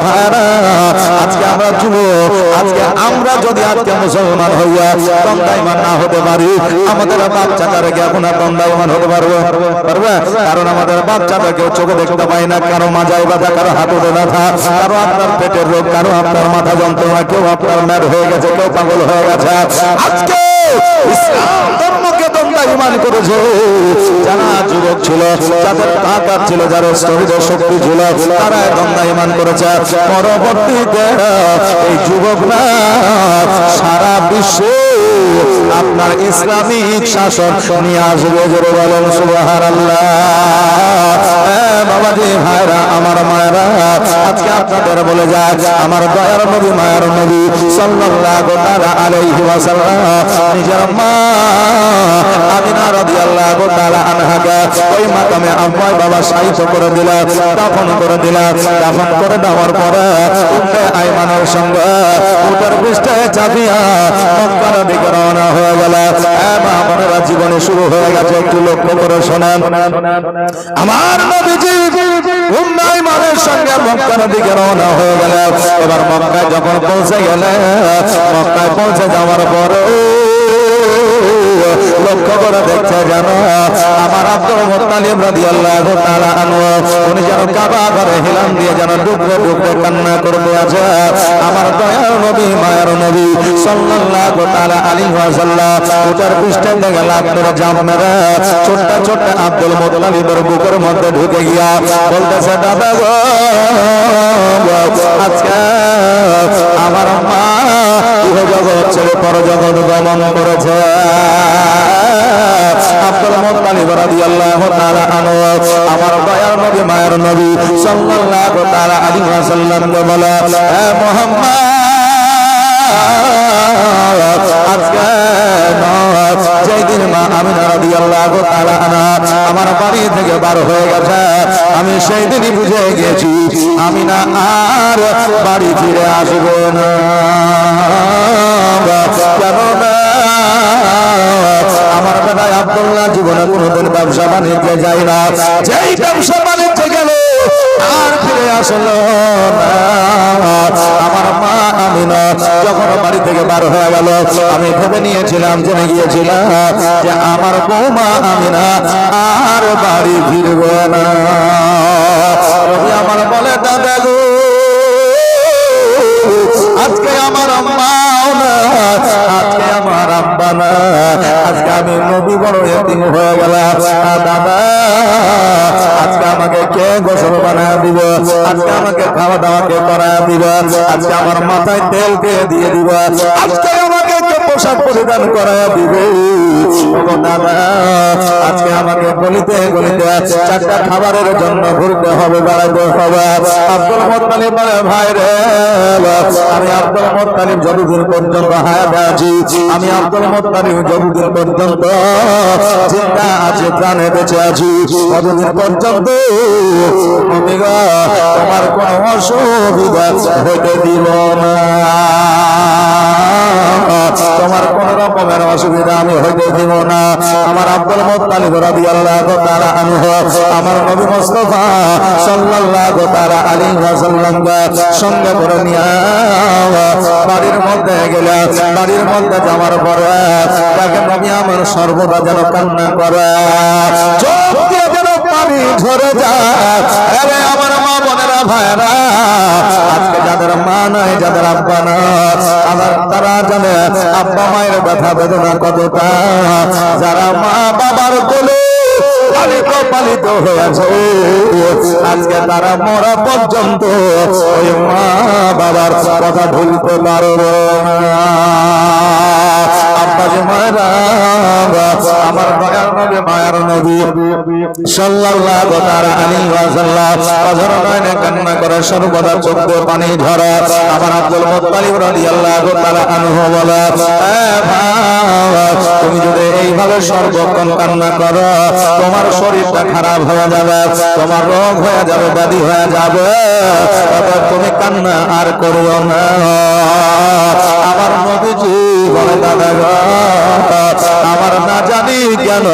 ভাইরা, আজকে আমরা যুবক, আজকে আমরা যদি আজকে মুসলমান হইয়া দণ্ডায়মান না হতে পারি, আমাদের বাচ্চাটাকে এখন আর দণ্ডায়মান হতে পারবে? কারণ আমাদের বাচ্চাটাকেও চোখে দেখতে পাই না, কারো মাজায় ব্যথা, কারো হাঁটুতে ব্যথা, কারো আপনার পেটের রোগ, কারো আপনার মাথা যন্ত্রণা, কেউ আপনার ম্যাড হয়ে গেছে, কেউ পাগল হয়ে গেছে। আজকে ইসলাম ধর্মকে দণ্ডায়মান করেছে যারা যুবক ছিল, যাদের তাকাত ছিল, যাদের শরীরে শক্তি ছিল, তারা দণ্ডায়মান করেছে। পরবর্তীতে এই যুবকরা সারা বিশ্বে আপনার ইসলামিক শাসন নিয়ে আসবে। জোরে বলেন সুবহানাল্লাহ। বাবাজি ভাইরা, আমার মায়েরা, আজকে আপনাদের বলে যায়, আমার দয়ার নবী, মায়ের নবী সাল্লাল্লাহু তাআলা আলাইহি ওয়াসাল্লাম নিজের মা আমিনা রাদিয়াল্লাহু তাআলা আনহাকে ওই মাকামে আম্মায় বাবা শায়িত করে দিলেন, দাফন করে দিলেন। দাফন করে দেওয়ার পরে উম্মে আইমানের সঙ্গে উটের পৃষ্ঠে চাপিয়া মক্কার দিকে রওনা হয়ে গেল। মা বোনেরা, জীবনে শুরু হয়ে গেছে, একটু লক্ষ্য করে শোনেন। আমার নবীজি উম্মে আইমানের সঙ্গে মক্কার দিকে রওনা হয়ে গেল। এবার মক্কায় যখন পৌঁছে গেলে, মক্কায় পৌঁছে যাওয়ার পরে লক্ষ্য করে দেখছে যেন আমার আব্দুল মুত্তালিব রাদিয়াল্লাহু তাআলা আনহু উনি যেন কাবা ঘরে হিলাম দিয়ে যেন ডুবরে ডুবরে কান্না করতে আছে। আমার দয়ার নবী, মায়ের নবী সাল্লাল্লাহু তাআলা আলাইহি ওয়াসাল্লাম উটার পৃষ্ঠে থেকে লাফ মেরে জাম্প মেরে ছোট্ট ছোট্ট আব্দুল মুত্তালিবের বুকের মধ্যে ঢুকে গিয়া বলতেছে, দাদা গো, আজকে আমার মা ইহজগৎ ছেড়ে পরজগৎ গমন করেছে। আব্দুল মুত্তালিব রাদিয়াল্লাহু তাআলা আনহু আমার দয়ার নবী, মায়ের নবী সাল্লাল্লাহু তাআলা আলাইহি ওয়াসাল্লামকে বলে, হে মুহাম্মদ, আজকে যেদিন মা আমিনা রাদিয়াল্লাহু তাআলা আনহা আমার বাড়ি থেকে বার হয়ে গেছে, আমি সেই দিনই বুঝে গেছি আমিনা আর বাড়ি ফিরে আসবে না। আমার বেটায় আব্দুল্লাহ জীবনে কোনোদিন ব্যবসা বাণিজ্যে যায় না, যেই ব্যবসা বাণিজ্যে গেল আর ফিরে আসলো না। আমার মা আমিনা যখন বাড়ি থেকে বার হয়ে গেল, আমি ভেবে নিয়েছিলাম, জেনে গিয়েছিলাম যে আমার বৌমা আমিনা আর বাড়ি ফিরবে না। আমার বলে, দাদা গো, আজকে আমার আম্মাও না, আজকে আমার আব্বা না, আজকে আমি নবী বড় এতিম হয়ে গেলাম। দাদা, আজকে আমাকে কে গোসল বানায় দিব? আজকে আমাকে খাওয়া দাওয়া কে করায় দিব? আজকে আমার মাথায় তেল কে দিয়ে দিব? আজকে আমাকে কে পোশাক পরিধান করায় দিবে? দাদা, আজকে আমাকে গলিতে গলিতে চারটা খাবারের জন্য ঘুরতে হবে, বেড়াতে হবে। আব্দুল মুত্তালিব বলে, ভাই রে, আমি আব্দুল মুত্তালিব যতদিন পর্যন্ত হায়াত আছি, আমি আব্দুল মুত্তালিব যতদিন পর্যন্ত জিন্দা আছি, প্রাণে বেঁচে আছি, ততদিন পর্যন্ত আমি তোমার কোনো অসুবিধা হতে দিব না। তোমার কোন রকমের অসুবিধা আমি হইতে দিব না। আমার আব্দুল মুত্তালিব রাদিয়াল্লাহু তাআলা আনহু আমার নবী মুস্তাফা সাল্লাল্লাহু তাআলা আলাইহি ওয়াসাল্লামকে সঙ্গে করে নিয়ে বাড়ির মধ্যে গেলে, বাড়ির মধ্যে যাওয়ার পরে তাকে নবী আমার সর্বদা যেন কান্না করে, চোখ দিয়ে যেন পানি ঝরে যায়। আরে আমার মা বোনেরা, ভাইরা, আজকে যাদের মা নাই, যাদের আব্বা নাই, তারা জানে আব্বা মায়ের ব্যথা বেদনা কতটা। যারা মা বাবার কোলে পালিত হয়েছে, আজকে তারা মরা পর্যন্ত ওই মা বাবার কথা ভুলতে পারবে না। আব্বাজি মায়েরা, আমার দয়ার নবী, মায়ের নবী সাল্লাল্লাহু তাআলা আলাইহি ওয়াসাল্লাম অঝর নয়নে কান্না করে, সর্বদা চোখ দিয়ে পানি ঝরে। আমার আব্দুল মুত্তালিব রাদিয়াল্লাহু তাআলা আনহু বলে, তুমি যদি এইভাবে সর্বক্ষণ কান্না করো, তোমার শরীরটা খারাপ হয়ে যাবে, তোমার রোগ হয়ে যাবে, ব্যাধি হয়ে যাবে, তুমি কান্না আর করিও না। আমার নবীজি বলে, দাদা গো, আমার না জানি কেন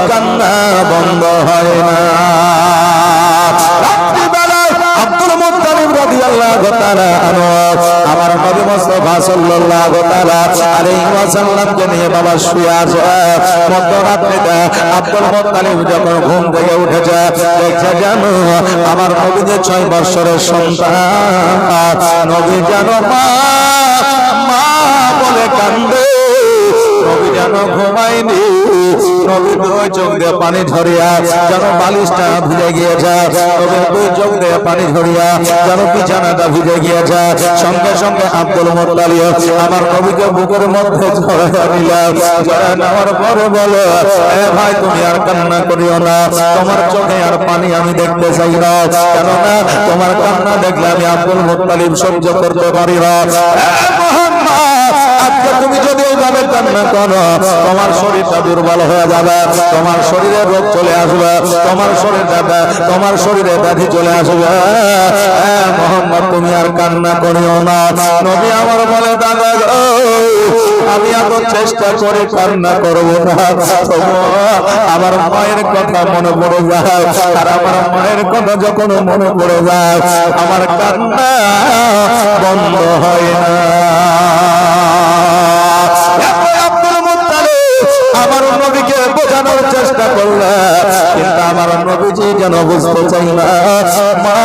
কান্না বন্ধ হয় না। রাত্রিবেলা আব্দুল মুত্তালিব রাদিয়াল্লাহু রাদিয়াল্লাহু তাআলা আনহু আমার নবী মুস্তাফা সাল্লাল্লাহু তাআলা আলাইহি ওয়াসাল্লামকে নিয়ে বাবা শুয়ে আছে মধ্যরাত্রিতে আব্দুল মুত্তালিব যখন ঘুম থেকে উঠেছে দেখছে জানো আমার নবী যে 6 বছরের সন্তান নবী জানো মা বলে কান্দে নবী যেন ঘুমায়নি নবী দুই চোখ দিয়ে পানি ঝরিয়া যেন বালিশটা ভিজে গিয়েছে নবী দুই চোখ দিয়ে পানি ঝরিয়া যেন বিছানাটা ভিজে গিয়েছে সঙ্গে সঙ্গে আব্দুল মুত্তালিব আমার নবীকে বুকের মধ্যে জড়াইয়া নিলাম জড়াইয়া নেওয়ার পরে বলে এ ভাই তুমি আর কান্না করিও না তোমার চোখে আর পানি আমি দেখতে চাই না কেননা তোমার কান্না দেখলে আমি আব্দুল মুত্তালিব সহ্য করতে পারি না আজকে তুমি যদি এইভাবে কান্না করো তোমার শরীরটা দুর্বল হয়ে যাবে তোমার শরীরে রোগ চলে আসবে তোমার শরীরে ব্যাধি চলে আসবে মোহাম্মদ তুমি আর কান্না করিও না নবী আমার বলে দাদা আমি এত চেষ্টা করে কান্না করবো না আমার মায়ের কথা মনে পড়ে যায় আর আমার মায়ের কথা যখন মনে পড়ে যায় আমার কান্না বন্ধ হয় না আমার নবীকে বোঝানোর চেষ্টা করলে কিন্তু আমার নবীজি যেন বুঝতে চাই না মা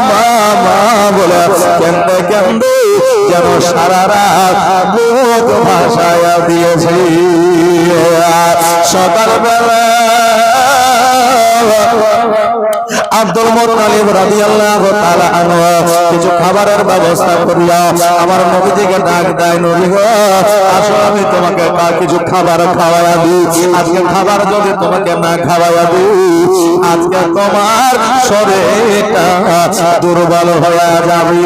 মা মা বলে কেন্দে কেন্দে যেন সারা রাত বুক ভাসায়া দিয়েছি সকালবেলা আব্দুল মুত্তালিব রাদিয়াল্লাহু তাআলা আনহু কিছু খাবারের ব্যবস্থা করিয়া আমার নবীজিকে ডাক দেয় নবী গো আসো আমি তোমাকে কিছু খাবার খাওয়ায়া দিই আজকে খাবার যদি তোমাকে না খাওয়ায়া দিই আজকে তোমার শরীরটা দুর্বল হয়ে যাবে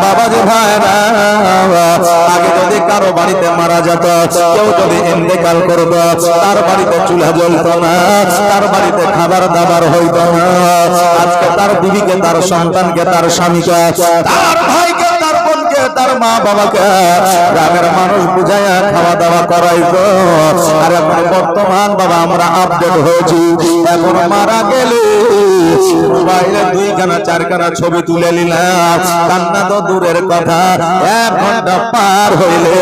বাবাজি ভাইরা আগে যদি কারো বাড়িতে মারা যেত কেউ যদি ইন্তেকাল করত তার বাড়িতে চুলা জ্বলতো না তার বাড়িতে খাবার দাবার হইতো না আজকে তার বিবিকে তার সন্তানকে তার স্বামীকে তার ভাইকে তার বোনকে তার মা বাবাকে গ্রামের মানুষ বুঝাইয়া খাওয়া দাওয়া করাইতো আর এখন বর্তমান বাবা আমরা আপডেট হয়েছি এখন মারা গেলে মোবাইলে 2খানা 4খানা ছবি তুলে নিলাম কান্না তো দূরের কথা 1 ঘন্টা পার হইলে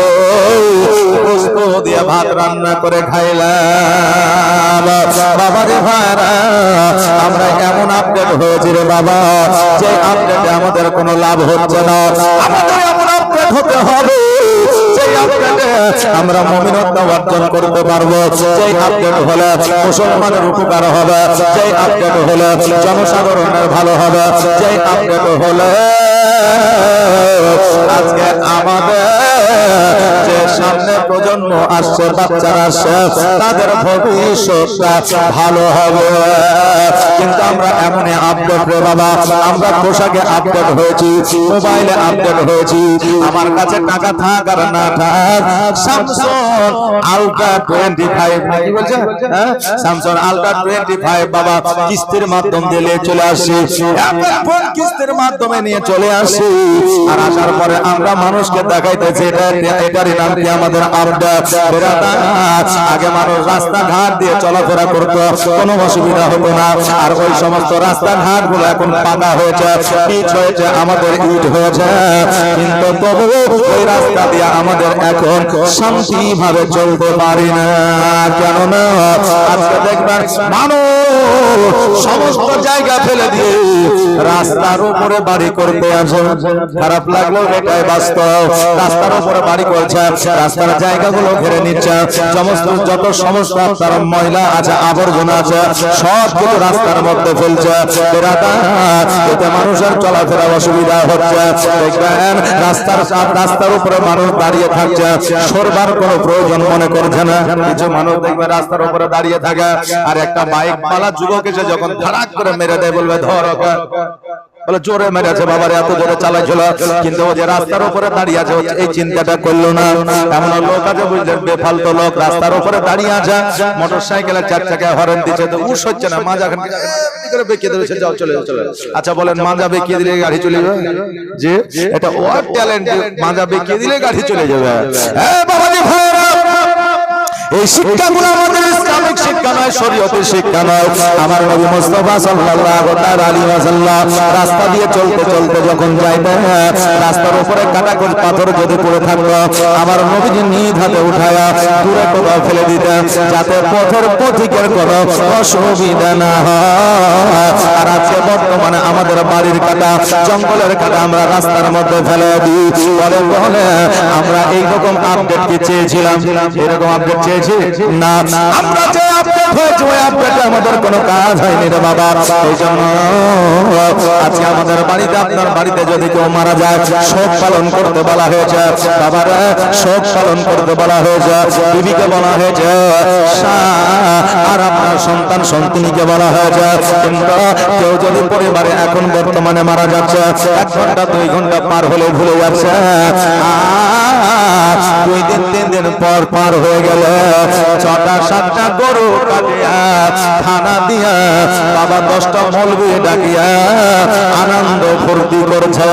গোশত দিয়ে ভাত রান্না করে খাইলাম বাবা রে ভাইরা আমরা এমন আপডেট হয়েছি রে বাবা যে আপডেটে আমাদের কোনো লাভ হচ্ছে না আমাদের এমন আপডেট হতে হবে সেই আপডেটে আমরা মুমিনত্ব অর্জন করতে পারবো সেই আপডেট হলে মুসলমানের উপকার হবে সেই আপডেট হলে জনসাধারণের ভালো হবে সেই আপডেট হলে আজকে আমাদের যে সামনে প্রজন্ম আসছে বাচ্চারা আসছে তাদের ভবিষ্যৎটা ভালো হবে কিন্তু আমরা এমনই আপডেট রে বাবা আমরা পোশাকে আপডেট হয়েছি মোবাইলে আপডেট হয়েছি আমার কাছে টাকা থাক আর না থাক স্যামসাং আলট্রা 25 নাকি বলছে স্যামসাং আলট্রা 25 বাবা কিস্তির মাধ্যমে দিয়ে চলে আসি অ্যাপল ফোন কিস্তির মাধ্যমে নিয়ে চলে আসি আর আসার পরে আমরা মানুষকে দেখাইতেছি এটারই নাম কি আমাদের আপডেট আগে মানুষ রাস্তাঘাট দিয়ে চলাফেরা করতো কোনো অসুবিধা হতো না আর ওই সমস্ত রাস্তাঘাট গুলো এখন পাকা হয়েছে পিচ হয়েছে আমাদের ইট হয়েছে কিন্তু তবু ওই রাস্তা দিয়ে আমাদের এখন শান্তি ভাবে চলতে পারি না কেননা আজকে দেখবেন মানুষ সমস্ত জায়গা ফেলে দিয়ে রাস্তার উপরে বাড়ি করতে আসে খারাপ লাগলো এটাই বাস্তব রাস্তার উপরে বাড়ি করছে রাস্তার জায়গাগুলো ঘিরে নিচ্ছে সমস্ত যত সমস্যা তার ময়লা আছে আবর্জনা আছে সব কিছু রাস্তার মধ্যে ফেলছে এতে মানুষের চলাফেরা অসুবিধা হচ্ছে দেখবেন রাস্তার উপরে মানুষ দাঁড়িয়ে থাকছে সরবার কোনো প্রয়োজন মনে করছে না কিছু মানুষ দেখবে রাস্তার উপরে দাঁড়িয়ে থাকে আর একটা বাইক পালা যুবক এসে যখন ধারাক করে মেরে দেয় বলবে ধর ওকে বলে জোরে মেরেছে বাবারে এত জোরে চালাইছিল কিন্তু ও যে রাস্তার উপরে দাঁড়িয়ে আছে এই চিন্তাটা করলো না এমন লোক আছে বুঝলেন বেফালতু লোক রাস্তার উপরে দাঁড়িয়ে আছে মোটরসাইকেলের 4 চাকায় হর্ন দিচ্ছে তো উস হচ্ছে না মাজা করে বেঁকিয়ে দিয়েছে যাও চলে চলে আচ্ছা বলেন মাজা বেঁকিয়ে দিলে গাড়ি চলে যাবে জি এটা ওর ট্যালেন্ট মাজা বেঁকিয়ে দিলে গাড়ি চলে যাবে এ বাবাজি ভাইরা এই শিক্ষাগুলো আমাদের ইসলামিক শিক্ষা নয়, শরীয়তের শিক্ষা নয়। আমার নবী মুস্তাফা সাল্লাল্লাহু আলাইহি ওয়াসাল্লাম রাস্তা দিয়ে চলতে চলতে যখন যাইতেন, রাস্তার উপরে কাটাকুট পাথর যদি পড়ে থাকতো, আমার নবীজি নিজ হাতে উঠায়া দূরে কোথাও ফেলে দিতেন, যাতে পথের পথিকের কোনো অসুবিধা না হয়। আর আজকে বর্তমানে আমাদের বাড়ির কাটা, জঙ্গলের কাটা আমরা রাস্তার মধ্যে ফেলে দিই। বলে বলে আমরা এইরকম আপডেট কি চেয়েছিলাম? এরকম আপডেট চেয়েছি না। আমরা যে আপডেট হয়েছে ওই আপডেটে আমাদের কোনো কাজ হয়নি রে বাবা। এই জন্য আজকে আমাদের বাড়িতে, আপনার বাড়িতে যদি কেউ মারা যায়, শোক পালন করতে বলা হয়েছে। বাবারা শোক পালন করতে বলা হয়েছে, বিবিকে বলা হয়েছে, আর আপনার সন্তান সন্তানীকে বলা হয়েছে। কিন্তু কেউ যদি পরিবারে এখন বর্তমানে মারা যাচ্ছে, 1 ঘন্টা 2 ঘন্টা পার হলে ভুলে যাচ্ছে, 2 দিন 3 দিন পর পার হয়ে গেলে 6টা 7টা গরু কাটিয়া খানা দিয়া বাবা 10টা মৌলবি ডাকিয়া আনন্দ ফুর্তি করছে।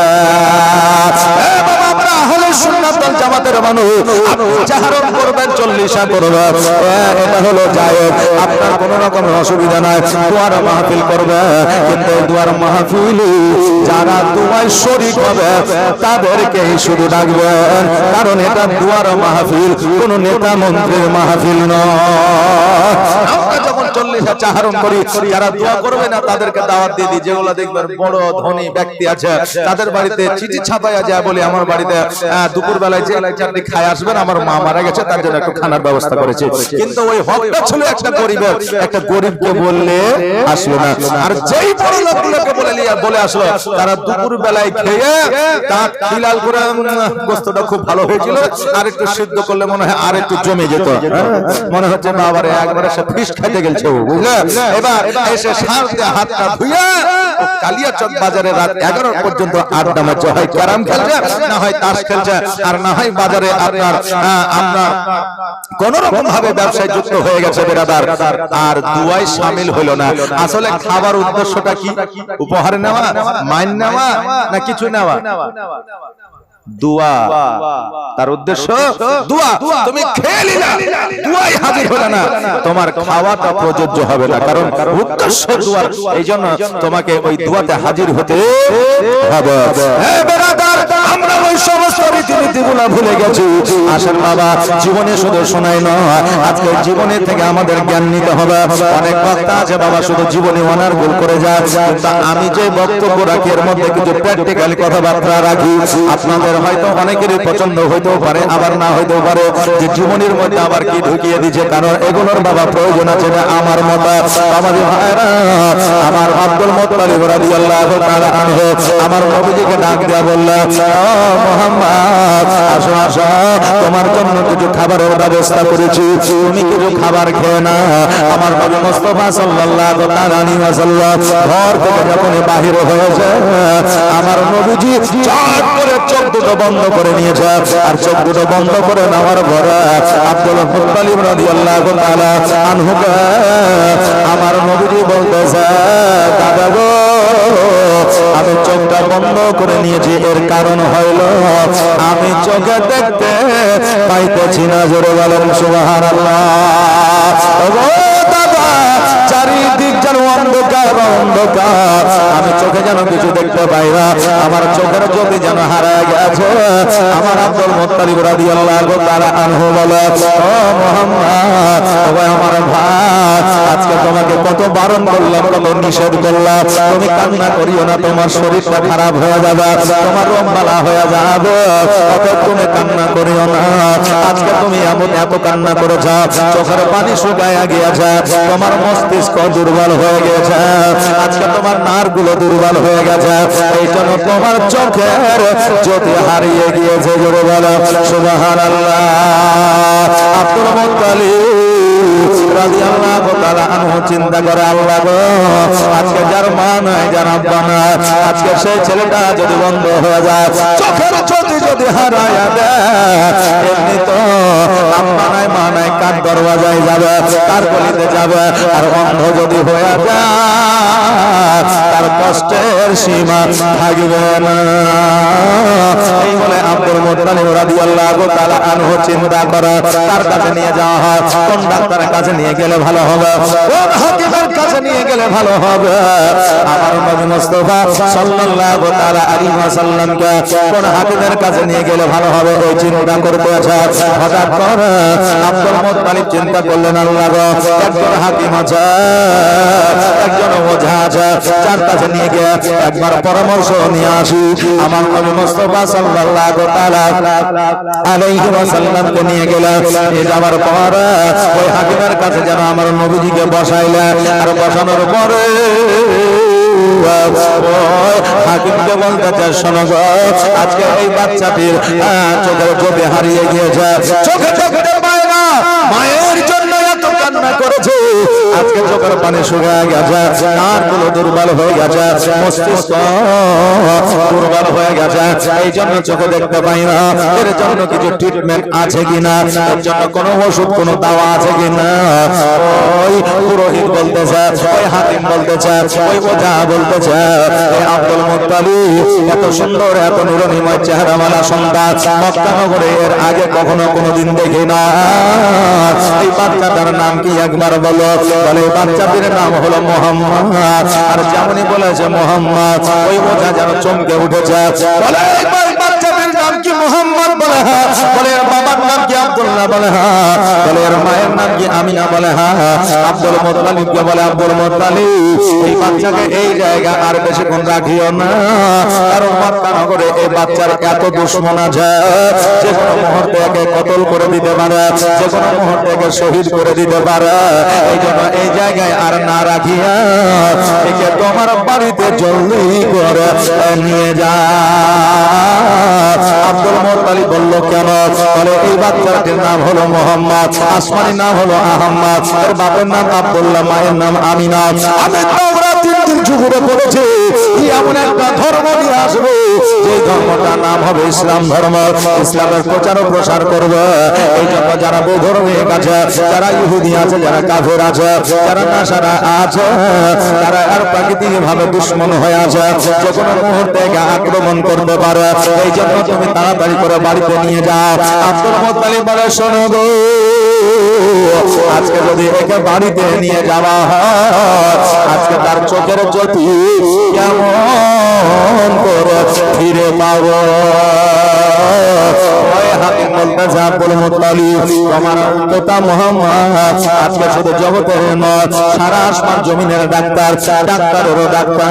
সুন্নাতুল জামাতের মানুষ, আপনি জাহারত করবেন, 40 করবেন, এটা হলো জায়েজ। আপনার কোনো রকম অসুবিধা নাই, দুয়ার মাহফিল করবে। কিন্তু দুয়ার মাহফিল যারা দুয়ায় শরীক হবে তাদেরকেই শুধু ডাকবেন, কারণ এটা দুয়ার মাহফিল, কোন নেতা মন্ত্রীর মাহফিল নয়। আমরা যখন 40 চাহারণ করি, যারা দোয়া করবে না তাদেরকে দাওয়াত দিয়ে দিই। যেগুলো দেখবেন বড় ধনী ব্যক্তি আছে, তাদের বাড়িতে চিঠি ছাপাইয়া যায় বলে আমার বাড়িতে দুপুর বেলায় যে চারটি খায় আসবেন, আমার মা মারা গেছে তার জন্য একটু খানার ব্যবস্থা করেছে। কিন্তু ওই হকটা ছিল একটা গরিবের, একটা গরিবকে বললে আসলো না। আর যেই বড় লোকগুলোকে বলে আসলো, তারা দুপুর বেলায় খেয়ে দাঁত খিলাল করে, গোস্তটা খুব ভালো হয়েছিল, আর একটু সিদ্ধ করলে মনে হয় আর একটু জমে যেত, মনে হচ্ছে বাবারে একবারে সে ফিশ খেতে গেছে, বুঝলে। এবার এসে সারতে হাতটা ধুইয়া কালিয়াচক বাজারে রাত 11 পর্যন্ত আড্ডা মারছে, হয় ক্যারাম খেলছে, না হয় তাস খেলছে, আর না হয় বাজারে আপনার আমরা কোন রকম ভাবে ব্যবসায় যুক্ত হয়ে গেছে বেরাদার। আর দুয়ায় শামিল হলো না। আসলে খাবার উদ্দেশ্যটা কি? উপহার নেওয়া, মাইন নেওয়া, না কিছু নেওয়া? দুয়া, তার উদ্দেশ্য দুয়া। তুমি খেয়ে নিলা, দুয়াই হাজির হলো না, তোমার খাওয়াটা প্রযোজ্য হবে না, কারণ উদ্দেশ্য দুয়া। এই জন্য তোমাকে ওই দুয়াতে হাজির হতে হবে। হে বেরাদার, আমরা ওই সমস্ত রীতিনীতিগুলো ভুলে গেছি। আসেন বাবা, জীবনে শুধু শোনাই নয়, আজকে জীবনে থেকে আমাদের জ্ঞান নিতে হবে। অনেক বক্তা আছে বাবা শুধু জীবনে অনার ভুল করে যায়, কিন্তু আমি যে বক্তব্য রাখি এর মধ্যে কিছু প্র্যাকটিক্যাল কথাবার্তা রাখি। আপনাদের হয়তো অনেকেরই পছন্দ হইতেও পারে, আবার না হইতেও পারে, যে জীবনের মধ্যে আবার কি ঢুকিয়ে দিচ্ছে, কারণ এগুলোর বাবা প্রয়োজন আছে না। আমার মত আমাদের ভাইরা, আমার আব্দুল মুত্তালিব রাদিয়াল্লাহু তাআলা আনহু আমার নবীজিকে ডাক দিয়া বললেন, ও মুহাম্মদ, আসো আসো, তোমার জন্য কিছু খাবারের ব্যবস্থা করেছি, তুমি কিছু খাবার খেয়ে না। আমার নবী মুস্তাফা সাল্লাল্লাহু আলাইহি ওয়াসাল্লাম ঘর থেকে যখন বাহির হয়েছে, আমার নবীজি চট করে চোখ দুটো বন্ধ করে নিয়েছে। আর চোখ দুটো বন্ধ করে নেওয়ার পরে আব্দুল মুত্তালিব রাদিয়াল্লাহু তাআলা আনহুকে আমার নবীজি বলতেছে, দাদা গো, আমি চোখটা বন্ধ করে নিয়েছি, এর কারণ হইল আমি চোখে দেখতে পাইতেছি না। জোরে বলেন সুবহানাল্লাহ। চারিদিক যেন অন্ধকার অন্ধকার, আমি চোখে যেন কিছু দেখতে পাই না, আমার চোখের জ্যোতি যেন হারায় গেছে। আমার আব্দুল মুত্তালিব রাদিয়াল্লাহু তাআলা আনহু বলে, ও মুহাম্মদ, ও আমার ভাই, আজকে তোমাকে কত বারণ করলাম, কত নিষেধ করলাম, তুমি কান্না করিও না, তোমার শরীরটা খারাপ হয়ে যাবে, তোমার রোগবালা হয়ে যাবে, অত তুমি কান্না করিও না। আজকে তুমি এত কান্না করেছ, চোখের পানি শুকায় গিয়েছে, তোমার মস্তিষ্ক দুর্বল হয়ে গেছে, আজকে তোমার নার্ভগুলো দুর্বল হয়ে গেছে, এই জন্য তোমার চোখের জ্যোতি হারিয়ে গিয়েছে। জোরে বলো সুবহানাল্লাহ। আব্দুল মুত্তালিব রাদিয়াল্লাহু তাআলা আনহু চিন্তা করে, আল্লাহ গো, আজকে যার মা নাই, যার আব্বা নাই, আজকে সেই ছেলেটা যদি বন্ধ হয়ে যায়, চোখের জ্যোতি যদি হারায়া দেয়, এমনি তো আব্বা নাই মা নাই, কার দরওয়াজায় যাবে, কার গলিতে যাবে? আর অন্ধ যদি হয়ে যায়, তার কষ্টের সীমা থাকবে না। এই বলে আব্দুল মুত্তালিব রাদিয়াল্লাহু তাআলা আনহু চিন্তা করে তার কাছে নিয়ে যাওয়া হয়। কোন ডাক্তারের কাছে নিয়ে গেলে ভালো হবে, কোন হাকিমের কাছে নিয়ে গেলে ভালো হবে? আমার নবী মুস্তাফা সাল্লাল্লাহু তাআলা আলাইহি ওয়াসাল্লামকে কোন হাকিমের কাছে নিয়ে গেলে ভালো হবে ওই চিন্তা করতে আছে। হঠাৎ করে আব্দুল মুত্তালিব চিন্তা করলেন, আল্লাহ গো, একজন হাকিম আছে, একজন ওঝা আছে, যার কাছে নিয়ে গিয়ে একবার পরামর্শ নিয়ে আসি। আমার নবী মুস্তাফা সাল্লাল্লাহু তাআলা আলাইহি ওয়াসাল্লামকে নিয়ে গেলেন। নিয়ে যাওয়ার পর ওই হাকিমের কাছে যেন আমার নবীজিকে বসাইলেন। আর বসানোর পরে হাকিমকে বলতে, শোনো গো, আজকে এই বাচ্চাটির চোখের জ্যোতি হারিয়ে গিয়েছে, চোখে দেখতে পায় না, মায়ের জন্য এত কান্না করেছে, আজকে চোখের পানি শুকিয়ে গেছে, নাকগুলো দুর্বল হয়ে গেছে, মস্তিষ্ক দুর্বল হয়ে গেছে, এই জন্য চোখে দেখতে পাই না। এর জন্য কিছু ট্রিটমেন্ট আছে কিনা, এর জন্য কোনো ওষুধ কোনো দাওয়া আছে কিনা? ওই পুরোহিত বলতেছে, ওই হাকিম বলতেছে, ওই ওঝা বলতেছে, এই আব্দুল মুত্তালিব এত সুন্দর, এত নুরনিময় চেহারাওয়ালা সন্তান মক্কা নগরে এর আগে কখনো কোনোদিন দেখি না। এই বাচ্চাটার নাম কি একবার বলো? বলে এই বাচ্চাটির নাম হলো মুহাম্মদ। আর যেমনই বলেছে মুহাম্মদ, ওই ওঝা যেন চমকে উঠেছে, বলে এই বাচ্চাটির নাম কি মুহাম্মদ? বলে হ্যাঁ। বলে এর বাবার নাম কি আব্দুল্লাহ? বলে হ্যাঁ। বলে এর মায়ের নাম কি আমিনা? বলে হ্যাঁ। আব্দুল মুত্তালিবকে বলে, আব্দুল মুত্তালিব, এই বাচ্চাকে এই জায়গা আর বেশিক্ষণ রাখিও না, কারণ মক্কা নগরে এই বাচ্চার এত দুশমন আছে, যে কোনো মুহূর্তে একে কতল করে দিতে পারে, যে কোনো মুহূর্তে একে শহীদ করে দিতে পারে। এই জন্য এই জায়গায় আর না রাখিয়া একে তোমার বাড়িতে জলদি করে নিয়ে যা। আব্দুল মুত্তালিব বলল, কেন? বলে এই বাচ্চাটির নাম হলো মুহাম্মদ, আসমানি নাম হলো আহমদ, এর বাপের নাম আব্দুল্লাহ, মায়ের নাম আমিনা। আমি তোমরা তিন দিন যুগে পড়েছি এমন একটা ধর্ম নিয়ে আসবো, যে ধর্মটার নাম হবে ইসলাম ধর্ম। ইসলামের প্রচার ও প্রসার করবে। এই জন্য যারা বৌধর্মে আছে, যারা ইহুদি আছে, যারা কাফের আছে, যারা নাসারা আছে, তারা আর প্রাকৃতিক ভাবে দুশ্মন হয়ে আছে, যে কোনো মুহূর্তে আক্রমণ করতে পারে। এই জন্য তুমি তাড়াতাড়ি করে বাড়িতে নিয়ে যাও। আব্দুল মুত্তালিব বলে, শোনো গো, আজকে যদি একে বাড়িতে নিয়ে যাওয়া হয়, আজকে তার চোখের জ্যোতি কেমন করে ফিরে পাবো? হাকিম বলতেছে, আব্দুল মুত্তালিব, আমার পিতা মুহাম্মদ আজকে শুধু জগতের নয়, সারা আসমান জমিনের ডাক্তার, ডাক্তারেরও ডাক্তার,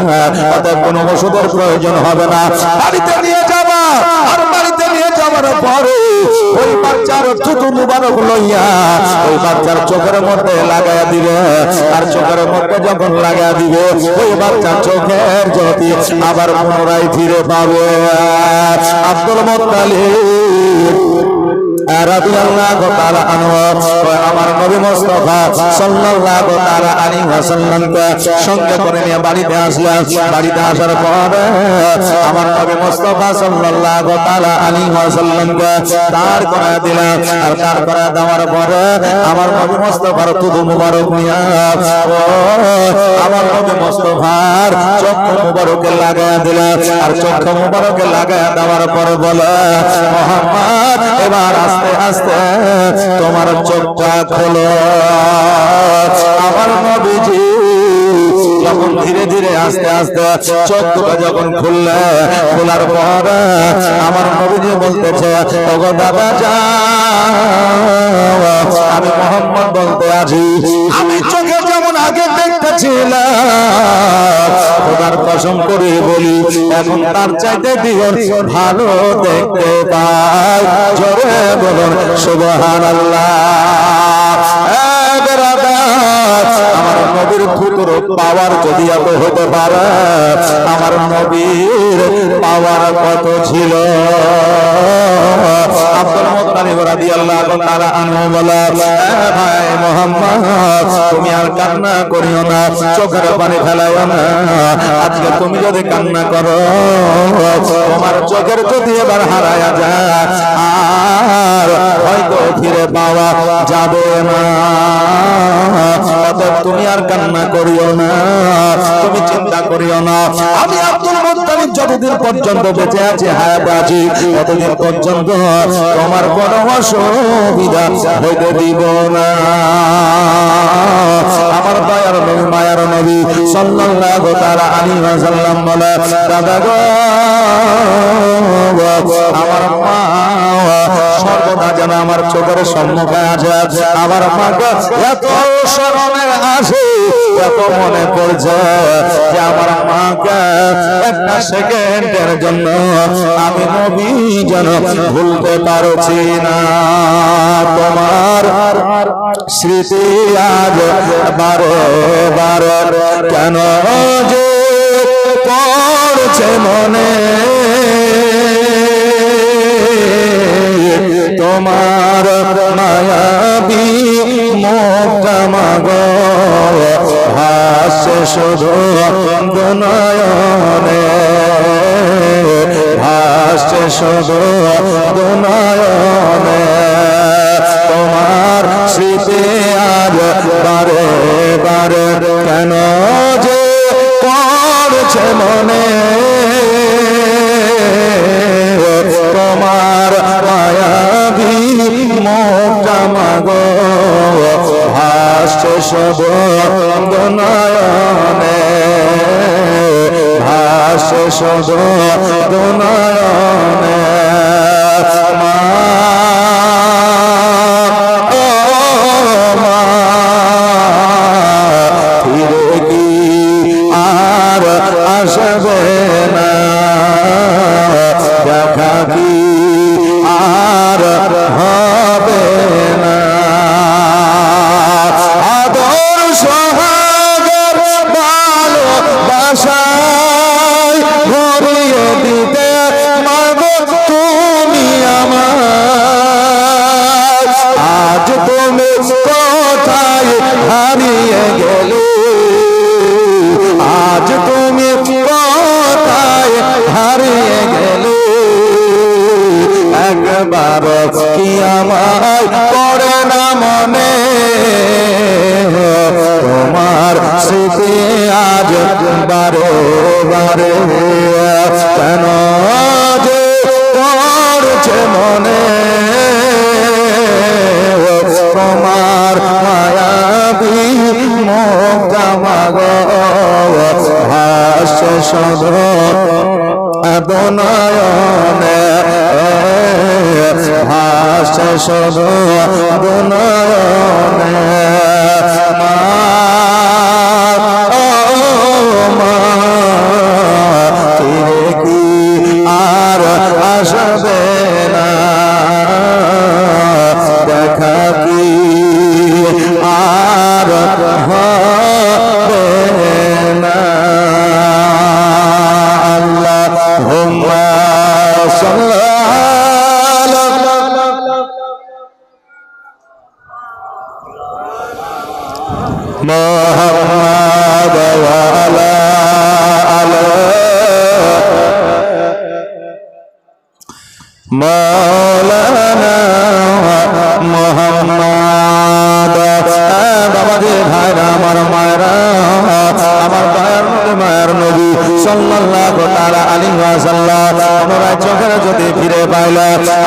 অতএব কোনো ওষুধের প্রয়োজন হবে না। বাড়িতে নিয়ে যাবা। আর বাড়িতে নিয়ে যাওয়ার পরে ওই বাচ্চার থুতু মুবারক লইয়া ওই বাচ্চার চোখের মধ্যে লাগাইয়া দিবে। আর চোখের মধ্যে যখন লাগাইয়া দিবে, ওই বাচ্চার চোখের জ্যোতি আবার পুনরায় ফিরে পাবে। আব্দুল মুত্তালিব রাদিয়াল্লাহু তাআলা আনহু আমার নবী মুস্তাফা সাল্লাল্লাহু তাআলা আলাইহি ওয়াসাল্লামকে সঙ্গে করে নিয়ে বাড়িতে আসলেন। বাড়িতে আসার পর আমার নবী মুস্তাফা সাল্লাল্লাহু তাআলা আলাইহি ওয়াসাল্লামকে দাঁড় করায় দিলেন। আর দাঁড় করায় দেওয়ার পরে আমার নবী মুস্তাফার থুতু মুবারক নিয়ে আমার নবী মুস্তাফার চক্ষু মুবারকে লাগায় দিলেন। আর চক্ষু মুবারকে লাগায় দেওয়ার পর বলে, মুহাম্মদ, এবার আস্তে আস্তে তোমার চোখটা খোলো। আমার নবীজি যখন ধীরে ধীরে আস্তে আস্তে চোখ দুটো যখন খুললে, খোলার পর আমার নবীজি বলতেছে, ওগো দাদা যাও, আমি মুহাম্মদ বলতে আছি, আমি চোখে যেমন আগে দেখতেছিলাম, খোদার কসম করে বলি, এখন তার চাইতে দ্বিগুণ ভালো দেখতে পাই। জোরে বলুন সুবহানাল্লাহ। আমার নবীর থুতুর পাওয়ার যদি এত হতে পারে, আমার নবীর পাওয়ার কত ছিল। আব্দুল মুত্তালিব রাদিয়াল্লাহু তাআলা আনহু বলে, ভাই মুহাম্মদ তুমি আর কান্না করিও না, চোখের পানি ফেলাইও না। আজকে তুমি যদি কান্না করো তোমার চোখের যদি এবার হারায়া যায় আর হয়তো ফিরে পাওয়া যাবে না। অতএব তুমি আর কান্না করিও না, তুমি চিন্তা করিও না। আমি আব্দুল মুত্তালিব যতদিন পর্যন্ত বেঁচে আছি, হায়াতে আছি, ততদিন পর্যন্ত তোমার কোনো অসুবিধা হইতে দিব না। আমার দয়ার নবী মায়ার নবী সাল্লাল্লাহু তাআলা আলাইহি ওয়াসাল্লাম বলে, দাদা গো আমার মা সর্বদা যেন আমার চোখের সম্মুখে আছে। আমার মাকে এত স্মরণে আসে, এত মনে পড়ছে যে আমার মাকে একটা সেকেন্ডের জন্য আমি নবী যেন ভুলতে পারছি না। তোমার স্মৃতি আজ বারে বারে কেন যে পড়ছে মনে, তোমার মায়াবী মুখটা মাগো ভাসে শুধু নয়নে, ভাসে শুধু নয়নে। তোমার স্মৃতি আজ বারে বারে কেন যে পড়ছে মনে, তোমার মায়াবী মুখটা মাগো ভাসছে শুধু নয়নে, ভাসছে শুধু নয়নে। মা ও মা ফিরে কি আর আসবে না, দেখা কি আর হবে না। আদর সোহাগের ভালোবাসায় ভরিয়ে দিতে মাগো তুমি আমার। আজ তুমি কোথায় হারিয়ে গেলে, আজ তুমি কোথায় হারিয়ে গেলে, একবার কি আমায় পড়ে না মনে, তোমার স্মৃতি আজ বারে বারে কেন যে পড়ছে মনে, তোমার মায়াবী মুখটা মাগো ভাসছে শুধু নয়নে, ভাসছে শুধু নয়নে। মা ও মা ফিরে কি আর আসবে না, দেখা কি আর হবে না। আল্লাহুম্মা সাল্লি আলা মুহাম্মাদ ওয়া আলা আলি মাওলানা মুহাম্মদ। বাবাজি ভাইরা আমার মায়েরা, আমার মায়ের নবী সাল্লাল্লাহু তাআলা আলাইহি ওয়াসাল্লাম আমরা চোখের যদি ফিরে পাইল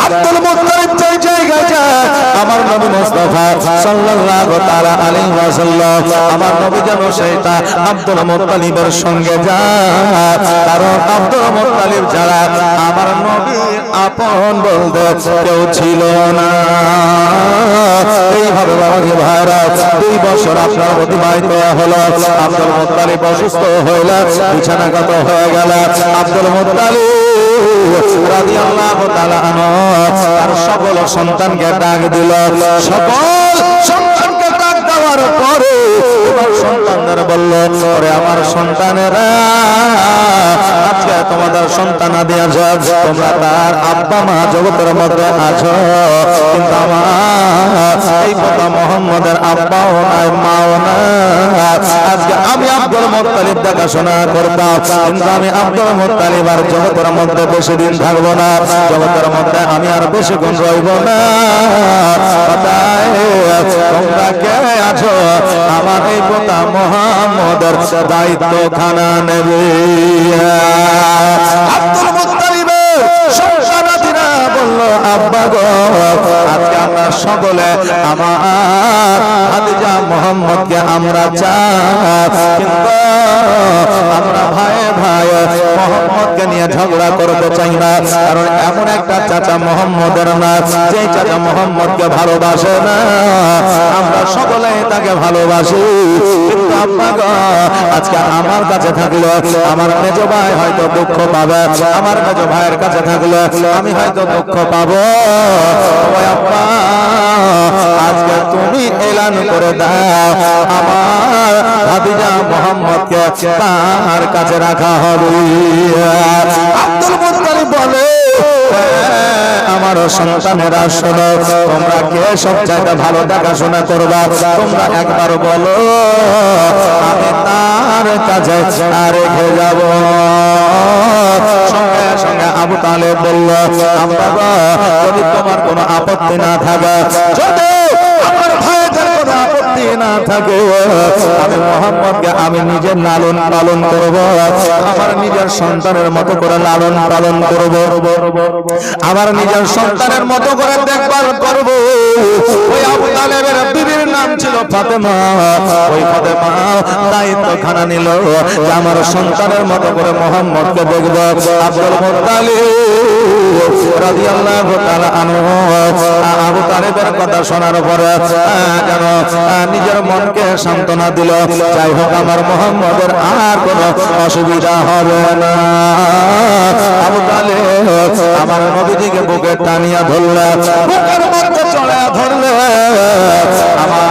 আব্দুল মুত্তালিব যেই জায়গায় যায়, আমার নবী মুস্তাফা সাল্লাল্লাহু তাআলা আলাইহি ওয়াসাল্লাম আমার নবী যেন সেইটা আব্দুল মুত্তালিবের সঙ্গে যায়। কারণ আব্দুল মুত্তালিব যারা আমার নবীর আপন বলতে কেউ ছিল না। এইভাবে বাবাজি ভাইরা 2 বছর আপনার অতিবাহিত হলো। আব্দুল মুত্তালিব অসুস্থ হইল, বিছানাগত হয়ে গেল। আব্দুল মুত্তালিব রাদিয়াল্লাহু তাআলা আনহু তার সকল সন্তানকে ডাক দিল। সকল সন্তানকে ডাক দেওয়ার যাওয়ার পরে তোমার সন্তানদের বলল, ওরে আমার সন্তানেরা, আজকে তোমাদের সন্তান আদি আছে, তোমরা তার আব্বা মা জগতের মধ্যে আছো, কিন্তু আমার এই কথা মোহাম্মদের আব্বাও নাই মাও না। আজকে আমি আব্দুল মুত্তালিব দেখাশোনা করতাম, কিন্তু আমি আব্দুল মুত্তালিব আর জগতের মধ্যে বেশি দিন থাকবো না, জগতের মধ্যে আমি আর বেশি গুণ রইব না। তোমরা কে আছো আমার এই কথা মোহাম্মদের দায়িত্ব খানা নেবে? আব্দুল মুত্তালিবের সন্তানাদিরা বলল, আব্বা গো, আজকে আমরা সকলে আমার খাদিজা মুহাম্মদকে আমরা চাই, কিন্তু আমরা ভাইয়ে ভাইয়ে মুহাম্মদকে নিয়ে ঝগড়া করতে চাই না, কারণ এমন একটা চাচা মুহাম্মদের না যে চাচা মুহাম্মদকে ভালোবাসে না। আমরা সকলে তাকে ভালোবাসি, কিন্তু আব্বা গো, আজকে আমার কাছে থাকলে আমার মেজ ভাই হয়তো দুঃখ পাবে, আমার মেজ ভাইয়ের কাছে থাকলে আমি হয়তো দুঃখ পাবো। ওই আব্বা, আজকে তুমি এলান করে দাও আমার খাদিজা মুহাম্মদকে তার কাছে রাখা হবে। আব্দুল মুত্তালিব বলে, আমার সন্তানেরা শোনো, তোমরা কে সবচাইতে ভালো দেখাশোনা করবা, তোমরা একবার বলো, আমি তার কাছে রেখে যাব। সঙ্গে সঙ্গে আবু তালেব বলল, আব্বা যদি তোমার কোনো আপত্তি না থাকে, যদি আমার ভাইদের কোনো আপত্তি না থাকে, আমি মুহাম্মদকে আমি নিজের লালন পালন করব, আমার নিজের সন্তানের মতো করে লালন পালন করব, আমার নিজের সন্তানের মতো করে দেখভাল করব। ওই আবু তালেবের বিবির নাম ছিল ফাতেমা, ওই ফাতেমা দায়িত্ব খানা নিল যে আমার সন্তানের মতো করে মুহাম্মদকে দেখব। আব্দুল মুত্তালিব রাদিয়াল্লাহু তাআলা আনহু আবু তালেবের কথা শোনার পরে যেন নিজের মনকে সান্ত্বনা দিল, যাই হোক আমার মুহাম্মদের আর কোনো অসুবিধা হবে না। আবু তালেব আমার নবীজিকে বুকে টানিয়া ধরলে, বুকের মধ্যে চড়া ধরলে, আমার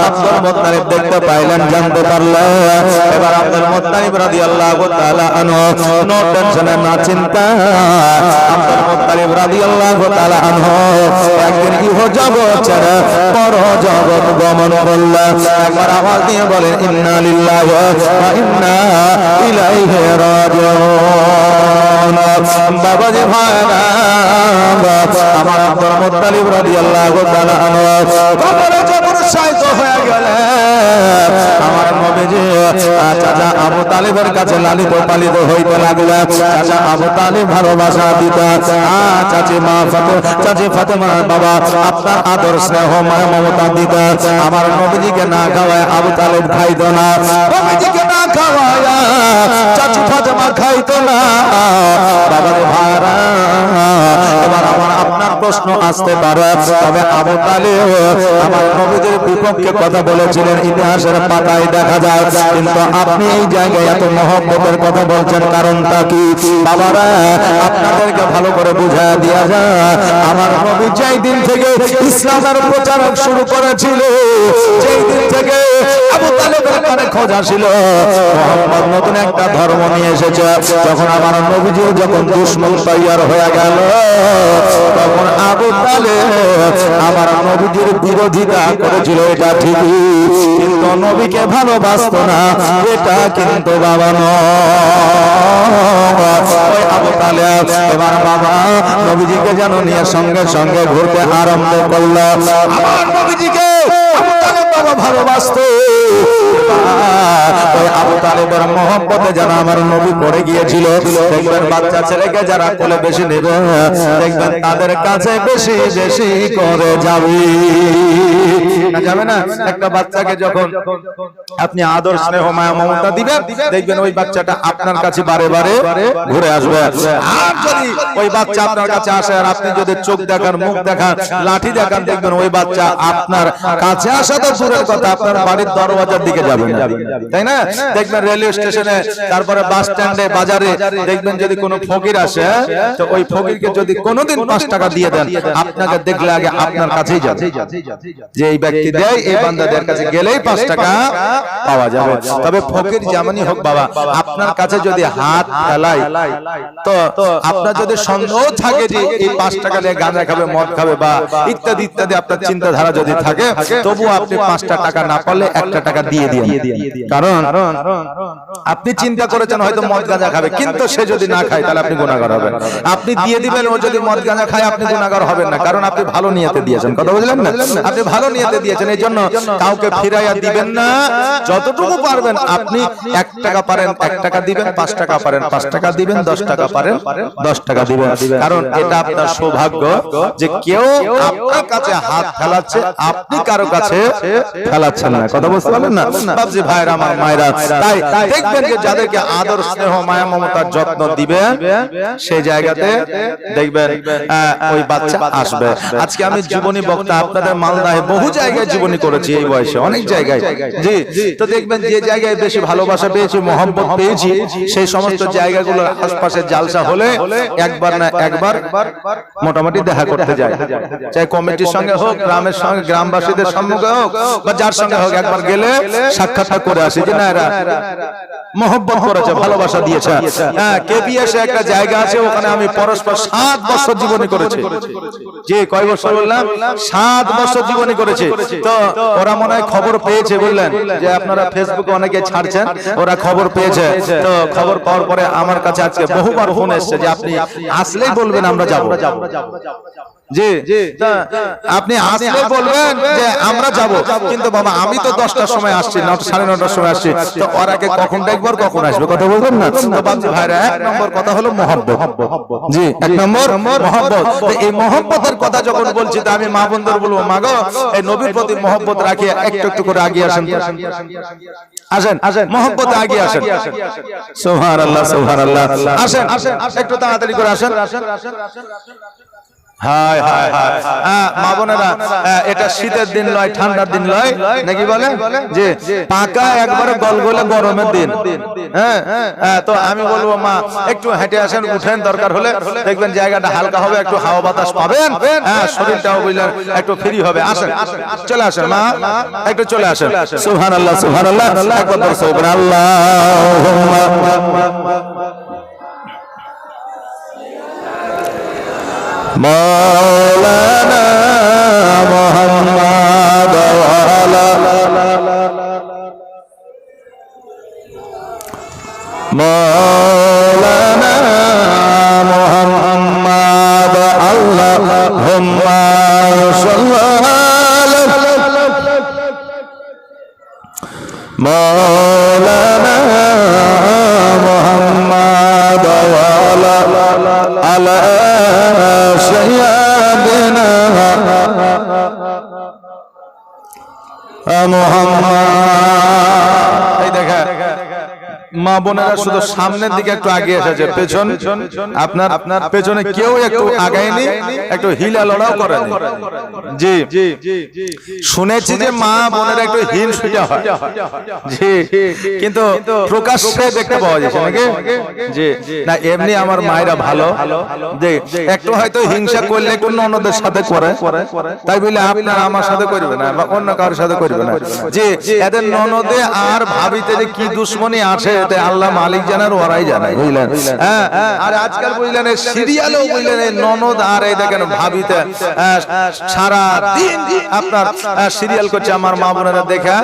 আব্দুল মুত্তালিব দেখতে পাইলেন, জানতে পারলেন। এবার আব্দুল মুত্তালিব রাদিয়াল্লাহু তাআলা আনহু নো টেনশনে না চিন্তা, আব্দুল মুত্তালিব রাদিয়াল্লাহু তাআলা আনহু একদিন ইহ জগৎ ছেড়ে পর জগৎ গমন করলেন। একবার আওয়াজ দিয়ে বলেন, ইন্না লিল্লাহি ওয়া ইন্না ইলাইহি রাজিউন। বাবাজি ভাইরা, আমার আব্দুল মুত্তালিব রাদিয়াল্লাহু তাআলা আনহু কবরে যখন শায়িত হয়ে গেলেন, আমার নবীজি চাচা আবু তালেবের কাছে লালিত পালিত হইতে লাগলেন। চাচা আবু তালেব ভালোবাসা দিতা, চাচি মা চাচি ফাতেমা বাবা আপনার আদর স্নেহ মায়া মমতা দিতা। আমার নবীজিকে না খাওয়ায় আবু তালেব খাইতো না, নবীজিকে না খাওয়ায় চাচি ফাতেমা খাইতো না। বাবারে ভাইরা, এবার আমার আপনার প্রশ্ন আসতে পারে, তবে আবু তালেব আমার নবীজির বিপক্ষে কথা বলেছিলেন, ইতিহাসের পাতায় দেখা যায়, কিন্তু আপনি এই জায়গায় এত মহব্বতের কথা বলছেন, কারণটা কি? বাবারা, আপনাদেরকে ভালো করে বুঝায় দেয়া যায়, আমার নবী যেই দিন থেকে ইসলামের প্রচার শুরু করেছিল, যেই দিন থেকে আবু তালেবের কানে খোঁজ আসিল মুহাম্মদ নতুন একটা ধর্ম নিয়ে এসেছে, যখন আমার নবীজি যখন দুশমন তৈয়ার হয়ে গেল, তখন আবু তালেব আমার নবীজির বিরোধিতা করেছিল, এটা ঠিকই, কিন্তু নবীকে ভালোবাসত না, এটা কিন্তু বাবা নয়। আবু তালেব এবার বাবা নবীজিকে যেন নিয়ে সঙ্গে সঙ্গে ঘুরতে আরম্ভ করলো। আমার নবীজিকে আবু তালেব বাবা ভালোবাসত, আবু তালেবের মহব্বতে যেন আমার নবী পড়ে গিয়েছিল। দেখবেন বাচ্চা ছেলেকে যারা কোলে বেশি নেবে, দেখবেন তাদের কাছে বেশি বেশি করে যাবে না। একটা বাচ্চাকে যখন আপনি আদর স্নেহ মায়া মমতা দিবেন, দেখবেন ওই বাচ্চাটা আপনার কাছে বারে বারে ঘুরে আসবে। আর যদি ওই বাচ্চা আপনার কাছে আসে আর আপনি যদি চোখ দেখান, মুখ দেখান, লাঠি দেখান, দেখবেন ওই বাচ্চা আপনার কাছ কাছে আসা তো দূরের কথা, আপনার বাড়ির দরওয়াজার দিকে যাবেন, তাই না? দেখবেন রেলওয়ে স্টেশনে, তারপরে বাস স্ট্যান্ডে, বাজারে দেখবেন যদি কোনো ফকির আসে, তো ওই ফকিরকে যদি কোনোদিন 5 টাকা দিয়ে দেন, আপনাকে দেখলে আগে আপনার কাছেই যাবে, যে এই ব্যক্তি দেয়, এই বান্দাদের কাছে গেলেই 5 টাকা পাওয়া যাবে। তবে ফকির যেমনই হোক বাবা, আপনার কাছে যদি হাত ফেলায়, তো আপনার যদি সন্দেহ থাকে যে এই 5 টাকা দিয়ে গাঁজা খাবে, মদ খাবে বা ইত্যাদি ইত্যাদি আপনার চিন্তাধারা যদি থাকে, তবু আপনি 5টা টাকা না পারলে 1টা টাকা দিয়ে দিন। কারণ আপনি চিন্তা করেছেন হয়তো মদ গাঁজা খাবে, কিন্তু সে যদি না খায় তাহলে আপনি গুনাহগার হবেন। আপনি দিয়ে দিবেন, ও যদি মদ গাঁজা খায় আপনি গুনাহগার হবেন না, কারণ আপনি ভালো নিয়তে দিয়েছেন। কথা বুঝলেন না? আপনি ভালো নিয়তে দিয়েছেন, এই জন্য কাউকে ফিরাইয়া দিবেন না। যতটুকু পারবেন আপনি 1 টাকা পারেন 1 টাকা দিবেন, 5 টাকা পারেন 5 টাকা দিবেন, 10 টাকা পারেন 10 টাকা দিবেন। কারণ এটা আপনার সৌভাগ্য যে কেউ আপনার কাছে হাত ফেলাচ্ছে, আপনি কারো কাছে ফেলাচ্ছেন না। কথা বুঝতে পারলেন না বাবজি ভাইরা, আমার মায়েরা? তাই দেখবেন যে যাদেরকে আদর, স্নেহ, মায়া, মমতার যত্ন দিবেন, সেই জায়গাতে দেখবেন ওই বাচ্চা আসবে। আজকে আমি জীবনী বক্তা, আপনাদের মালদায় বহু জায়গায় জীবনী করেছি এই বয়সে, অনেক জায়গায়। জি, তো দেখবেন যে জায়গায় বেশি ভালোবাসা পেয়েছি, মহব্বত পেয়েছি, সেই সমস্ত জায়গাগুলোর আশপাশে জালসা হলে একবার না একবার মোটামুটি দেখা করতে যায়, চাই কমিটির সঙ্গে হোক, গ্রামের সঙ্গে, গ্রামবাসীদের সম্মুখে হোক, বা যার সঙ্গে হোক, একবার গেলে সাক্ষাৎ করে আসি যে না এরা মহব্বত করেছে, ভালোবাসা দিয়েছে। হ্যাঁ, কেপিএসে একটা জায়গা আছে, ওখানে আমি পরস্পর 7 বছর জীবনী করেছি। যে কয় বছর বললাম? 7 বছর জীবনী করেছে। তো ওরা মনে হয় খবর পেয়েছে, বললেন যে আপনারা ফেসবুকে অনেকে ছাড়ছেন, ওরা খবর পেয়েছে। তো খবর পাওয়ার পরে আমার কাছে আজকে বহুবার ফোন এসেছে যে আপনি আসলেই বলবেন আমরা যাব। জি, আপনি আসলে বলবেন যে আমরা যাব, কিন্তু বাবা আমি তো 10টার সময় আসছি, 9:30টার সময় আসছি, তো ওর আগে কখন দেখবার কখন আসবে, কথা বলবেন না? তো বাবজি ভাইরা, 1 নম্বর কথা হলো মহব্বত। জি, 1 নম্বর মহব্বত। তো এই মহব্বতের কথা যখন বলছি, তো আমি মা বোনদের বলবো, মা গো, এই নবীর প্রতি মহব্বত রাখিয়ে একটু একটু করে আগিয়ে আসেন, আসেন মহব্বতে আগিয়ে আসেন। সুবহানাল্লাহ, সুবহানাল্লাহ। আসেন একটু তাড়াতাড়ি করে আসেন। হায় হায় হায়, মা বোনেরা, এটা শীতের দিন নয়, ঠান্ডার দিন নয়, নাকি বলে যে পাকা একবারে গলগলে গরমের দিন। হ্যাঁ, তো আমি বলবো মা একটু হেঁটে আসেন, উঠেন, দরকার হলে দেখবেন জায়গাটা হালকা হবে, একটু হাওয়া বাতাস পাবেন, হ্যাঁ, শরীরটাও বুঝলেন একটু ফ্রি হবে। আসেন, চলে আসেন মা, একটু চলে আসেন। সুবহানাল্লাহ, সুবহানাল্লাহ, একবার সুবহানাল্লাহ। মৌলানা মুহাম্মদ ওয়ালা মৌলানা মুহাম্মদ আল্লাহুম্মা সাল্লি মৌলানা মুহাম্মদ ওয়ালা আলা সাইয়্যিদিনা মুহাম্মদ। এই দেখা মা বোনেরা শুধু সামনের দিকে একটু আগে এসেছে, পেছন আপনার পেছনে কেউ একটু আগায়নি, একটু হিলা লড়াও করেনি। জি, শুনেছি যে মা বোনেরা একটু হিল ছুটা হয়, জি, কিন্তু প্রকাশ্যে দেখতে পাওয়া যাচ্ছে নাকি? জি, না এমনি আমার মায়েরা ভালো, যে একটু হয়তো হিংসা করলে একটু ননদের সাথে করে, তাই বলে আপনার আমার সাথে করবে না বা অন্য কারোর সাথে করবে না। যে এদের ননদে আর ভাবিতে যে কি দুশ্মনী আছে, এতে আল্লাহ মালিক জানার, ওরাই জানে, বুঝলেন? হ্যাঁ, আর আজকাল বুঝলেন সিরিয়ালেও বুঝলেন এই ননদ আর এই দেখেন ভাবিতে সারা দিন আপনার সিরিয়াল করছে। আমার মা বোনেরা দেখা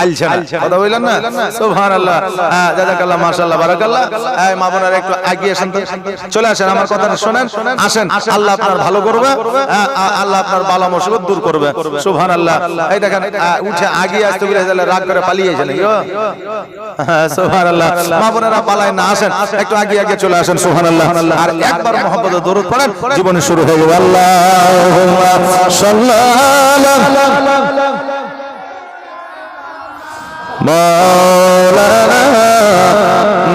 আইলছে না, কথা বললেন না? সুবহানাল্লাহ, জাযাকাল্লাহ, মাশাআল্লাহ, বারাকাল্লাহ। এই মা বোনেরা একটু এগিয়ে আসেন তো, চলে আসেন, আমার কথাটা শুনেন, আসেন, আল্লাহ আপনার ভালো করবে, আল্লাহ আপনার বালা মুসিবত দূর করবে। সুবহানাল্লাহ। এই দেখেন উঠে আগিয়ে আসতে বলে রাগ করে পালিয়েছে নাকি? সুবহানাল্লাহ। মা বোনেরা পালায় না, আসেন একটু আগে আগে চলে আসেন। সুবহানাল্লাহ। আর একবার মুহাম্মদের দরুদ পড়েন, জীবনে শুরু হয়ে যাবে। আল্লাহুম্মা সাল্লাল্লাহু মাওলানা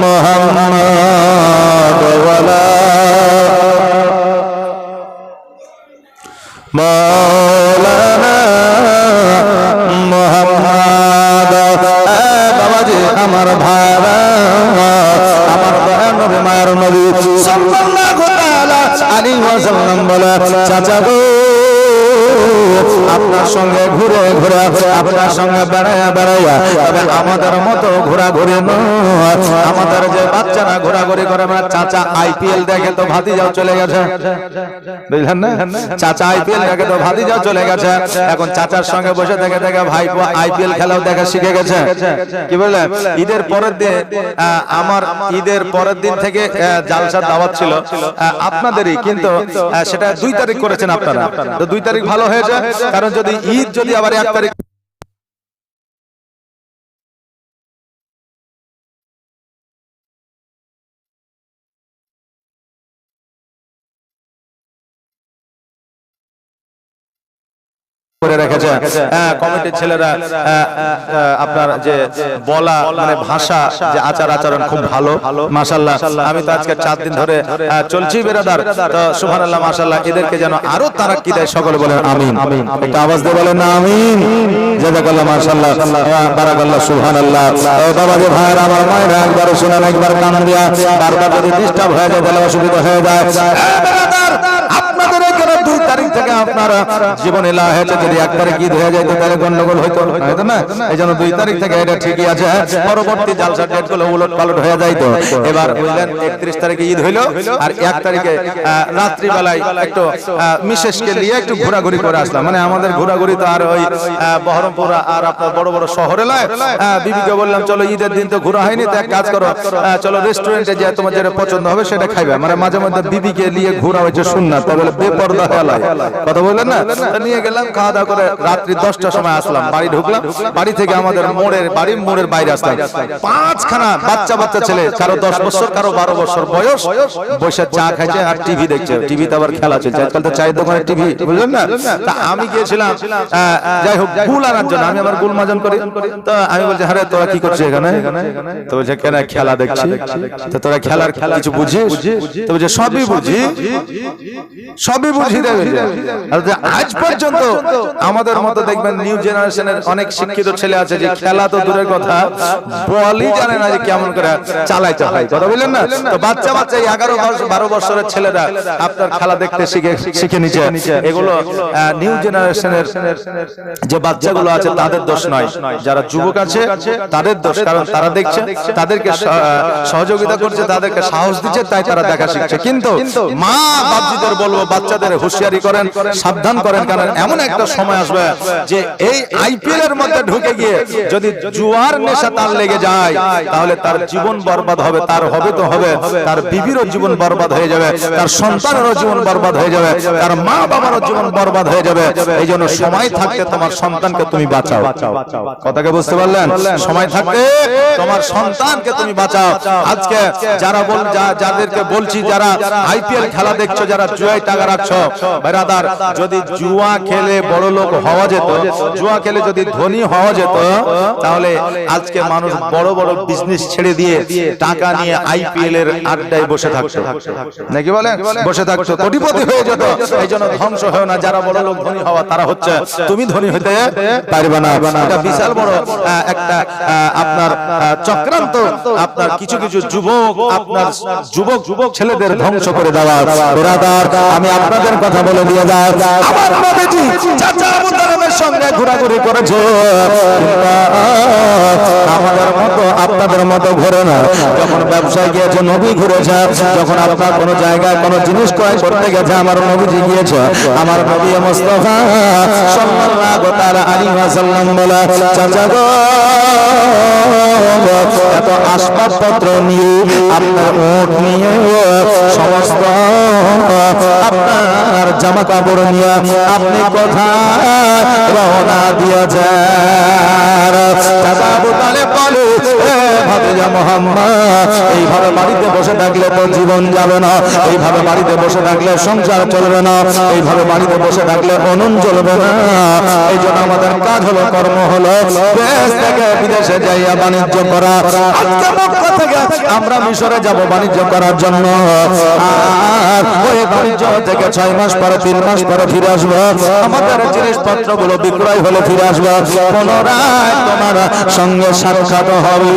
মুহাম্মদ ওয়ালা মাওলানা আলাইহি ওয়াসাল্লাম বলে চাচা গো আপনার সঙ্গে ঘুরে ঘুরে আপনার সঙ্গে বেড়াইয়া বেড়াইয়া তবে আমাদের মতো ঘোরাঘুরি নয় আমাদের যে বাচ্চারা ঘোরাঘুরি করে না চাচা আইপিএল দেখে তো ভাতিজাও চলে গেছে বুঝলেন না চাচা আইপিএল দেখে তো ভাতিজাও চলে গেছে এখন চাচার সঙ্গে বসে থেকে থেকে ভাইপো আইপিএল খেলাও দেখা শিখে গেছে কি বললেন ঈদের পরের দিন আমার ঈদের পরের দিন থেকে জালসার দাওয়াত ছিল আপনাদেরই কিন্তু সেটা 2 তারিখ করেছেন আপনারা তো 2 তারিখ ভালো হয়েছে কারণ যদি ঈদ যদি আবার 1 তারিখ করে রেখেছে কমিটির ছেলেরা আপনার যে বলা মানে ভাষা যে আচার আচরণ খুব ভালো মাশাআল্লাহ আমি তো আজকে 4 দিন ধরে চলছি বেরাদার তো সুবহানাল্লাহ মাশাআল্লাহ এদেরকে যেন আরো তারাক্কি দেয় সকলে বলেন আমিন একটা আওয়াজ দিয়ে বলেন না আমিন জাযাকাল্লাহ মাশাআল্লাহ বারাকাল্লাহ সুবহানাল্লাহ ও বাবা যে ভাইরা আমার মায়েরা একবার শুনেন একবার কান দিয়া বারবার যদি ডিস্টার্ব হয়ে যায় তাহলে অসুবিধা হয়ে যায় বেরাদার আপনাদের এখানে 2 তারিখ থেকে আপনারা জীবনে লা হয়েছে যদি 1 তারিখ ঈদ হয়ে যায় তাহলে গন্ডগোল হইতো না এইজন্য 2 তারিখ থেকে এটা ঠিকই আছে পরবর্তী জালসা ডেটগুলো উলট পালট হয়ে যায় তো এবার বুঝলেন 31 তারিখে ঈদ হইলো আর 1 তারিখে রাত্রি বেলায় একটু মিশেষকে নিয়ে একটু ঘোরাঘুরি করে আসলাম মানে আমাদের ঘোরাঘুরি তো আর ওই বহরমপুর আর আপনার বড় বড় শহরে নয় বিবিকে বললাম চলো ঈদের দিন তো ঘোরা হয়নি তো এক কাজ করো চলো রেস্টুরেন্টে যে তোমার যেটা পছন্দ হবে সেটা খাইবে মানে মাঝে মধ্যে বিবিকে নিয়ে ঘোরা হয়েছে সুন্নাত তাই বলে বেপরদা হেলায় কথা বললেন না নিয়ে গেলাম খাওয়া দাওয়া করে রাত্রি 10টার সময় আসলাম বাড়ি ঢুকলাম বাড়ি থেকে আমাদের মোড়ের বাইরে আসলাম 5খানা বাচ্চা ছেলে কারো 10 বছর কারো 12 বছর বয়স বসে চা খাইছে আর টিভি দেখছে টিভিতে আবার খেলা চলছে আজকাল তো চায়ের দোকানে টিভি বুঝলেন না তা আমি গিয়েছিলাম যাই হোক গুল আনার জন্য আমি আবার গুল মাজন করি তো আমি বলছি আরে তোরা কি করছিস এখানে তো বলছে কেন খেলা দেখছি তো তোরা খেলার কিছু বুঝিস তো বলছে সবই বুঝি দেবে আজ পর্যন্ত আমাদের মতো দেখবেন নিউ জেনারেশনের অনেক শিক্ষিত ছেলে আছে যে খেলা তো দূরের কথা বলই জানে না যে কেমন করে চালাইতে হয় কথা বললেন না তো বাচ্চা 11-12 বছরের ছেলেরা আপনার খেলা দেখতে শিখে নিচ্ছে এগুলো নিউ জেনারেশনের যে বাচ্চাগুলো আছে তাদের দোষ নয় যারা যুবক আছে তাদের দোষ কারণ তারা দেখছে তাদেরকে সহযোগিতা করছে তাদেরকে সাহস দিচ্ছে তাই তারা দেখা শিখছে কিন্তু মা বাপজিদের বলবো বাচ্চাদের হুঁশিয়ারি করেন সাবধান করেন কারণ এমন একটা সময় আসবে যে এই আইপিএল এর মধ্যে ঢুকে গিয়ে যদি জুয়ার নেশা তার লেগে যায় তাহলে তার জীবন বরবাদ হবে তার হবে তো হবে তার বিবিরও জীবন বরবাদ হয়ে যাবে তার সন্তানেরও জীবন বরবাদ হয়ে যাবে তার মা বাবারও জীবন বরবাদ হয়ে যাবে এই জন্য সময় থাকতে তোমার সন্তানকে তুমি বাঁচাও কথাকে বুঝতে পারলেন সময় থাকতে তোমার সন্তানকে তুমি বাঁচাও আজকে যাদেরকে বলছি যারা আইপিএল খেলা দেখছো যারা জুয়ায় টাকা রাখছো বেরাদার যদি জুয়া খেলে বড় লোক হওয়া যেত জুয়া খেলে যদি ধনী হওয়া যেত তাহলে আজকে মানুষ বড় বড় বিজনেস ছেড়ে দিয়ে টাকা নিয়ে আইপিএল এর আড্ডায় বসে থাকতো নাকি বলে বসে থাকতো কোটিপতি হয়ে যেত এইজন্য ধ্বংস হয় না যারা বড় লোক ধনী হওয়া তারা হচ্ছে তুমি ধনী হতে পারবে না এটা বিশাল বড় একটা আপনার চক্রান্ত আপনার কিছু যুবক ছেলেদের ধ্বংস করে দেওয়া বেরাদার আমি আপনাদের কথা বলে দিয়ে যাই আমার নবীজি চাচা আবু তালেবের সঙ্গে ঘোরাঘুরি করেছে আমাদের মতো আপনাদের মতো ঘোরে না যখন ব্যবসায় গিয়েছে নবী ঘুরেছে যখন আপনার কোনো জায়গায় কোনো জিনিস ক্রয় করতে গেছে আমার নবীজি গিয়েছে আমার নবী মুস্তাফা সাল্লাল্লাহু তাআলা আলাইহি ওয়াসাল্লাম বলে চাচা গো এত আসবাবপত্র নিয়ে আপনার উট নিয়ে সমস্ত আপনার জামা কাপড় নিয়ে আপনি কোথায় রওনা দিয়েছেন চাচা আবু তালেব বলে ভাতিজা মুহাম্মদ এইভাবে বাড়িতে বসে থাকলে তো জীবন যাবে না এইভাবে বাড়িতে বসে থাকলে সংসার চলবে না এইভাবে বাড়িতে বসে থাকলে অনন চলবে না এই জন্য আমাদের কাজ হলো কর্ম হলো দেশ থেকে বিদেশে যাইয়া বাণিজ্য করা আজকে মক্কা থেকে আমরা মিশরে যাব বাণিজ্য করার জন্য আর ওই বাণিজ্য থেকে 6 মাস পরে 3 মাস পরে ফিরে আসবো আমাদের জিনিসপত্র গুলো বিক্রয় হলে ফিরে আসবো পুনরায় তোমার সঙ্গে সাক্ষাৎ হবে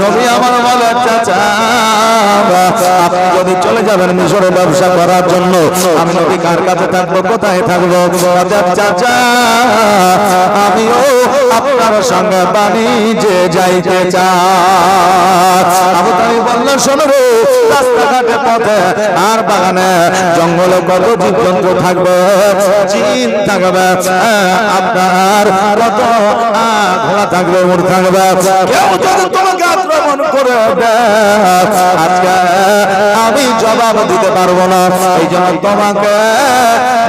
নবী আমার বলে চাচা আপনি যদি চলে যাবেন মিশরে ব্যবসা করার জন্য আমি নবী কার কাছে থাকবো কোথায় থাকবো চাচা আমিও আপনার সঙ্গে বাণিজ্যে যাইতে চাই আবু তালিব বললেন শোনো রে রাস্তাঘাটে পথে আর বাগানে জঙ্গলে কত জীবজন্তু থাকবে জিন থাকবে আপনার কত ঘোড়া থাকবে উট থাকবে কেউ যদি তোমাকে আক্রমণ করে আজকে আমি জবাব দিতে পারবো না এই জন্য তোমাকে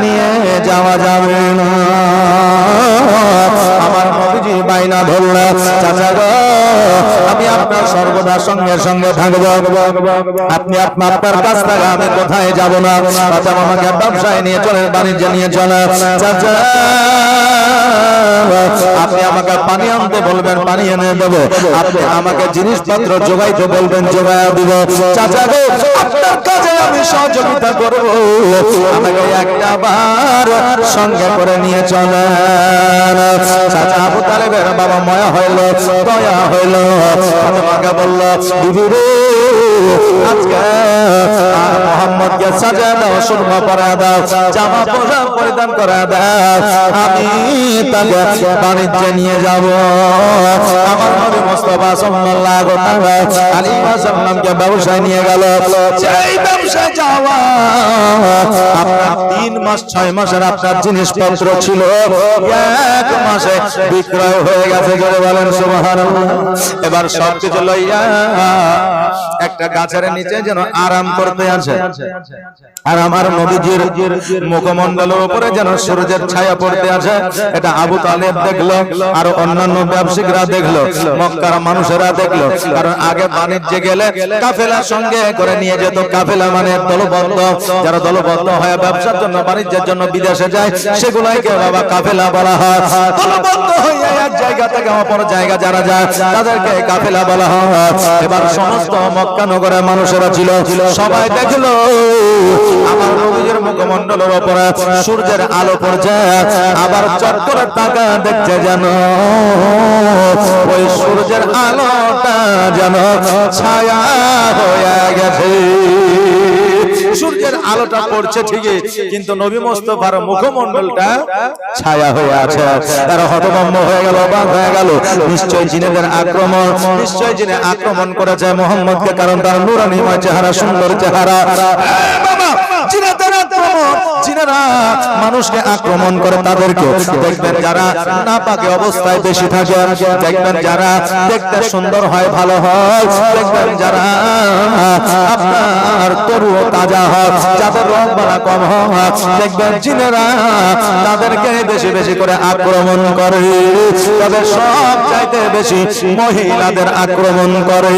নিয়ে যাওয়া যাবে না আমার নবীজি বাইনা ধরলে চাচা গো আমি আপনার সর্বদা সঙ্গে সঙ্গে থাকবো আপনি আপনার কাছ থেকে আমি কোথায় যাব না চাচা আমাকে ব্যবসায় নিয়ে চলেন বাণিজ্য নিয়ে চলেন চাচা আপনি আমাকে পানি আনতে বলবেন পানি এনে দেবো আপনি আমাকে জিনিসপত্র যোগাইতে বলবেন যোগায়া দিব চাচা গো আপনার কাজে আমি সহযোগিতা করব আমাকে একটা বার সঙ্গে করে নিয়ে চলেন চাচা আবু তালেবের বাবা মায়া হইল দয়া হইল আমাকে বলল বিবি রে আজকে মোহাম্মদকে সাজা দাও সুরমা পরা দাও জামা পোশাক পরিধান করা দাও আমি তাকে বাণিজ্যে নিয়ে যাব আমার নবী মুস্তাফা সাল্লাল্লাহু আলাইহি ওয়াসাল্লামকে ব্যবসায় নিয়ে গেল সেই ব্যবসায় যাওয়া আপনার 3 মাস 6 মাসের আপনার জিনিসপত্র ছিল 1 মাসে বিক্রয় হয়ে গেছে জোরে বলেন সুবহানাল্লাহ এবার সব কিছু লইয়া একটা গাছের নিচে যেন আরাম করতে আছে আর আমার নবীজির মুখমণ্ডলের উপরে যেন সূর্যের ছায়া পড়তে আছে এটা আবু তালেব দেখলো আর অন্যান্য ব্যবসায়ীরা দেখলো মক্কার মানুষেরা দেখলো কারণ আগে বাণিজ্যে গেলে কাফেলার সঙ্গে করে নিয়ে যেত কাফেলা মানে দলবদ্ধ যারা দলবদ্ধ হয়ে ব্যবসার জন্য বাণিজ্যের জন্য বিদেশে যায় সেগুলাইকে বাবা কাফেলা বলা হয় দলবদ্ধ হয়ে এক জায়গা থেকে অপর জায়গা যারা যায় তাদেরকে কাফেলা বলা হয় এবার সমস্ত মক্কা নগরের মানুষেরা ছিল সবাই দেখলো আমার নবীর মুখমণ্ডলের উপরে সূর্যের আলো পড়ছে আবার চক্করে তাকা দেখছে যেন ওই সূর্যের আলোটা যেন ছায়া হয়ে গেছে সূর্যের আলোটা পড়ছে ঠিকই কিন্তু নবী মুস্তাফার মুখমণ্ডলটা ছায়া হয়ে আছে তারা হতভম্ব হয়ে গেল অবাক হয়ে গেল নিশ্চয় জিনেদের আক্রমণ নিশ্চয় জিনে আক্রমণ করেছে মুহাম্মদকে কারণ তার নূরানীময় চেহারা সুন্দর চেহারা বাবা জিনেদের আক্রমণ জিনেরা মানুষকে আক্রমণ করে তাদেরকে দেখবেন যারা নাপাকে অবস্থায় বেশি থাকে দেখবেন যারা দেখতে সুন্দর হয় ভালো হয় দেখবেন যারা আপনার তরু তাজা হয় যাদের রং বালা কম হয় দেখবেন জিনেরা তাদেরকে বেশি বেশি করে আক্রমণ করে তবে সব চাইতে বেশি মহিলাদের আক্রমণ করে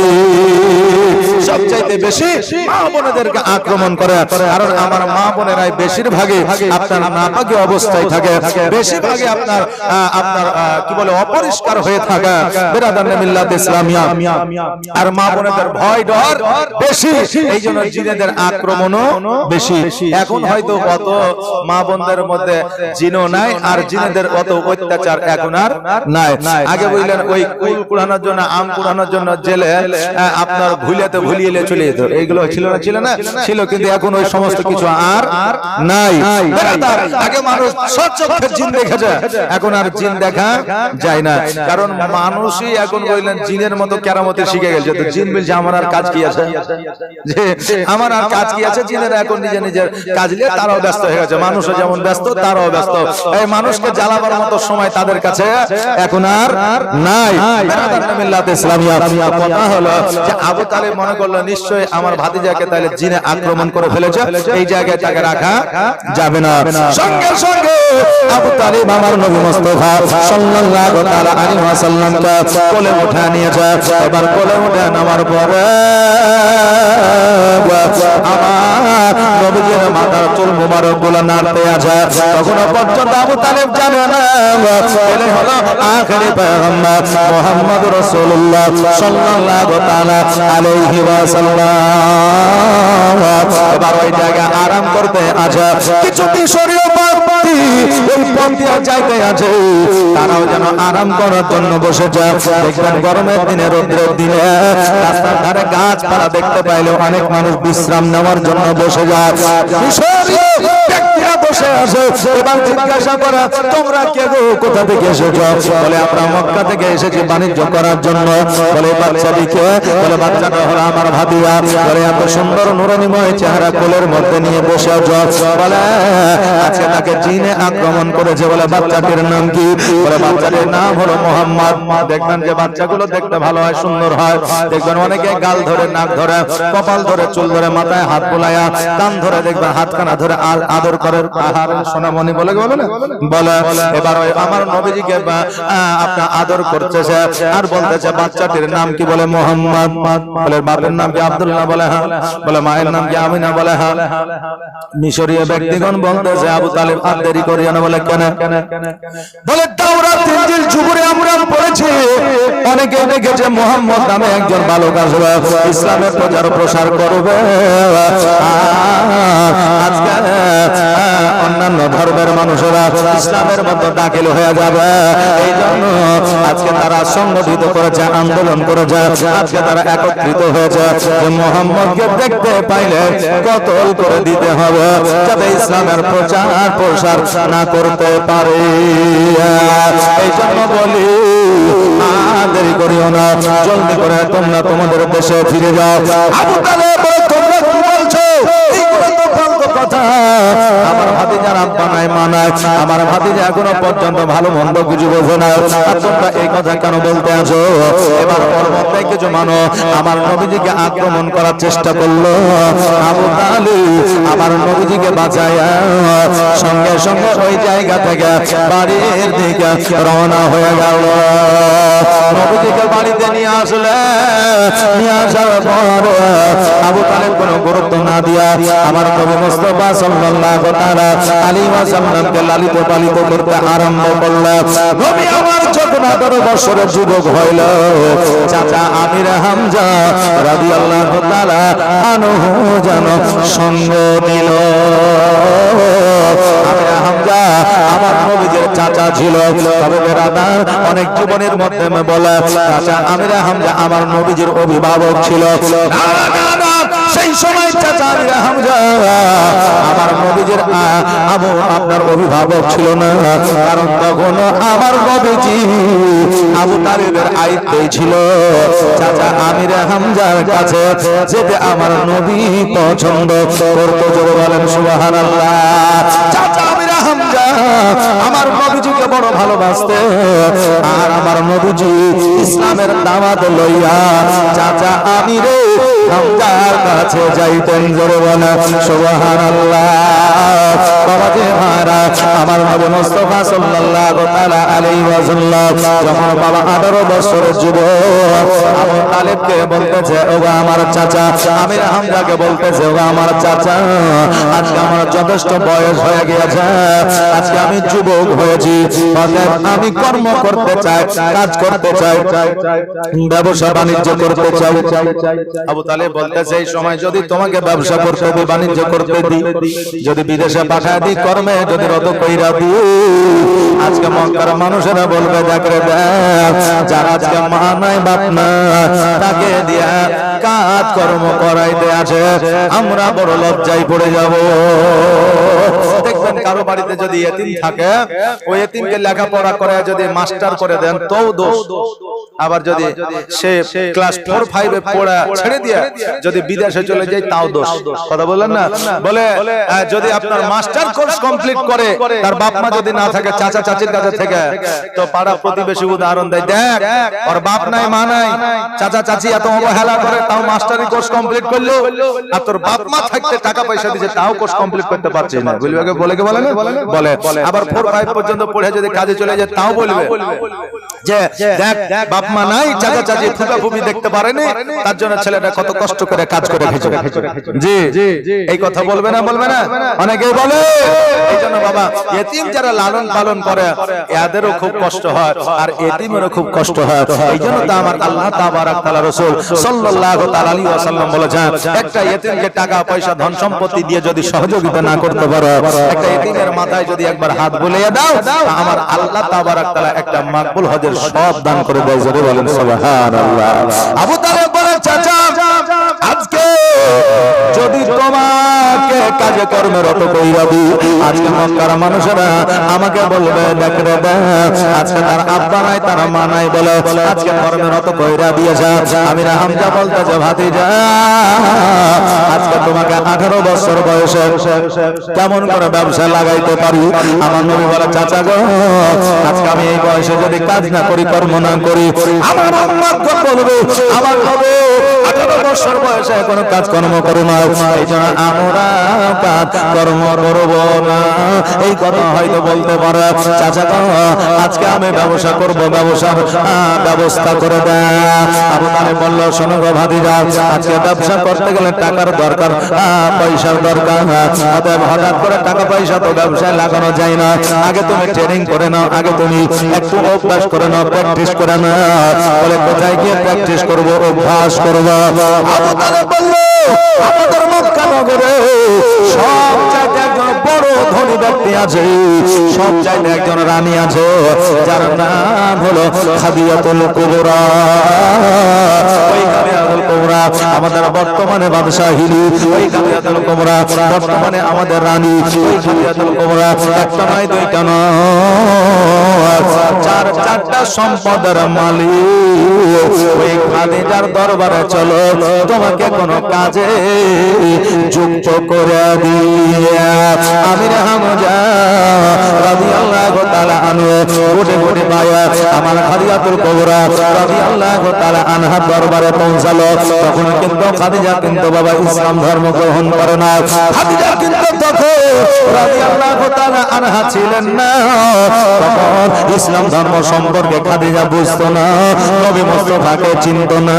সব চাইতে বেশি মা বোনেদেরকে আক্রমণ করে কারণ আমার মা বোনেরাই বেশিরভাগই আপনার নাপাকি অবস্থায় থাকে বেশিরভাগই আপনার কি বলে অপরিষ্কার হয়ে থাকে বিরাদানে মিল্লাত ইসলামিয়া আর মা বোনেদের ভয় ডর বেশি এইজন্য জিনেদের আক্রমণও বেশি এখন হয়তো কত মা বোনদের মধ্যে জিনও নাই আর জিনেদের কত অত্যাচার এখন আর নাই আগে বললেন ওই কুল কুড়ানোর জন্য আম কুড়ানোর জন্য জেলে আপনার ভুলিয়াতে ভুলিয়ে চলে যেত এইগুলো ছিল না ছিল কিন্তু এখন ওই সমস্ত কিছু আর নাই আগে মানুষ সচক্ষে জিন দেখেছে এখন আর জিন দেখা যায় না কারণ মানুষই এখন বললেন জিনের মতো কেরামতি শিখে গেছে তো জিন বলছে আমার আর কাজ কি আছে যে আমার আর কাজ কি আছে জিনেরা এখন নিজের কাজ নিয়ে তারাও ব্যস্ত হয়ে গেছে মানুষও যেমন ব্যস্ত তারাও ব্যস্ত এই মানুষকে জ্বালাবার মতো সময় তাদের কাছে এখন আর নাই মিল্লাত ইসলামিয়া কথা হলো যে আবু তালেব মনে করলো নিশ্চয়ই আমার ভাতিজাকে তাহলে জিনে আক্রমণ করে ফেলেছে এই জায়গায় তাকে রাখা যাবে না সঙ্গে সঙ্গে আবু তালেব আমার নবী মুস্তাফা সাল্লাল্লাহু তাআলা আলাইহি ওয়াসাল্লামকে কোলে উঠে নিয়েছে এবার কোলে উঠে নামার পরে আমার নবীজির করে মাথার চুল মুবারক গুলো নাড়তে আছে তখনও পর্যন্ত আবু তালেব জানে না এলে হলো আখেরি পয়গম্বর মুহাম্মদ রাসূলুল্লাহ সাল্লাল্লাহু তাআলা আলাইহি ওয়াসাল্লাম। এবার ওই জায়গা আরাম করতে আছে কিছু কিশোরীয় পন্থী ওই পন্থী যাইতে আছে তারাও যেন আরাম করার জন্য বসে যায়। দেখবেন গরমের দিনে রোদের দিনে রাস্তার ধারে গাছপালা দেখতে পাইলে অনেক মানুষ বিশ্রাম নেওয়ার জন্য বসে যায়। কিশোরীয় ব্যক্তিরা বসে আছে এবার জিজ্ঞাসা করে তোমরা কে গো, কোথা থেকে এসেছো? বলে আমরা মক্কা থেকে এসেছি বাণিজ্য করার জন্য। বলে বাচ্চাটিকে? বলে বাচ্চাটা হলো আমার ভাবিয়া। বলে এত সুন্দর নুরনিময় চেহারা কোলের মধ্যে নিয়ে বসে আছো। বলে আজকে তাকে জিনে আক্রমণ করেছে। বলে বাচ্চাটির নাম কি? বলে বাচ্চাটির নাম হলো মোহাম্মদ। দেখবেন যে বাচ্চাগুলো দেখতে ভালো হয়, সুন্দর হয়। দেখবেন অনেকে গাল ধরে, নাক ধরে, কপাল ধরে, চুল ধরে, মাথায় হাত বুলায়া, কান ধরে, দেখবেন হাতখানা ধরে আদর করে। আহার সোনামণি বলে বলে এবার আমার নবীজিকে আপনার আদর করতেছে আর বলতেছে বাচ্চাটির নাম কি? বলে মোহাম্মদ। বলে বাপের নাম কি? আব্দুল্লাহ। বলে হ্যাঁ। বলে মায়ের নাম কি? আমিনা। বলে হ্যাঁ। মিশরীয় ব্যক্তিগণ বলতেছে আবু তালেব আর দেরি করিও না। বলে কেন? বলে তাওরাত ইনজিল জুবুরে আমরা পড়েছি অনেকে দেখেছে মোহাম্মদ নামে একজন বালক আসবে ইসলামের প্রচার প্রসার করবে। আজকে অন্যান্য ধর্মের মানুষেরা ইসলামের মধ্যে দাখিল হয়ে যাবে, এই জন্য আজকে তারা সংগঠিত করেছে, আন্দোলন করেছে। আজকে তারা একত্রিত হয়েছে যে মোহাম্মদকে দেখতে পাইলে কতল করে দিতে হবে যাতে ইসলামের প্রচার প্রসার না করতে পারে। এই জন্য বলি দেরি করিও না, জলদি করে তোমরা তোমাদের দেশে ফিরে যাও। আবু তালেব তোমরা কি বলছো? এইগুলো তো ফালতু কথা। আমার ভাতিজা রাব্বা নাই মানায়, আমার ভাতিজা এখনো পর্যন্ত ভালো মন্দ কিছু বোঝে না, আর তোমরা এই কথা কেন বলতে আছো? এবার পরবর্তী কিছু মানুষ আমার নবীজিকে আক্রমণ করার চেষ্টা করলো। আবু তালেব আমার নবীজিকে বাঁচায়া সঙ্গে সঙ্গে ওই জায়গা থেকে বাড়ির দিকে রওনা হয়ে গেল। নবীজিকে বাড়িতে নিয়ে আসলে, নিয়ে আসার পর আবু তালেব কোনো গুরুত্ব না দিয়া আমার নবী মুস্তাফা সাল্লাল্লাহু তাআলা আলাইহি ওয়াসাল্লামকে লালিত পালিত করতে আরম্ভ করলেন। নবী আমার যখন 18 বছরের যুবক হইল, চাচা আমির হামজা রাদিয়াল্লাহু তাআলা আনহু যেন সঙ্গ দিল। আমির হামজা আমার নবীর চাচা ছিল, তবে বেরাদার অনেক জীবনের মধ্যে বলে চাচা আমির হামজা আমার নবীর অভিভাবক ছিল। সেই সময় চাচা আমির হামজা আমার নবীর আপনার অভিভাবক ছিল না, কারণ তখন আমার নবীজি আবু তালেবের আইতে ছিল। চাচা আমির হামজার কাছে যেতে আমার নবী পছন্দ করতো। জোরে বলেন সুবহানাল্লাহ। চাচা আমির হামজা আমার নবীজিকে বড় ভালোবাসতে, আর আমার নবীজি ইসলামের দাওয়াত লইয়া চাচা আমির হামজার কাছে যাইতেন। জোরে বলেন সুবহানাল্লাহ। বাবাজি মহারাজ আমার নবী মুস্তাফা সাল্লাল্লাহু তাআলা আলাইহি ওয়াসাল্লাম যখন বাবা 18 বছরের যুবক আবু তালেবকে বলতেছে ওগো আমার চাচা, আমির হামজাকে বলতেছে ওগো আমার চাচা, আজকে আমার যথেষ্ট বয়স হয়ে গিয়েছে, আজকে আমি যুবক হয়েছি, আমি কর্ম করতে চাই, কাজ করতে চাই, ব্যবসা বাণিজ্য করতে চাই। আবু তালেব বলতেছে এই সময় যদি তোমাকে ব্যবসা করতে দিই, বাণিজ্য করতে দিই, যদি বিদেশে পাঠায় দিই, কর্মে যদি রত কইরা দিই, আজকে মক্কার মানুষেরা বলবে দেখরে দেখ যারা আজকে মা নাই বাপ না তাকে দিয়া কাজ কর্ম করাইতে আছে, আমরা বড় লজ্জায় পড়ে যাব। দেখবেন কারো বাড়িতে যদি এতিম থাকে, ওই এতিমকে লেখাপড়া করে যদি মাস্টার করে দেন তো দোষ, আবার যদি সে ক্লাস 4-5 এ পড়া ছেড়ে দিয়ে যদি বিদেশে চলে যায় তাও দোষ। কথা বলেন না? বলে যদি আপনার মাস্টার কোর্স কমপ্লিট করে তার বাপ মা যদি না থাকে, চাচা চাচির কাছে থেকে, তো পাড়া প্রতিবেশী উদাহরণ দেয়, দেখ ওর বাপ নাই মা নাই, চাচা চাচি এত অবহেলা করে তাও মাস্টারি কোর্স কমপ্লিট করলো, আর তোর বাপ মা থাকতে টাকা পয়সা দিয়েছে তাও কোর্স কমপ্লিট করতে পারছিস না। বলে কে বলে না? বলে আবার 4-5 পর্যন্ত পড়ে যদি কাজে চলে যায় তাও বলবে যে দেখ বাপ বাপ মা নাই, চাচা চাচি ফুফা ফুফি দেখতে পারেনি, তার জন্য ছেলেটা কত কষ্ট করে কাজ করে খেয়েছে। জি এই কথা বলবে না অনেকেই বলে। এই জন্য বাবা এতিম যারা লালন পালন করে এদেরও খুব কষ্ট হয়, আর এতিমেরও খুব কষ্ট হয়। এই জন্য তো আমার আল্লাহ তাবারাক তাআলা রাসূল সাল্লাল্লাহু তাআলা আলাইহি ওয়াসাল্লাম বলেছেন, একটা এতিমকে টাকা পয়সা ধন সম্পত্তি দিয়ে যদি সহযোগিতা না করতে পারো, একটা এতিমের মাথায় যদি একবার হাত বুলিয়ে দাও, আমার আল্লাহ তাবারাক তাআলা একটা মাকবুল হজের সব দান করে দেয়। জোরে বলেন সুবহানাল্লাহ। আবু তালেব বলেন, চাচা আজকে যদি তোমাকে কাজে কর্মে রত কইরা দিই, আজকে মক্কার মানুষেরা আমাকে বলবে, দেখ রে আজকে তার আব্বা নাই, তার মা নাই, বলে আজকে কর্মে রত কইরা দিয়েছে। আমি হামজা বলতেছে, ভাতিজা আজকে তোমাকে 18 বছর বয়সে কেমন করে ব্যবসা লাগাইতে পারি? আমার নবী বলে, চাচা গো আজকে আমি এই বয়সে যদি কাজ না করি, কর্ম না করি, আমার আম্মা বলবে আমার হবে 18 বছর বয়সে কোনো কাজ কর্ম করো না, এই জন্য আমরা কাজ কর্ম করব না। এই কথা হয়তো বলতে পারে, চাচা গো আজকে আমি ব্যবসা করব, ব্যবসার ব্যবস্থা করে দেয়। আবু তালেব বলল, শোনো গো ভাতিজা, আজকে ব্যবসা করতে গেলে টাকার দরকার, পয়সার দরকার। অতএব হঠাৎ করে টাকা পয়সা তো ব্যবসায় লাগানো যায় না। আগে তুমি ট্রেনিং করে নাও, আগে তুমি একটু অভ্যাস করে নাও, প্র্যাকটিস করে নাও। বলে কোথায় গিয়ে প্র্যাকটিস করব, অভ্যাস করব? আবু তালেব বলল, আমাদের মক্কা নগরে সব জায়গায় একজন বড় ধনী ব্যক্তি আছে, সব জায়গায় একজন রানী আছে, যার নাম হলো খাদিজাতুল কুবরা। ওই খাদিজাতুল কুবরা আমাদের বর্তমানে বাদশাহিনী, ওই খাদিজাতুল কুবরা বর্তমানে আমাদের রানী। ওই খাদিজাতুল কুবরা একটা নয়, দুইটা নয়, চারটা সম্পদের মালিক। ওই খাদিজার দরবারে চলো, তোমাকে কোনো কাজে যুক্ত করে দিয়ে। আমির হামজা রাদিয়াল্লাহু তাআলা আনহু কোটে কোটে পায়া আমার খাদিজাতুল কুবরা রাদিয়াল্লাহু তাআলা আনহা দরবারে পৌঁছালো। তখন কিন্তু খাদিজা কিন্তু বাবা ইসলাম ধর্ম গ্রহণ করে না। খাদিজা কিন্তু তখন রাদিয়াল্লাহু তাআলা আনহা ছিলেন না, তখন ইসলাম ধর্ম সম্পর্কে খাদিজা বুঝতো না, নবী মুস্তাফাকে চিনতো না।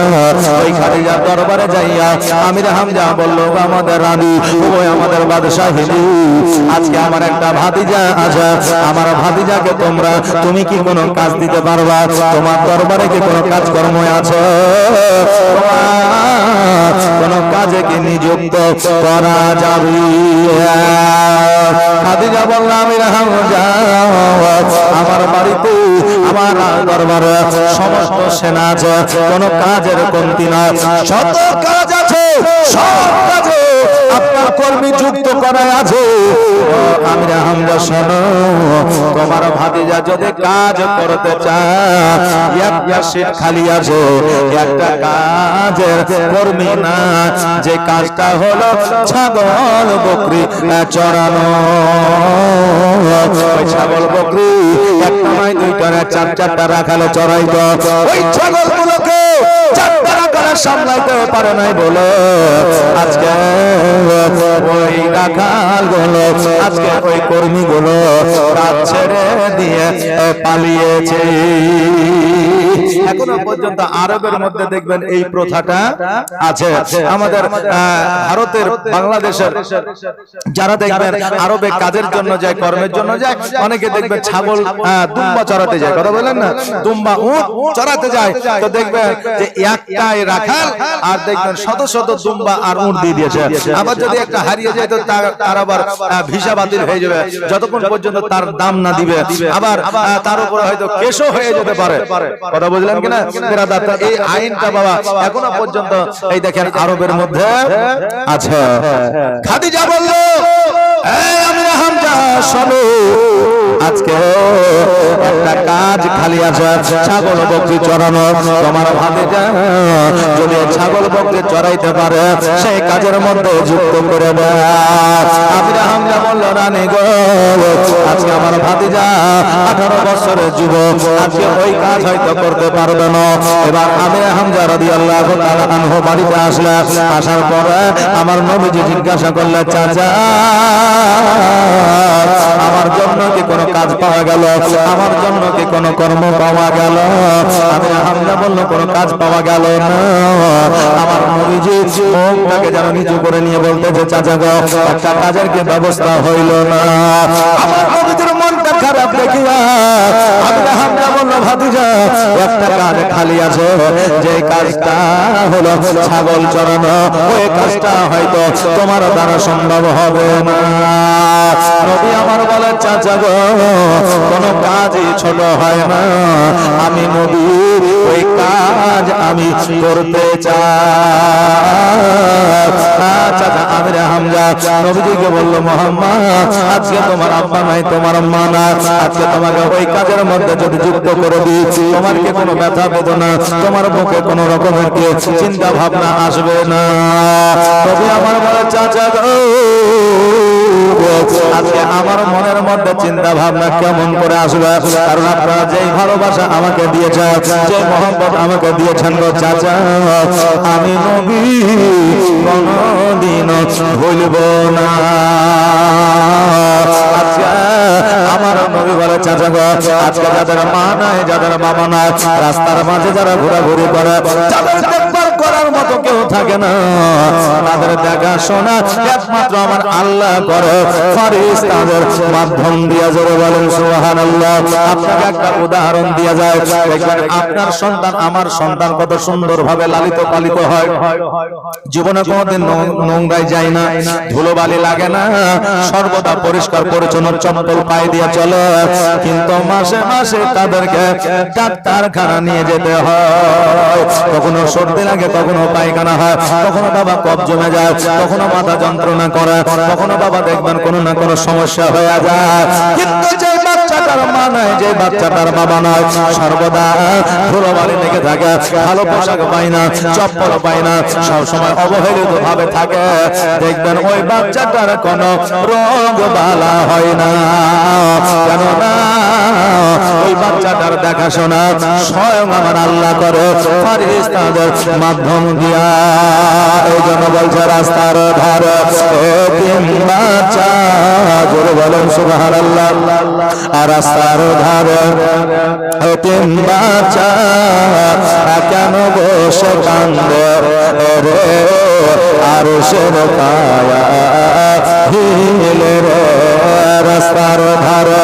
ওই খাদিজার দরবারে যাইয়া আমির হামজা বলল, আমাদের রানী, ওই আমাদের বাদশাহিনী, আজকে আমার একটা ভাতিজা আছে, আমার ভাতিজাকে তুমি কি কোনো কাজ দিতে পারবা? তোমার দরবারে কি কোনো কাজকর্ম আছে? কোনো কাজে কি নিযুক্ত করা যাবে? খাদিজা বলল, আমির হামজা আমার বাড়িতে আমার দরবারে সমস্ত সেনা আছে, কোনো কাজের কমতি না, শত কাজ আছে, সব কাজে আপনার কর্মী যুক্ত করা আছে। আমির হামজা শোনো, তোমার ভাতিজা যদি কাজ করতে চায়, একটা সিট খালি আছে, একটা কাজের কর্মী না, যে কাজটা হলো ছাগল বকরি চড়ানো। ওই ছাগল বকরি একটা নয়, দুইটা না, চারটা রাখালে চড়াইতো। ওই ছাগল গুলোকে চারটা রাখালে সামলাইতে পারে নাই বলে আজকে ওই রাখাল গুলো, আজকে ওই কর্মী গুলো কাজ ছেড়ে দিয়ে পালিয়েছে। এখনো পর্যন্ত আরবের মধ্যে দেখবেন এই প্রথাটা আছে। আমাদের ভারতের, বাংলাদেশের যারা দেখবেন আরবে কাজের জন্য যায়, কর্মের জন্য যায়, অনেকে দেখবেন ছাগল দুম্বা চড়াতে যায়, কথা বলেন না, দুম্বা উট চড়াতে যায়, তো দেখবেন যে একটাই রাখাল আর দেখবেন শত শত দুম্বা আর উট দিয়ে দিয়েছে। আবার যদি একটা হারিয়ে যায় তো তার আবার ভিসা বাতিল হয়ে যাবে, যতক্ষণ পর্যন্ত তার দাম না দিবে। আবার তার উপরে হয়তো কেসও হয়ে যেতে পারে, কথা বুঝলেন কিনা? এই আইনটা বাবা এখনো পর্যন্ত এই দেখেন আরবের মধ্যে আছে। খাদিজা বলল, আমির হামজা শোনো, আজকে একটা কাজ খালি আছে, ছাগল বকরি চড়ানো। তোমার ভাতিজা যদি ছাগল বকরি চড়াইতে পারে, সেই কাজের মধ্যে যুক্ত করে দেয়। আমির হামজা বলল, রানী গো, আজকে আমার ভাতিজা 18 বছরের যুবক, আজকে ওই কাজ হয়তো করতে পারবে না। এবার আমির হামজা রাদিয়াল্লাহু তাআলা আনহু বাড়িতে আসলে, আসার পরে আমার নবীজি জিজ্ঞাসা করলেন, চাচা আমার জন্য কি কোনো কাজ পাওয়া গেল? আমার জন্য কি কোনো কর্ম পাওয়া গেল? আমি হামজা বলল কোনো কাজ পাওয়া গেল না। আমার নবীজি মুখটাকে যেন নিচু করে নিয়ে বলতেছে চাচা গো একটা কাজের কি ব্যবস্থা হইল না? আমার নবীজির মনটা খারাপ দেখিয়া আমি হামজা বলল ভাতিজা একটা কাজ খালি আছে, যে কাজটা হলো ছাগল চড়ানো, ওই কাজটা হয়তো তোমার দ্বারা সম্ভব হবে না। নবী আমার বলে চাচা গো কোনো কাজই ছোট হয় না, আমি নবী ওই কাজ আমি করতে চাই। চাচা আমির হামজা নবীজিকে বলল মোহাম্মদ আজকে তোমার আব্বা নাই, তোমার মা না, আজকে তোমাকে ওই কাজের মধ্যে যদি যুক্ত করে দিয়েছি তোমার কি কোনো ব্যথা বেদনা, তোমার মুখে কোনো রকমের কি চিন্তা ভাবনা আসবে না? তবে আমার বলে চাচা গো আজকে আমার মনের মধ্যে চিন্তা ভাবনা কেমন করে আসবে? কারণ আপনারা যেই ভালোবাসা আমাকে দিয়েছেন, যে মহব্বত আমাকে দিয়েছেন গো চাচা, আমি নবী কোনদিন ভুলব না। আজকে আমার নবী বলে চাচা গো আজকে যাদের মা নাই, যাদের বাবা নাই, রাস্তার মাঝে যারা ঘোরাঘুরি করে, যাদের দেখভাল করার মতো কেউ থাকে না, তাদের দেখাশোনা একমাত্র আমার আল্লাহ করে ফেরেশতাদের মাধ্যম দিয়ে। জোরে বলেন সুবহানাল্লাহ। আপনাকে একটা উদাহরণ দেয়া যায়, দেখবেন আপনার সন্তান আমার সন্তান কত সুন্দরভাবে লালিত পালিত হয়, জীবনে কোনোদিন নোংরায় যায় না, ধুলোবালি লাগে না, সর্বদা পরিষ্কার পরিচ্ছন্ন চপ্পল পায়ে দিয়ে চলে। কিন্তু মাসে মাসে তাদেরকে ডাক্তারখানা নিয়ে যেতে হয়, কখনো সর্দি লাগে, কখনো পায়খানা হয়, কখনো বাবা কফ জমে যায়, কখনো মাথা যন্ত্রণা করে, কখনো বাবা দেখবেন কোনো না কোনো সমস্যা হয়ে যায়। কিন্তু যে বাচ্চাটার মা নাই, যে বাচ্চাটার বাবা নাই, সর্বদা ধুলোবালি লেগে থাকে, ভালো পোশাক পায় না, চপ্পল পায় না, সবসময় অবহেলিত ভাবে থাকে, দেখবেন ওই বাচ্চাটার কোনো রোগ বালা হয় না। কেননা ওই বাচ্চাটার দেখাশোনা স্বয়ং আমার আল্লাহ করে ফেরেশতাদের মাধ্যম দিয়া। এই জন্য বলছে রাস্তার ধারে এতিম বাচ্চা, জোরে বলেন সুবহানাল্লাহ। আর রাস্তার ধারে এতিম বাচ্চা কেন বসে কান্দে রে, আর সের কায়া হিলে রে। রাস্তার ধারে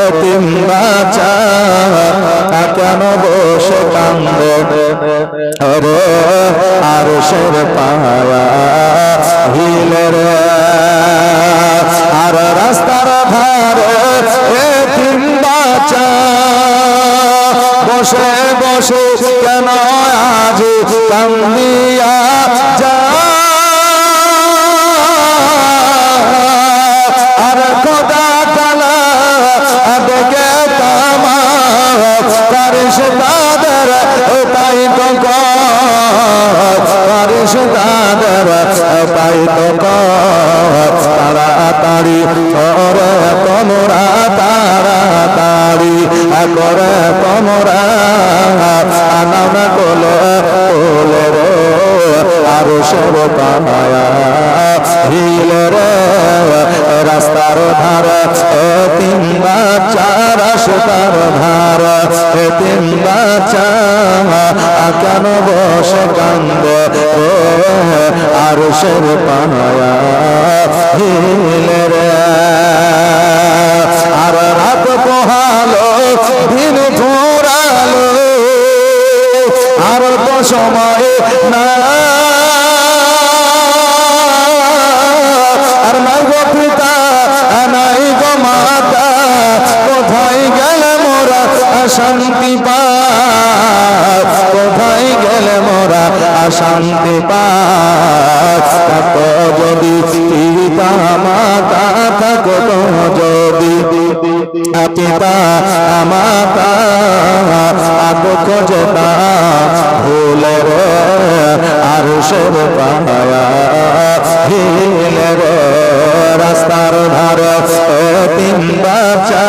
এতিম বাচ্চা কেন বসে কান্দে রে, আর সের পায়া হিলে রে। আর রাস্তার ধারে এতিম বাচ্চা বসে বসে কেন আজ কান্দিয়া যা, আর খোদা তাআলা দেখে তামা ফেরেশতাদের তাই তো ফেরেশতাদের তাই তো তাড়াতাড়ি করে তোমরা, তাড়াতাড়ি করে তোমরা আনানা কোলে কোলে রে, আর সব পায়া হিলে রে। রাস্তার ধারে এতিম বাচ্চা, রাস্তার ধারে এতিম বাচ্চা কেন বসে কান্দে আর সব পায়া হিলে রে। আর রাত পোহালো দিন ফুরালো, আর তো সময় না, আর নাই গো পিতা নাই গো মাতা, কোথায় গেলে মোরা শান্তি পাই, কোথায় গেলে মোরা শান্তি পাই। থাকো যদি পিতা মাতা, থাকো যদি পিতা মাতা, আগো খোঁজতা ভুলে রে, আর সব পায়া হিলে রে। রাস্তার ধারে এতিম বাচ্চা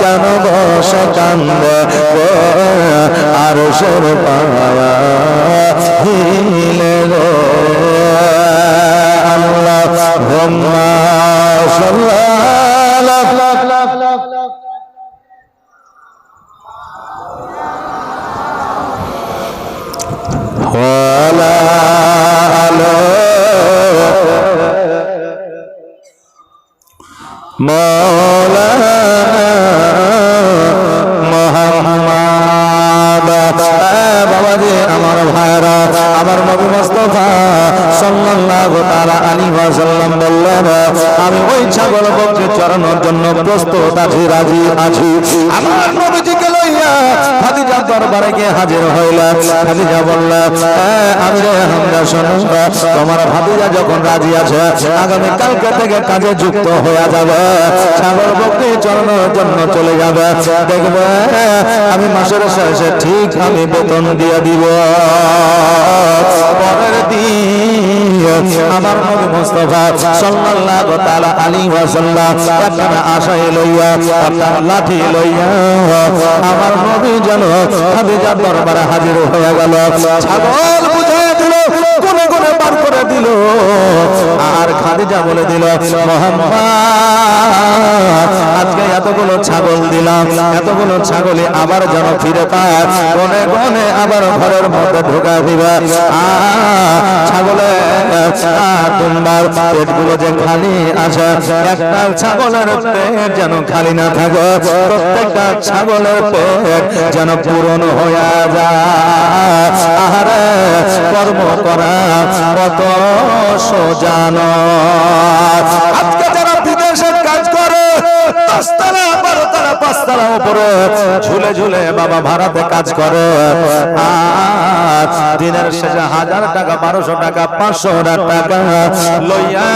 কেন বসে কান্দে আর সব পায়া হিলে রে। আল্লাহুম্মা সাল্লি মৌলানা মুহাম্মদ। বাবাজি, আমার ভাইরা, আমার নবী মুস্তাফা সাল্লাল্লাহু তাআলা আলাইহি ওয়াসাল্লাম বললেন, আমি ওই ছাগল বকরি চড়ানোর জন্য প্রস্তুত আছি, রাজি আছি। আমার নবীজিকে লইয়া খাদিজা দরবারে গিয়ে হাজির হইলেন। খাদিজা বললেন, আমি রে হামজা, শোনো, তোমার ভাতিজা যখন রাজি আছে, আগামী কালকে থেকে কাজে যুক্ত হয়ে যাবে, ছাগল বকরি চড়ানোর জন্য চলে যাবে। দেখবে আমি মাসের শেষে ঠিক আমি বেতন দিয়ে দিব। পরের দিন আমার নবী মুস্তাফা সাল্লাল্লাহু তাআলা আলাইহি ওয়াসাল্লাম একটা আশায় লইয়া, একটা লাঠি লইয়া আমার নবী যেন খাদিজার দরবারে হাজির হয়ে গেল। ছাগল বুঝিয়ে দিল, কোনে কোনে বার করে দিল, আর খাদিজা বলে দিল, মুহাম্মদ, আজকে এতগুলো ছাগল দিলাম, এতগুলো ছাগলে আবার যেন ফিরে পায়, কোনে কোনে আবার ঘরের মধ্যে ঢোকা দিবে। ছাগলে তোমার পেটগুলো যে খালি আছে, একটা ছাগলের পেট যেন খালি না থাকে, প্রত্যেকটা ছাগলের পেট যেন পূরণ হয়ে যায়। আহারে কর্ম করা কত সোজা নয়। আজকে যারা বিদেশে কাজ করে, 10 তলা 12 তলা 5 তলা উপরে ঝুলে ঝুলে বাবা ভাড়াতে কাজ করে, আর দিনের শেষে 1000 টাকা 1200 টাকা 500 টাকা লইয়া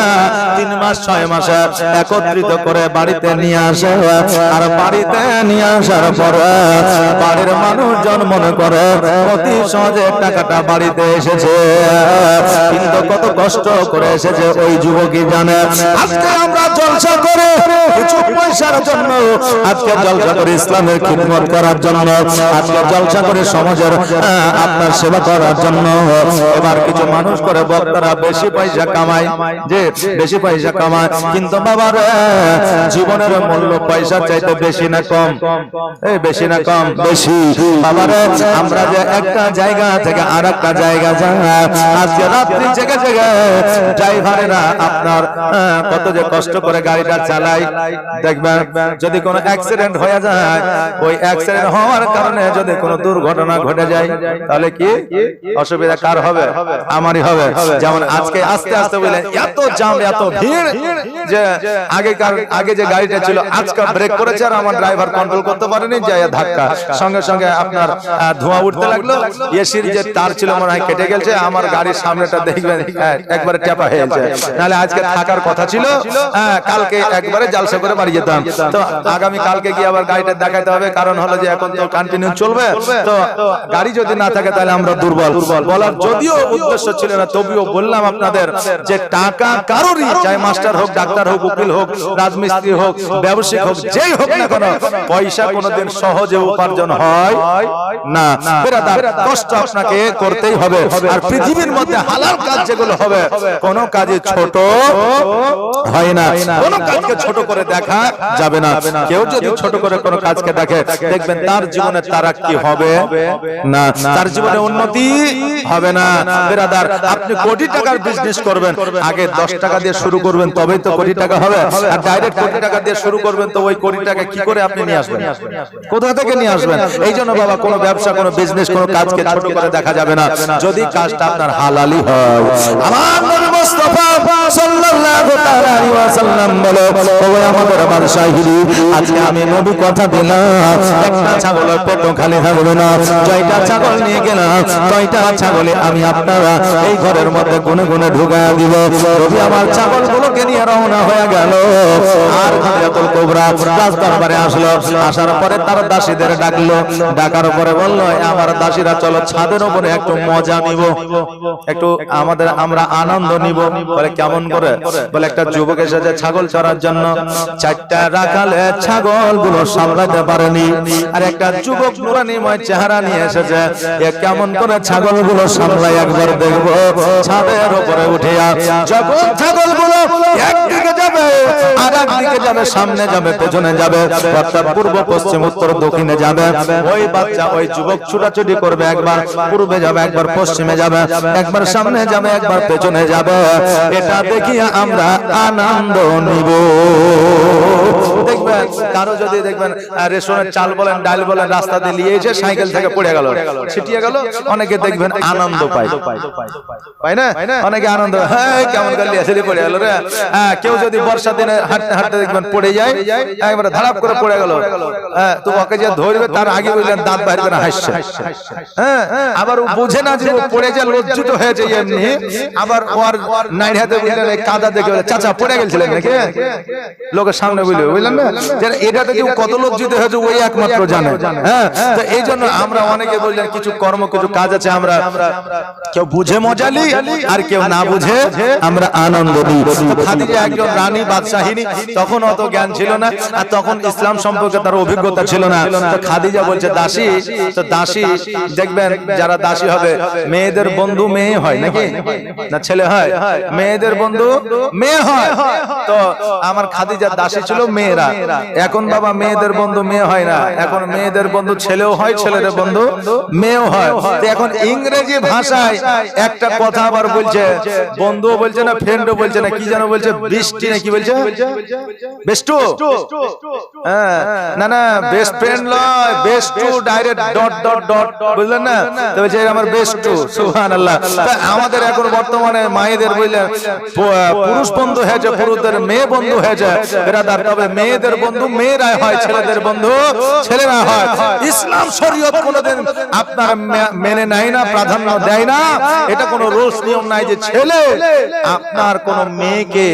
3 মাস 6 মাসে একত্রিত করে বাড়িতে নিয়ে আসে। আর বাড়িতে নিয়ে আসার পরে বাড়ির মানুষজন মনে করে অতি সহজে টাকাটা বাড়িতে এসেছে, কিন্তু কত কষ্ট করে এসেছে ওই যুবকই জানে। আজকে আমরা জলসা করে কিছু পয়সার জন্য, আজকে জলসা করে ইসলামের খিদমত করার জন্য, আজকে জলসা করে সমাজের আপনার সেবা করার জন্য। এবার কিছু মানুষ করে বক্তারা বেশি পয়সা কামায়, যে বেশি পয়সা কামায়, কিন্তু বাবার জীবনের মূল্য পয়সা চাইতে বেশি না কম? এই বেশি না কম? বেশি। বাবারে আমরা যে একটা জায়গা থেকে আর একটা জায়গা যাই, আজকে রাত্রি জেগে জেগে ড্রাইভারেরা আপনার কত যে কষ্ট করে গাড়িটা চালায়। দেখবেন যদি কোনো অ্যাক্সিডেন্ট হয়ে যায়, ওই অ্যাক্সিডেন্ট হওয়ার কারণে যদি কোনো দুর্ঘটনা ঘটে যায়, তাহলে কি অসুবিধা কার হবে? আমারই হবে। যেমন আজকে আস্তে আস্তে বলে এত জাম, এত ভিড়, যে আগে যে গাড়িটা ছিল আজকে ব্রেক করেছে আর আমার ড্রাইভার কন্ট্রোল করতে পারেনি, যে ধাক্কা সঙ্গে সঙ্গে আপনার ধোঁয়া উঠতে লাগলো, এসির যে তার ছিল মনে হয় কেটে গেছে, আমার গাড়ির সামনেটা দেখবেন একবারে টেপা হয়ে গেছে। নাহলে আজকে থাকার কথা ছিল, কালকে একবারে জালসা করে বাড়ি যেতাম। তো আগামী কালকে গিয়ে আবার গাড়িটা দেখাতে হবে, কারণ হলো যে এখন তো কন্টিনিউ চলবে, তো গাড়ি যদি না থাকে তাহলে আমরা দুর্বল। বলার যদিও উদ্দেশ্য ছিল না, তবুও বললাম আপনাদের যে টাকা কারোরই, চাই মাস্টার হোক, ডাক্তার হোক, উকিল হোক, রাজমিস্ত্রি হোক, ব্যবসায়িক হোক, যেই হোক না কেন, পয়সা কোনোদিন সহজে উপার্জন হয় না। কষ্ট আপনাকে করতেই হবে। আর পৃথিবীর মধ্যে হালাল কাজ যেগুলো হবে, কোনো কাজে ছোট হয় না, কোনো কাজকে ছোট করে দেখা যাবে না। কেউ যদি ছোট করে কোনো কাজকে দেখে, দেখবেন তার জীবনে তারাক্কি হবে না, তার জীবনে উন্নতি হবে না। বেরাদার, আপনি কোটি টাকার বিজনেস করবেন, আগে 10 টাকা দিয়ে শুরু করবেন, তবেই তো কোটি টাকা হবে। আর ডাইরেক্ট কোটি টাকা দিয়ে শুরু করবেন, তো ওই কোটি টাকা কি করে আপনি নিয়ে আসবেন? কোথা থেকে নিয়ে আসবেন? এই জন্য বাবা, কোনো ব্যবসা, কোনো বিজনেস, কোনো কাজকে ছোট করে দেখা যাবে না, যদি কাজটা আপনার হালালি হয়। আমার নবী মুস্তাফা সাল্লাল্লাহু তাআলা আলাইহি ওয়াসাল্লাম বলে, ওই আমাদের বাদশাহী, আজকে আমি নবী কথা দিলাম, একটা ছাগলের পেট খালি থাকবে না, জয়টা ছাগল নিয়ে গেলাম, জয়টা ছাগলে আমি আপনারা এই ঘরের মধ্যে গুনে গুনে ঢুকায়া দিব। রবি আমার ছাগলগুলোকে নিয়ে রওনা হয়ে গেল। আর খাদিজাতুল কুবরা রাজদরবারে আসলো, আসার পরে তার দাসীদের ডাকলো, ডাকার পরে বলল, আমার দাসীরা চলো ছাদের উপরে একটু মজা নিব, একটু আমরা আনন্দ নিব। বলে কেমন করে? বলে একটা যুবক এসেছে ছাগল চড়ার জন্য, 4টা রাখালে ছাগলগুলো সামলাতে পারেনি, আর একটা যুবক নুরানিময় চেহারা নিয়ে এসেছে, এ কেমন করে ছাগলগুলো সামলায় একবার দেখবো। ছাদের উপরে উঠিয়া যখন ছাগলগুলো একদিকে যাবে আর একদিকে আগে যাবে, সামনে যাবে, পেছনে যাবে, অর্থাৎ পূর্ব পশ্চিম উত্তর দক্ষিণে যাবে। ওই বাচ্চা ওই যুবক ছুটাছুটি করবে, একবার পূর্বে যাবে, একবার পশ্চিমে যাবে, একবার সামনে যাবে, একবার পেছনে যাবে। এটা দেখিয়ে আমরা আনন্দ নিব। দেখবেন কারো যদি দেখবেন রেশনের চাল বলেন, ডাল বলেন, রাস্তা দিয়ে নিয়ে এসে সাইকেল থেকে পড়ে গেল, ছিটিয়ে গেল, অনেকে দেখবেন আনন্দ পায়, পাই না? অনেকে আনন্দ, হ্যাঁ কেমন গালি আসলে পড়ে গেল রে। হ্যাঁ, কেউ যদি বর্ষা দিনে হাঁটতে হাঁটতে দেখবেন পড়ে যায়, একবারে ধারাপ করে পড়ে গেল, হ্যাঁ, তো ওকে যে ধরবে তার আগে বললেন দাঁত বাইর করে হাসছে। হ্যাঁ, আবার ও বুঝে না যে ও পড়ে যায়, লজ্জিত হয়েছে এমনি, আবার ওর নাইর হাতে বললেন এই কাদা দেখে চাচা পড়ে গেছিলেন নাকি, লোকের সামনে বলবে, বুঝলেন না? যে এটা থেকে কত লজ্জিত হয়েছে ওই একমাত্র জানে। হ্যাঁ, তো এই জন্য আমরা অনেকে বললেন কিছু কর্ম, কিছু কাজ আছে, আমরা কেউ বুঝে মজা নিই আর কেউ না বুঝে আমরা আনন্দ নিই। খাদিজা একজন রানী বাদশাহিনী, তখন অত জ্ঞান ছিল না, আর তখন ইসলাম সম্পর্কে তার অভিজ্ঞতা ছিল না। তো খাদিজা বলছে দাসী, তো দাসী দেখবেন যারা দাসী হবে মেয়েদের বন্ধু মেয়ে হয় নাকি না ছেলে হয়? মেয়েদের বন্ধু মেয়ে হয়। তো আমার খাদিজার দাসী ছিল মেয়েরা। এখন বাবা মেয়েদের বন্ধু মেয়ে হয় না, এখন মেয়েদের বন্ধু ছেলেও হয়, ছেলেদের বন্ধু মেয়েও হয়। তো এখন ইংরেজি ভাষায় একটা কথা আবার বলছে, বন্ধুও বলছে না, ফ্রেন্ডও বলছে না, কি যেন বলছে, বৃষ্টি না কি বলছে, বেস্টু। হ্যাঁ, না না বেস্ট ফ্রেন্ড নয়, বেস্টু ডাইরেক্ট ডট ডট ডট, বুঝলেন না? তো বলছে আমার বেস্টু, সুবহানাল্লাহ। আমাদের এখন বর্তমানে মায়েদের বললে পুরুষ বন্ধু হয়েছে, পুরুষদের মেয়ে বন্ধু হয়েছে বেরাদার, তবে মেয়েদের বন্ধু মেয়েরা হয়, ছেলেদের বন্ধু ছেলেরা হয়। ইসলাম শরীয়ত কোনোদিন আপনার মেনে নেয় না, প্রাধান্য দেয় না। এটা কোনো রুলস নিয়ম নাই যে ছেলে আপনার কোন মেয়েকে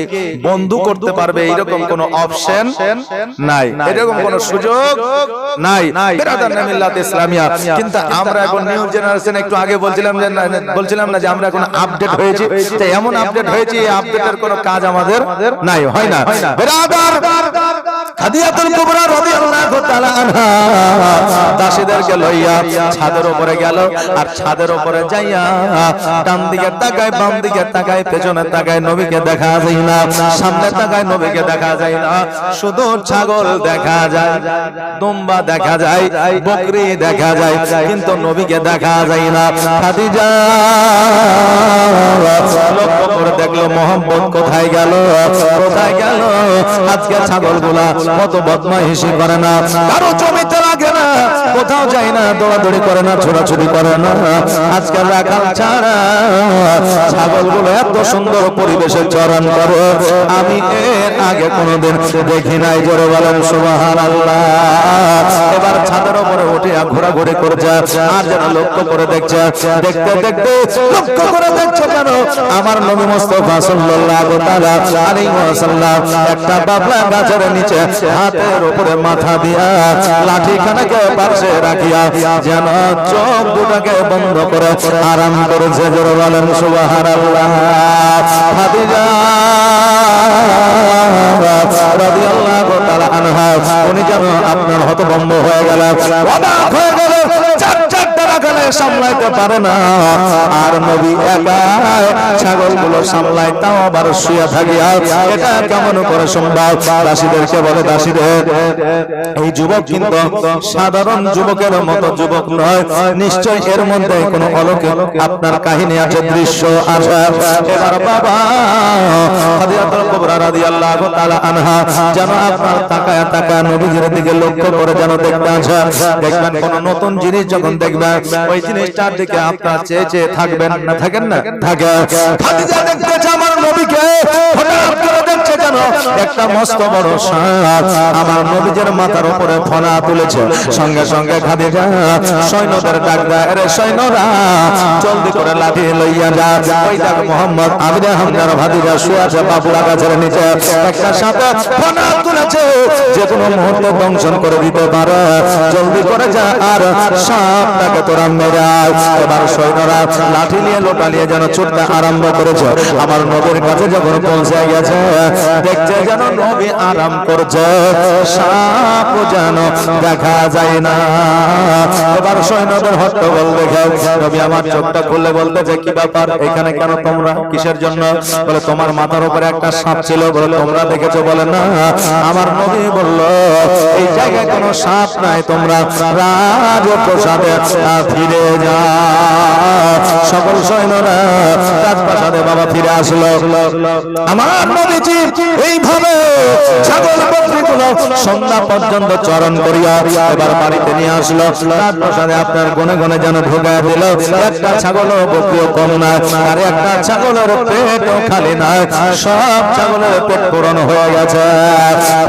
বন্ধু করতে পারবে, এরকম কোনো অপশন নাই, এরকম কোনো সুযোগ নাই। বেরাদার মিল্লাত ইসলামিয়া। কিন্তু আমরা এখন নিউ জেনারেশন, একটু আগে বলছিলাম না যে আমরা এখন আপডেট হয়েছি, তো এমন আপডেট হয়েছে, এই আপডেটের কোনো কাজ আমাদের নাই, হয় না। বেরাদার খাদিজাতুল কুবরা রাদিয়াল্লাহু তাআলা আনহা দাসীদেরকে লইয়া ছাদের উপরে গেল, আর ছাদের উপরে যাইয়া ডান দিকে তাকায়, বাম দিকে তাকায়, পেছনে তাকায়, নবীকে দেখা যায় না, সামনে তাকায়, নবীকে দেখা যায় না, শুধু ছাগল দেখা যায়, দুম্বা দেখা যায়, বকরি দেখা যায়, কিন্তু নবীকে দেখা যায় না। খাদিজা লক্ষ্য করে দেখলো মোহাম্মদ কোথায় গেল, কোথায় গেল? আজকে ছাগলগুলা কত বদমাইশি করে না, কারো জমিতে লাগে না, কোথাও যায় না, দৌড়াদৌড়ি করে না, ছোটাছুটি করে না। আজকাল রাখাল ছাড়া ছাগলগুলো এত সুন্দর পরিবেশে চরণ করে আমি এর আগে কোনোদিন দেখি নাই। জোরে বলেন সুবহানাল্লাহ। এবার ছাদের উপরে উঠে ঘোরাঘুরি করছে, আর যেন লক্ষ্য করে দেখছে, দেখতে দেখতে লক্ষ্য করে দেখছে কেন আমার নবী মুস্তাফা সাল্লাল্লাহু তাআলা আলাইহি ওয়াসাল্লাম একটা বাবলা গাছের নিচে হাতের উপরে মাথা দিয়া লাঠিখানাকে পাশে রাখিয়া যেন চোখ দুটাকে বন্ধ করে আরাম করেছে। জোরে বলেন সুবহানাল্লাহ। খাদিজা রাদিয়াল্লাহু তাআলা আনহা উনি যেন আপনার হতভম্ব হয়ে গেল, অবাক হয়ে গেল, চারটা রাখালে সামলাইতে পারে না, আর নবী একাই ছাগলগুলো সামলায়, তাও আবার শুয়ে থাকিয়া। এটা কেমন করে সম্ভব? দাসীদেরকে বলে, দাসীদের এই যুবক কিন্তু সাধারণ যুবকের মতো যুবক নয়, নিশ্চয় এর মধ্যে কোনো অলৌকিক আপনার কাহিনী আছে, দৃশ্য আছে। এবার বাবা খাদিজাতুল কুবরা রাদিয়াল্লাহু তাআলা আনহা যেন আপনার তাকায়া তাকায়া নবীজির দিকে লক্ষ্য করে যেন দেখতে আছে। দেখবেন কোন নতুন জিনিস যখন দেখবেন, ওই জিনিসটার দিকে আপনার চেয়ে চেয়ে থাকবেন না, থাকেন না? থাকে। খাদিজা দেখতেছে আমার নবীকে, হঠাৎ করে দেখছে যেন একটা মস্ত বড় সাপ আমার নবীজির মাথার উপরে ফনা তুলেছে। সঙ্গে সঙ্গে খাদিজা সৈন্যদের ডাক দেয়, আরে সৈন্যরা জলদি করে লাঠি লইয়া যা, ওই দেখ মোহাম্মদ আমির হামদার ভাতিজা শুয়ে আছে বাবুলা গাছের নিচে, একটা সাপ ফনা তুলেছে, যে কোনো মুহূর্তে দংশন করে দিতে পারে, জলদি করে যা আর সাপটাকে তোরা মেরে আয়। এবার সৈন্যরা লাঠি নিয়ে লোটা নিয়ে যেন ছুটতে আরম্ভ করেছে। আমার নবীর কাছে যখন পৌঁছে গেছে, দেখছে যেন নবী আরাম করছে, সাপ যেন দেখা যায় না। এবার সৈন্যদের হট্টগোল দেখে নবী আমার চোখটা খুললে বলতেছে, কি ব্যাপার, এখানে কেন তোমরা, কিসের জন্য? বলে তোমার মাথার উপরে একটা সাপ ছিল। বলে তোমরা দেখেছো? বলে না। আমার নবী বলল, এই জায়গায় কোনো সাপ নাই, তোমরা রাজপ্রাসাদে ফিরে যাও। সকল সৈন্যরা রাজপ্রাসাদে বাবা ফিরে আসলো। আমার নবীজি এইভাবে ছাগল বকরিগুলো সন্ধ্যা পর্যন্ত চরণ করিয়া এবার বাড়িতে নিয়ে আসলো। রাজপ্রাসাদে আপনার গনে গনে যেন ঢোকা দিল। একটা ছাগল বকরিও কম না, আর একটা ছাগলের পেটও খালি না, সব ছাগলের পেট পূরণ হয়ে গেছে।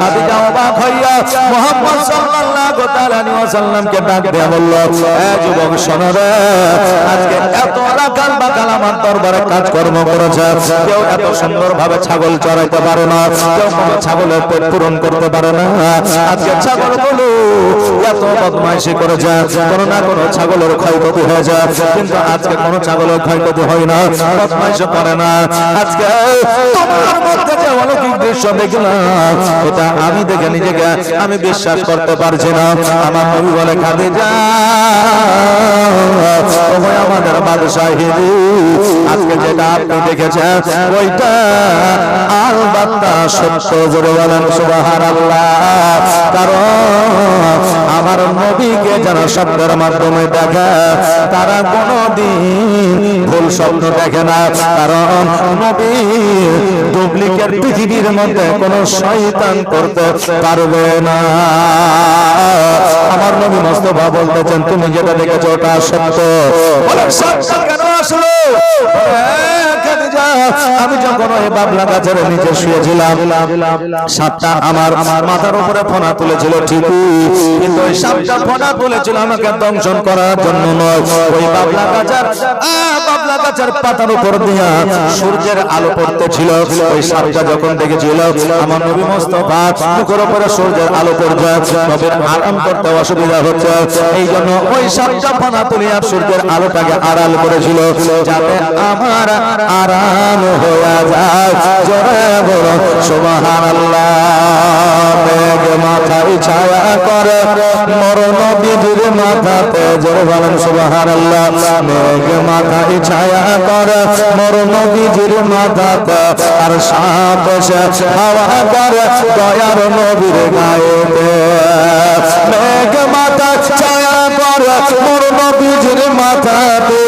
খাদিজা অবাক হইয়া মুহাম্মদ সাল্লাল্লাহু তাআলা আলাইহি ওয়াসাল্লামকে ডাক দিয়ে বলল, এ যুবক শোনো রে, আজকে এত রাকাল বাকাল আমার দরবারে কাজকর্ম করেছে, কেউ এত সুন্দরভাবে ছাগল চড়াইতে পারে না, কেউ ছাগলের পেট পূরণ করতে পারে না। আজকে ছাগলগুলো এত বদমাইশি করেছে, কোনো না কোনো ছাগলের ক্ষয়ক্ষতি হয়েছে, কিন্তু আজকে কোনো ছাগলের ক্ষয়ক্ষতি হয় না, বদমাইশি করে না। আজকে তোমার মধ্যে যে অলৌকিক দৃশ্য দেখলাম, এটা আমি দেখে নিজেকে আমি বিশ্বাস করতে পারছি না। আমার নবী বলে, খাদিজা ওই আমাদের বাদশাহী, আজকে যেটা আপনি দেখেছেন ওইটা আলবাত্তা সত্য। জোরে বলেন সুবহানাল্লাহ। কারণ আমার নবীকে যারা শব্দের মাধ্যমে দেখে তারা কোনদিন ভুল স্বপ্ন দেখে না, কারণ নবী ডুপ্লিকেট পৃথিবীর মধ্যে কোন শয়তান করতে পারবে না। আমার নবী মুস্তাফা বলতেছেন, তুমি যেটা দেখেছো ওটা সত্য। বলে সত্য কেন আসলো? আমি যখন ওই বাবলা গাছের নিচে শুয়েছিলাম, সাপটা আমার মাথার উপরে ফোনা তুলেছিল ঠিকই, কিন্তু ওই সাপটা ফোনা তুলেছিল আমাকে দংশন করার জন্য নয়। ওই বাবলা গাছের পাতার উপর দিয়া সূর্যের আলো পড়তেছিল। ওই সাপটা যখন দেখেছিল আমার নবী মুস্তাফা মুখের উপরে সূর্যের আলো পড়ছে, নবীর আরাম করতে অসুবিধা হচ্ছে, এই জন্য ওই সাপটা ফোনা তুলিয়া সূর্যের আলোটাকে আড়াল করেছিল, যাতে আমার আরাম হয়ে যায়। জোরে বলো সুবহানাল্লাহ। মেঘ মাথায় ছায়া করে মোর নবীর মাথাতে, জোরে বলেন সুবহানাল্লাহ। মেঘ মাথায় ছায়া করে মোর নবীর মাথাতে, আর সাপ এসে হাওয়া করে দয়ার নবীর গায়েতে। মেঘ মাথায় ছায়া করে মোর নবীর মাথাতে,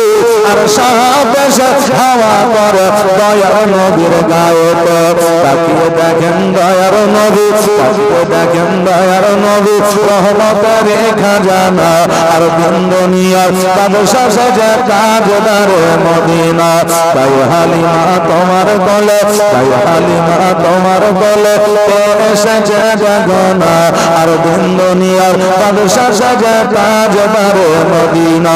আর সাপ এসে হাওয়া করে দয়ার নবীর গায়েতে। তাকিয়ে দেখেন দয়ার নবী, তাকিয়ে দেখেন দয়ার নবী, রহমতের খাজানা আর দুনিয়ার বাদশাহ সাজে তাজদারে মদিনা। তাই হালিমা তোমার গলে, তাই হালিমা তোমার গলে এসেছে গগনা, আর দুনিয়ার বাদশাহ সাজে তাজদারে মদিনা।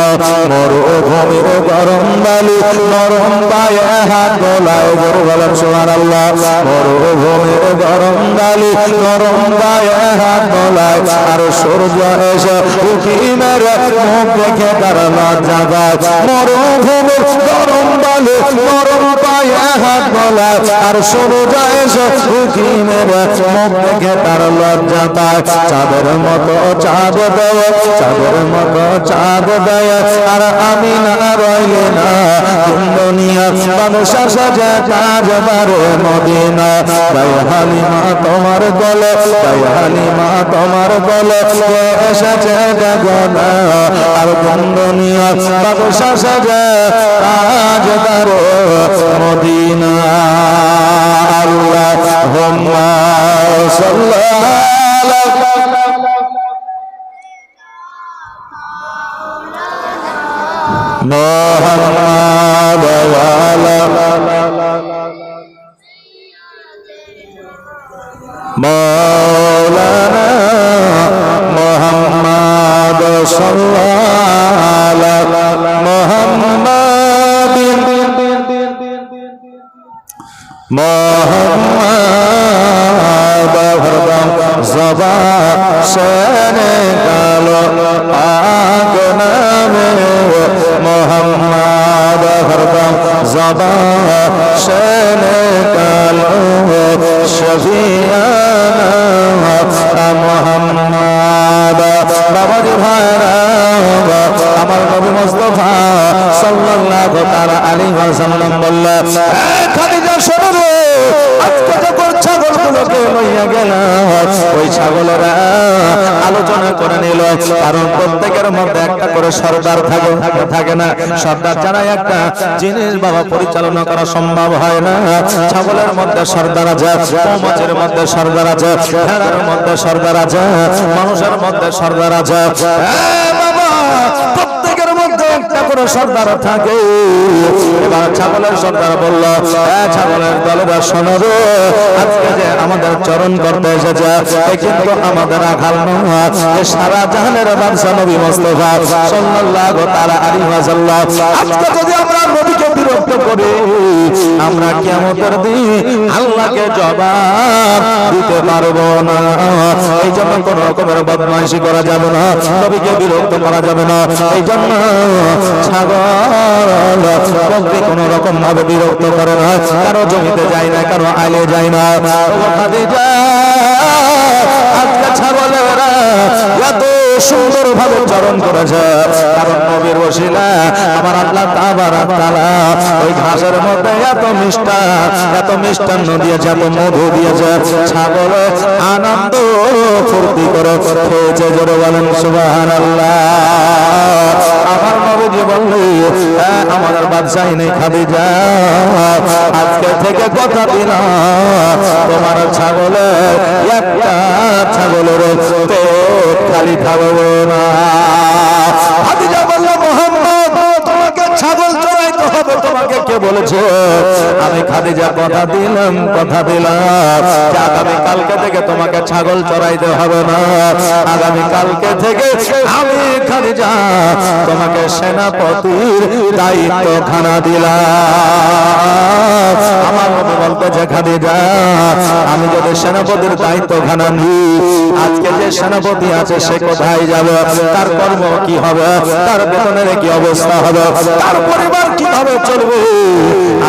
মরুভূমির গরম বালি নরম পায়ে হাত গোলায়, জোরে বলেন সুবহানাল্লাহ। মরুভূমির গরম বালি নরম পায়ে হাত গোলায়, আর সূর্য এসে উঁকি মেরে মুখ দেখে তার লজ্জা পায়। মরুভূমির গরম বালি নরম পায়ে হাত গোলায়, আর সূর্য এসে উঁকি মেরে মুখ দেখে তার লজ্জা পায়। চাঁদের মতো চাঁদ দেয়, চাঁদের মতো চাঁদ দেয়, আর আমি না রইলে না দুনিয়া বাদশাহ সাজে তাজদারে মদিনা। তাই হালিমা তোমার গলে, তাই হালিমা তোমার গলে এসেছে গগনা, আর দুনিয়া বাদশাহ সাজে তাজদারে মদিনা। আল্লাহুম্মা সাল্লি মুহাম্মাদ ওয়া আলা মাওলানা মুহাম্মাদ সাল্লাল্লাহু মুহাম্মাদিন মুহাম্মাদ হরদম জবা শনে কালো আগ নামে মুহাম্মাদ হরদম জবা শনে কালো ওই ছাগলেরা আলোচনা করে নিল, কারণ প্রত্যেকের মধ্যে একটা করে সর্দার থাকে না। সর্দার ছাড়া একটা জিনিস বাবা পরিচালনা করা সম্ভব হয় না। ছাগলের মধ্যে সর্দার আছে, মৌমাছির মধ্যে সর্দার আছে, ভেড়ার মধ্যে সর্দার আছে, মানুষের মধ্যে সর্দার আছে। প্রত্যেকের মধ্যে একটা করে সর্দার থাকে। এবার ছাগলের সর্দার বলল, ছাগলের দলেরা শোনো রে, আজকে যে আমাদের চরণ করতে এসেছে কিন্তু আমাদের আঘাল নয়, সারা জাহানের বাদশা নবী মুস্তাফা সাল্লাল্লাহু তাআলা আলাইহি ওয়াসাল্লাম। আজকে যদি আমরা নবীকে বিরক্ত করি, আমরা কিয়ামতের দিন আল্লাহকে জবাব দিতে পারবো না। এই জন্য কোন রকমের বদমাইশি করা যাবে না, নবীকে বিরক্ত করা যাবে না। এই জন্য ছাগল বকরি কোন রকম ভাবে বিরক্ত করে না, কারো জমিতে যায় না, কারো আইলে যায় না। আজকে ছাগলেরা এত সুন্দর ভাবে চরণ করেছে, কারণ নবীর ওসিলা আমার আল্লাহ তাবারাক তাআলা ওই ঘাসের মধ্যে এত মিষ্টান্ন দিয়েছে, এত মধু দিয়েছে। ছাগল আনন্দ ফুর্তি করে খেয়েছে। জোরে বলেন সুবহানাল্লাহ। আমার নবীজি বললেন, আমাদের বাদশাহী নেই খাদিজা, আজকে থেকে কথা দিলাম তোমার ছাগলের একটা ছাগলের পেট খালি থাকবে না। খাদিজা বলল, মুহাম্মদ তোমাকে ছাগল চড়াইতে হবে, তোমাকে কে বলেছে? আমি খাদিজা কথা দিলাম যে আগামী কালকে থেকে তোমাকে ছাগল চড়াইতে হবে না। আগামী কালকে থেকে আমি খাদিজা তোমাকে সেনাপতির দায়িত্ব খানা দিলাম। আমার মনে বলতেছে, খাদিজা আমি যদি সেনাপতির দায়িত্ব খানা নিই, আজকে যে সেনাপতি আছে সে কোথায় যাবে, তার কর্ম কি হবে, তার বেতনের কি অবস্থা হবে, তার পরিবার কিভাবে চলবে।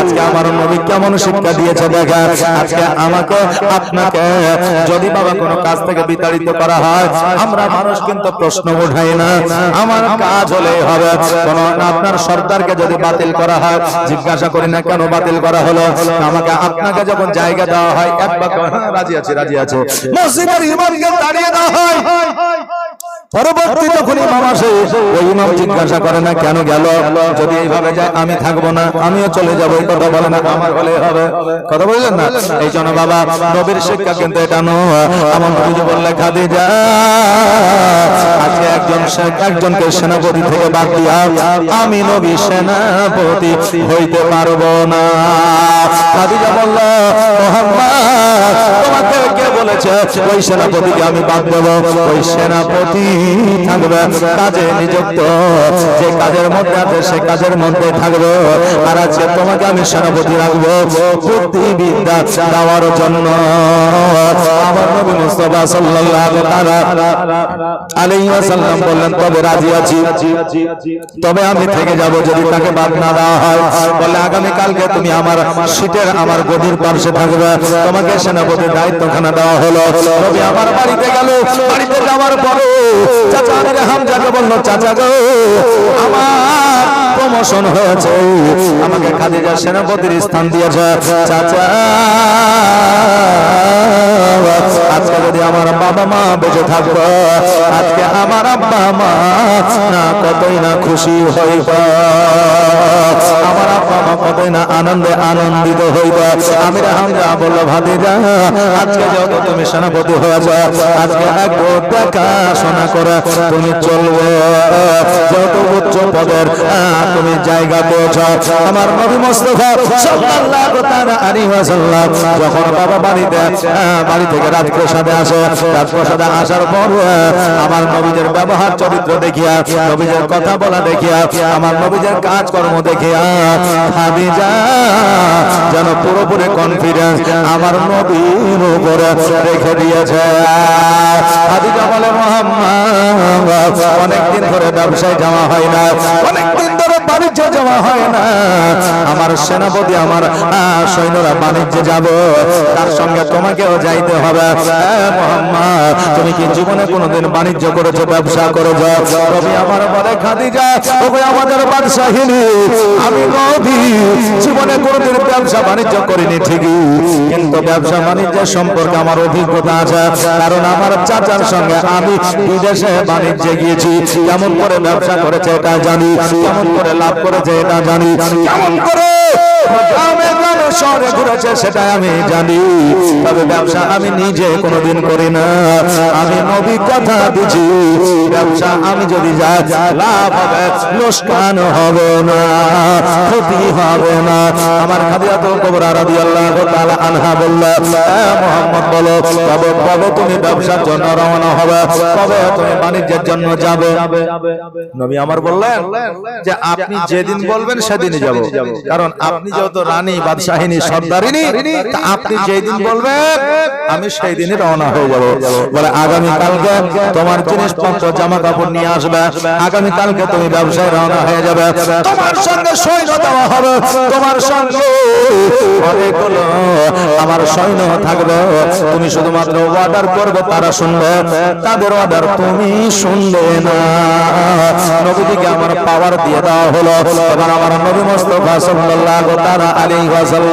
আজকে আমার নবী কেমন শিক্ষা দিয়েছে দেখা। আজকে আমাকে আপনাকে যদি বাবা কোনো কাজ থেকে বিতাড়িত করা হয়, আমরা মানুষ কিন্তু প্রশ্ন উঠাই না, আমার কাজ হলে হবে। কোন আপনার সর্দারকে যদি বাতিল করা হয়, জিজ্ঞাসা করি না কেন বাতিল করা হলো। আমাকে আপনাকে যখন জায়গা দেওয়া হয়, একবার রাজি আছে মসজিদের ইমামকে দাঁড়িয়ে দেওয়া হয়, পরবর্তী যখন ইমাম আসে ওই ইমাম জিজ্ঞাসা করে না কেন গেল, যদি এইভাবে যায় আমি থাকবো না, আমিও চলে যাবো, এই কথা বলে না, আমার হলে হবে। কথা বললেন না? এই জন্য বাবা নবীর শিক্ষা কিন্তু এটা নয়। আমার নবী বললে, খাদিজা আজকে একজনকে সেনাপতি থেকে বাদ দিয়া আমি নবী সেনাপতি হইতে পারবো না। খাদিজা বলল, মুহাম্মদ তোমাকে কে বলেছে ওই সেনাপতিকে আমি বাদ দেব? ওই সেনাপতি থাকবে কাজে নিযুক্ত, যে কাজের মধ্যে আছে সে কাজের মধ্যে থাকবে। আর আজকে তোমাকে আমি সেনাপতি রাখবো বুদ্ধিবিদ্যা দেওয়ার জন্য। আমার নবী মুস্তাফা সাল্লাল্লাহু আলাইহি ওয়াসাল্লাম বললেন, তবে রাজি আছি, তবে আমি থেকে যাব যদি তাকে বাদ না দেওয়া হয়। বলে, আগামী কালকে তুমি আমার সিটের আমার গদির পাশে থাকবে, তোমাকে সেনাপতির দায়িত্বখানা দেওয়া হলো। নবী আমার বাড়িতে গেল, বাড়িতে যাওয়ার পরে চাচা হামজাকে বলল, চাচা গো আমার প্রমোশন হয়েছে, আমাকে খাদিজা সেনাপতির স্থান দিয়েছে। চাচা আজকে যদি আমার বাবা মা বেঁচে থাকবো, আজকে আমার আব্বা মা না কতই না খুশি হইব, আমার আব্বা মা কতই না আনন্দে আনন্দিত হইব। আমি হামজা বলল, ভাতিজা আজকে যত তুমি সেনাপতি হয়েছে, আজকে একটু দেখাশোনা করে তুমি চলবে, যত উচ্চ পদের তুমি জায়গা পেয়েছ। আমার নবী মুস্তাফা সাল্লাল্লাহু আলাইহি ওয়াসাল্লাম যখন বাবা বাড়ি থেকে রাজপ্রাসাদে আসে, রাজপ্রাসাদে আসার পর আমার নবীদের ব্যবহার চরিত্র দেখিয়া, নবীদের কথা বলা দেখিয়া, আমার নবীদের কাজকর্ম দেখিয়া খাদিজা যেন পুরোপুরি কনফিডেন্স আমার নবীর উপরে রেখে দিয়েছে। খাদিজা বলে, মুহাম্মদ অনেকদিন ধরে ব্যবসায় যাওয়া হয় না, অনেকদিন ধরে বাণিজ্য যাওয়া হয় না। আমার সেনাপতি আমার সৈন্যরা বাণিজ্যে যাব, তার সঙ্গে তোমাকেও যাইতে হবে। মুহাম্মদ, তুমি কি জীবনে কোনোদিন বাণিজ্য করেছো, ব্যবসা করেছো? নবী আমার বলে, খাদিজা ওগো আমাদের বাদশাহিনী, আমি নবী জীবনে কোনোদিন ব্যবসা বাণিজ্য করিনি ঠিকই, কিন্তু ব্যবসা বাণিজ্যের সম্পর্কে আমার অভিজ্ঞতা আছে। কারণ আমার চাচার সঙ্গে আমি বিদেশে বাণিজ্যে গিয়েছি। কেমন করে ব্যবসা করেছে এটা জানি, কেমন করে লাভ করেছে এটা জানি, কেমন করে শহরে ঘুরেছে সেটা আমি জানি। তবে ব্যবসা আমি নিজে কোনোদিন করি না। আমি নবী কথা দিচ্ছি, ব্যবসা আমি যদি যাই লাভ হবে, লোকসান হবে না, ক্ষতি হবে না। আমার খাদিজাতুল কুবরা রাদিয়াল্লাহু তাআলা আনহা বললেন, মুহাম্মদ বলো কবে তুমি ব্যবসার জন্য রওনা হবে, কবে তুমি বাণিজ্যের জন্য যাবে? নবী আমার বললেন যে আপনি যেদিন বলবেন সেদিনই যাব। কারণ আপনি যেহেতু রানী, বাদশাহিনী, সর্দারিনী, আপনি যেদিন বলবেন আমি সেই দিনই রওনা হয়ে যাব। বলে আগামী কালকে তোমার জিনিসপত্র জামা কাপড় নিয়ে আসবে, আগামী কালকে তুমি ব্যবসায় রওনা হয়ে যাবে। তোমার সঙ্গে সৈন্য দেওয়া হবে, তোমার সঙ্গে অনেকগুলো আমার সৈন্য থাকবে। তুমি শুধুমাত্র অর্ডার করবে, তারা শুনবে, তাদের অর্ডার তুমি শুনবে না। নবীকে আমার পাওয়ার দিয়ে দেওয়া হলো। এবার আমার নবী মুস্তাফা সাল্লাল্লাহু তাআলা আলাইহি ওয়াসাল্লাম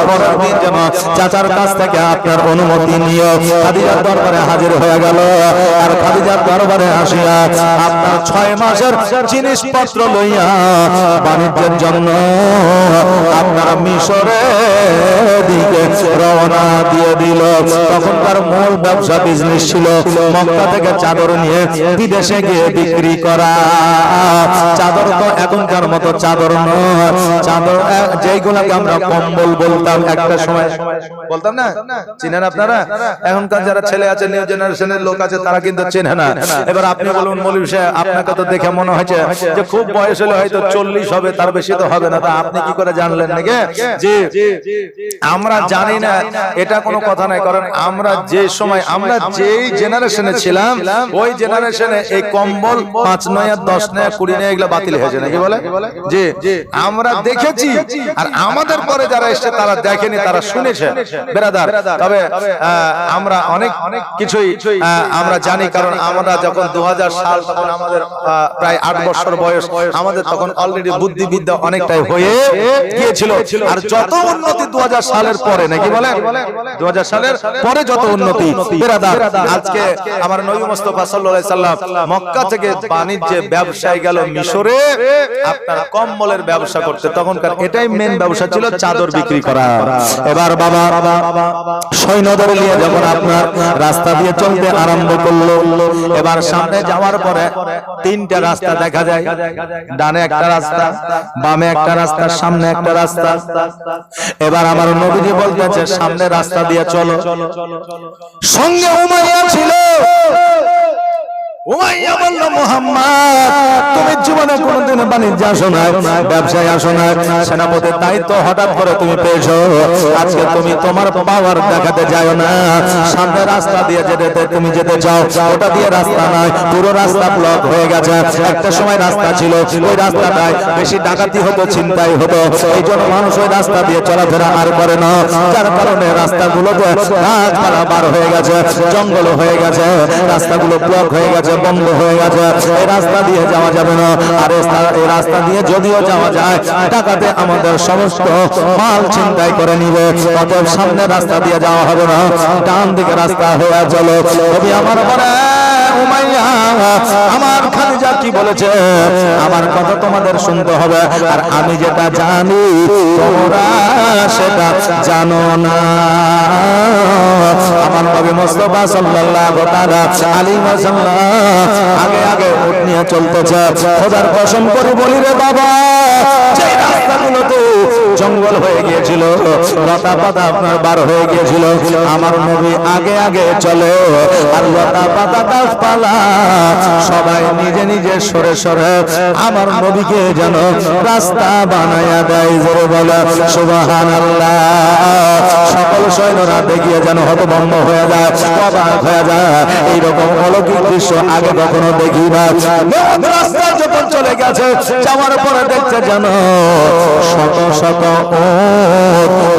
পরদিন যেন চাচার কাছ থেকে আপনার অনুমতি নিয়ে খাদিজার দরবারে হাজির হয়ে গেল। আর খাদিজার দরবারে আসিয়া আপনার 6 মাসের জিনিসপত্র লইয়া বাণিজ্যের জন্য আপনার মিশরের দিকে রওনা দিয়ে দিল। তখনকার মূল ব্যবসা বিজনেস ছিল মক্কা থেকে চাদর নিয়ে বিদেশে গিয়ে বিক্রি করা। চাদর তো এখনকার মতো চাদর নয়, চাদর যেগুলোকে আমরা কম্বল বলতাম একটা সময়, বলতাম না, চিনেন আপনারা? এখনকার যারা ছেলে আছে, নিউ জেনারেশনের লোক আছে, তারা কিন্তু চেনে না। এবার আপনি বলুন মৌলভী সাহেব, আপনাকে তো দেখে মনে হয়েছে যে খুব বয়স হলে হয়তো 40 হবে, তার বেশি তো হবে না। তা আপনি কি করে জানলেন নাকি? যে আমরা জানি না, এটা কোনো কথা নাই। কারণ আমরা যে সময়, আমরা যেই জেনারেশনে ছিলাম, ওই জেনারেশনে এই কম্বল 5 নয়, 10 নয়, 20 নয় এগুলো বাতিল হয়েছে নাকি বলে? যে আমরা দেখেছি, আর আমাদের পরে যারা এসেছে তারা দেখেনি, তারা শুনেছে বেরাদার। তবে আমরা অনেক কিছুই আমরা জানি। কারণ আমরা যখন 2000 সাল, তখন আমাদের প্রায় 8 বছর বয়স, আমাদের তখন অলরেডি বুদ্ধিবিদ্যা অনেকটাই হয়ে গিয়েছিল। আর যত উন্নতি 2000 সালের পরে নাকি বলে, 2000 সালের পরে যত উন্নতি বেরাদার। আজকে আমার নবী মুস্তাফা সাল্লাল্লাহু আলাইহি সাল্লাম মক্কা থেকে বাণিজ্যে ব্যবসায় গেল মিশরে, আপনার কম্বলের ব্যবসা করতে। তখনকার এটাই মেন ব্যবসা ছিল, চাদর বিক্রি করা। এবার বাবা সৈন্যদের নিয়ে যখন আপনার রাস্তা দিয়ে চলতে আরম্ভ করলো, এবার সামনে যাওয়ার পরে 3টা রাস্তা দেখা যায়। ডানে একটা রাস্তা, বামে একটা রাস্তা, সামনে একটা রাস্তা। এবার আমার নবীজি বলতেছে সামনে রাস্তা দিয়ে চলো। সঙ্গে উমাইয়া ছিল। উমাইয়া বলল, মুহাম্মদ তুমি জীবনে কোনোদিন বাণিজ্যে আসো না, ব্যবসায় আসো না, সেনাপতির দায়িত্ব হঠাৎ করে তুমি পেয়েছো। আজকে তুমি তোমার পাওয়ার দেখাতে যাও না। সামনে রাস্তা দিয়ে যেতে তুমি যেতে চাও, ওটা দিয়ে রাস্তা নাই, পুরো রাস্তা ব্লক হয়ে গেছে। একটা সময় রাস্তা ছিল, ওই রাস্তাটায় বেশি ডাকাতি হতো, ছিনতাই হতো, এই জন্য মানুষ ওই রাস্তা দিয়ে চলাফেরা আর করে না। যার কারণে রাস্তাগুলোতে গাছপালা বার হয়ে গেছে, জঙ্গল হয়ে গেছে, রাস্তাগুলো ব্লক হয়ে গেছে, বন্ধ হয়ে গেছে। এই রাস্তা দিয়ে যাওয়া যাবে না। আর এই রাস্তা দিয়ে যদিও যাওয়া যায়, ডাকাতে আমাদের সমস্ত মাল ছিনতাই করে নিবে। অতএব সামনে রাস্তা দিয়ে যাওয়া হবে না, ডান দিকে রাস্তা হয়ে চলো। নবী আমার বলে, উমাইয়া আমার খাদিজা কি বলেছে, আমার কথা তোমাদের শুনতে হবে। আর আমি যেটা জানি তোমরা সেটা জানো না। আমার নবী মুস্তাফা সাল্লাল্লাহু তাআলা আলাইহি ওয়াসাল্লাম আগে আগে উঠ নিয়ে চলতেছে। খোদার কসম করে বলি রে বাবা, যে রাস্তাগুলোতে জঙ্গল হয়ে গিয়েছিল, লতা পাতা আপনার বার হয়ে গিয়েছিল, আমার নবী আগে আগে চলে। আর লতা পাতা গাছপালা সবাই নিজে নিজে সরে সরে আমার নবীকে যেন রাস্তা বানায়া দেয়। জোরে বলে সুবহানাল্লাহ। সকল সৈন্যরা দেখিয়ে যেন হতভম্ব হয়ে যায়, অবাক হয়ে যায়। এইরকম অলৌকিক দৃশ্য আগে কখনো দেখি না। রাস্তা যখন চলে গেছে, যাওয়ার পরে দেখছে যেন শত শত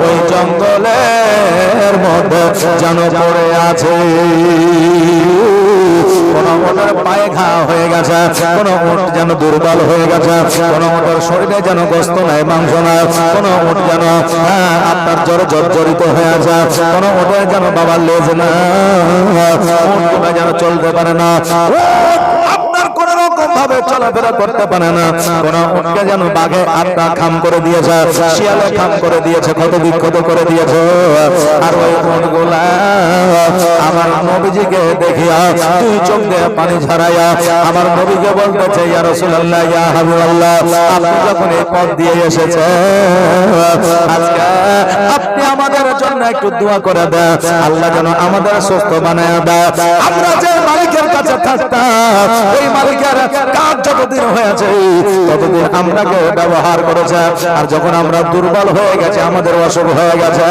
ওই জঙ্গলের মধ্যে যেন পড়ে আছে। কোন ওটার পায়ে ঘা হয়ে গেছে, কোন ওট যেন দুর্বল হয়ে গেছে, কোন ওটার শরীরে যেন গোস্ত নাই, মাংস নাই, কোন ওট যেন আপনার জ্বরে জর্জরিত হয়ে আছে, কোন ওটার যেন বাবার লেজ না, ওটা যেন চলতে পারে না, আপনার কোন রকম ভাবে চলাফেরা করতে পারে না। কোন ওটকে যেন বাঘে আত্মা খাম করে দিয়েছে, শিয়ালে খাম করে দিয়েছে, ক্ষত বিক্ষত করে দিয়েছে। আর ওই ওটগুলা আমার নবীজিকে দেখিয়া দুই চোখ দিয়ে পানি ঝরাইয়া আমার নবীকে বলতেছে, ইয়া রাসূলুল্লাহ, ইয়া হাবিবাল্লাহ, আপনি যখন এই পথ দিয়ে এসেছেন, আজকে আপনি আমাদের জন্য একটু দোয়া করে দেন, আল্লাহ যেন আমাদের সুস্থ বানায় দেয়। আমরা যে মালিকের কাছে থাকতাম, ওই মালিকের কাজ যতদিন হয়েছে ততদিন আমরাকে ব্যবহার করেছে। আর যখন আমরা দুর্বল হয়ে গেছে, আমাদের অসুখ হয়ে গেছে,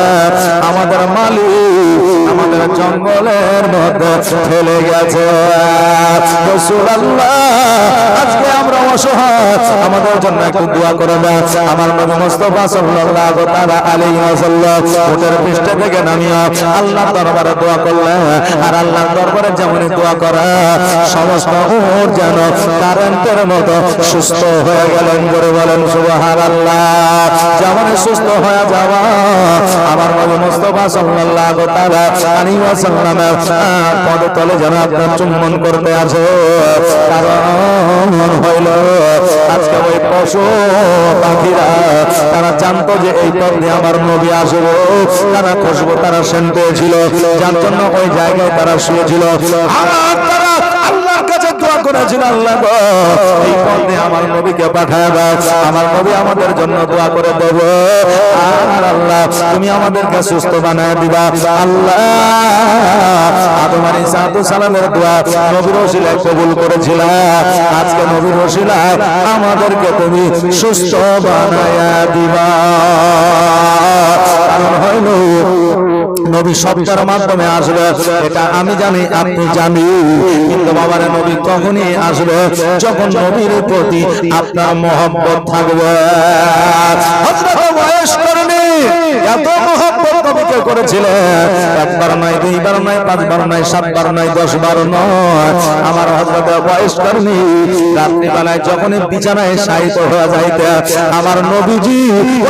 আমাদের মালিক আমাদের জঙ্গলের মধ্যে ফেলে গেছে। রাসূলুল্লাহ, আজকে আমরা অসহায়, আমাদের জন্য একটু দোয়া করে দেন। আমার নবী মুস্তাফা সাল্লাল্লাহু তাআলা আলাইহি ওয়াসাল্লাম উটের পৃষ্ঠ থেকে নামিয়া আল্লাহর দরবারে দোয়া করলেন। আর আল্লাহর দরবারে যেমনই দোয়া করা, সমস্ত উট যেন কারেন্টের মতো সুস্থ হয়ে গেলেন। করে বলেন সুবহানাল্লাহ। যেমনই সুস্থ হয়ে যাওয়া আমার নবী মুস্তাফা সাল্লাল্লাহু তাআলা আলাইহি ওয়াসাল্লামের পদতলে যেন আপনার চুম্বন করতে আছে। কারণ হইল আজকে ওই পশু পাখিরা তারা জানতো যে এই পথ দিয়ে আমার নবী আসবে, তারা খুশবু, তারা সেন পেয়েছিল, যার জন্য ওই জায়গায় তারা শুয়েছিল। আর তারা আল্লাহর কাছে দোয়া করেছিল, আল্লাহ গো, এই পথ দিয়ে আমার নবীকে পাঠায় দাও, আমার নবী আমাদের জন্য দোয়া করে দেব। আর আল্লাহ, তুমি আমাদেরকে সুস্থ বানায় দিবা। আল্লাহ আদম আলাইহিস সালামের দোয়া নবীর ওসিলায় কবুল করেছিল। আজকে নবীর ওসিলায় আমাদেরকে তুমি সুস্থ বানায়া দিবা। কারণ হইল নবী শব্দের মাধ্যমে আসবে, এটা আমি জানি, আপনি জানি, কিন্তু বাবারে নবী তখনই আসবে যখন নবীর প্রতি আপনার মহব্বত থাকবে। হযরত ওয়াইস করনি এত মহব্বত নবীকে করেছিলেন, একবার নয়, দুইবার নয়, পাঁচবার নয়, সাতবার নয়, 10 বার নয়। আমার হযরত ওয়াইস করনি রাত্রিবেলায় যখনই বিছানায় শায়িত হয়ে যাইতে, আমার নবীজি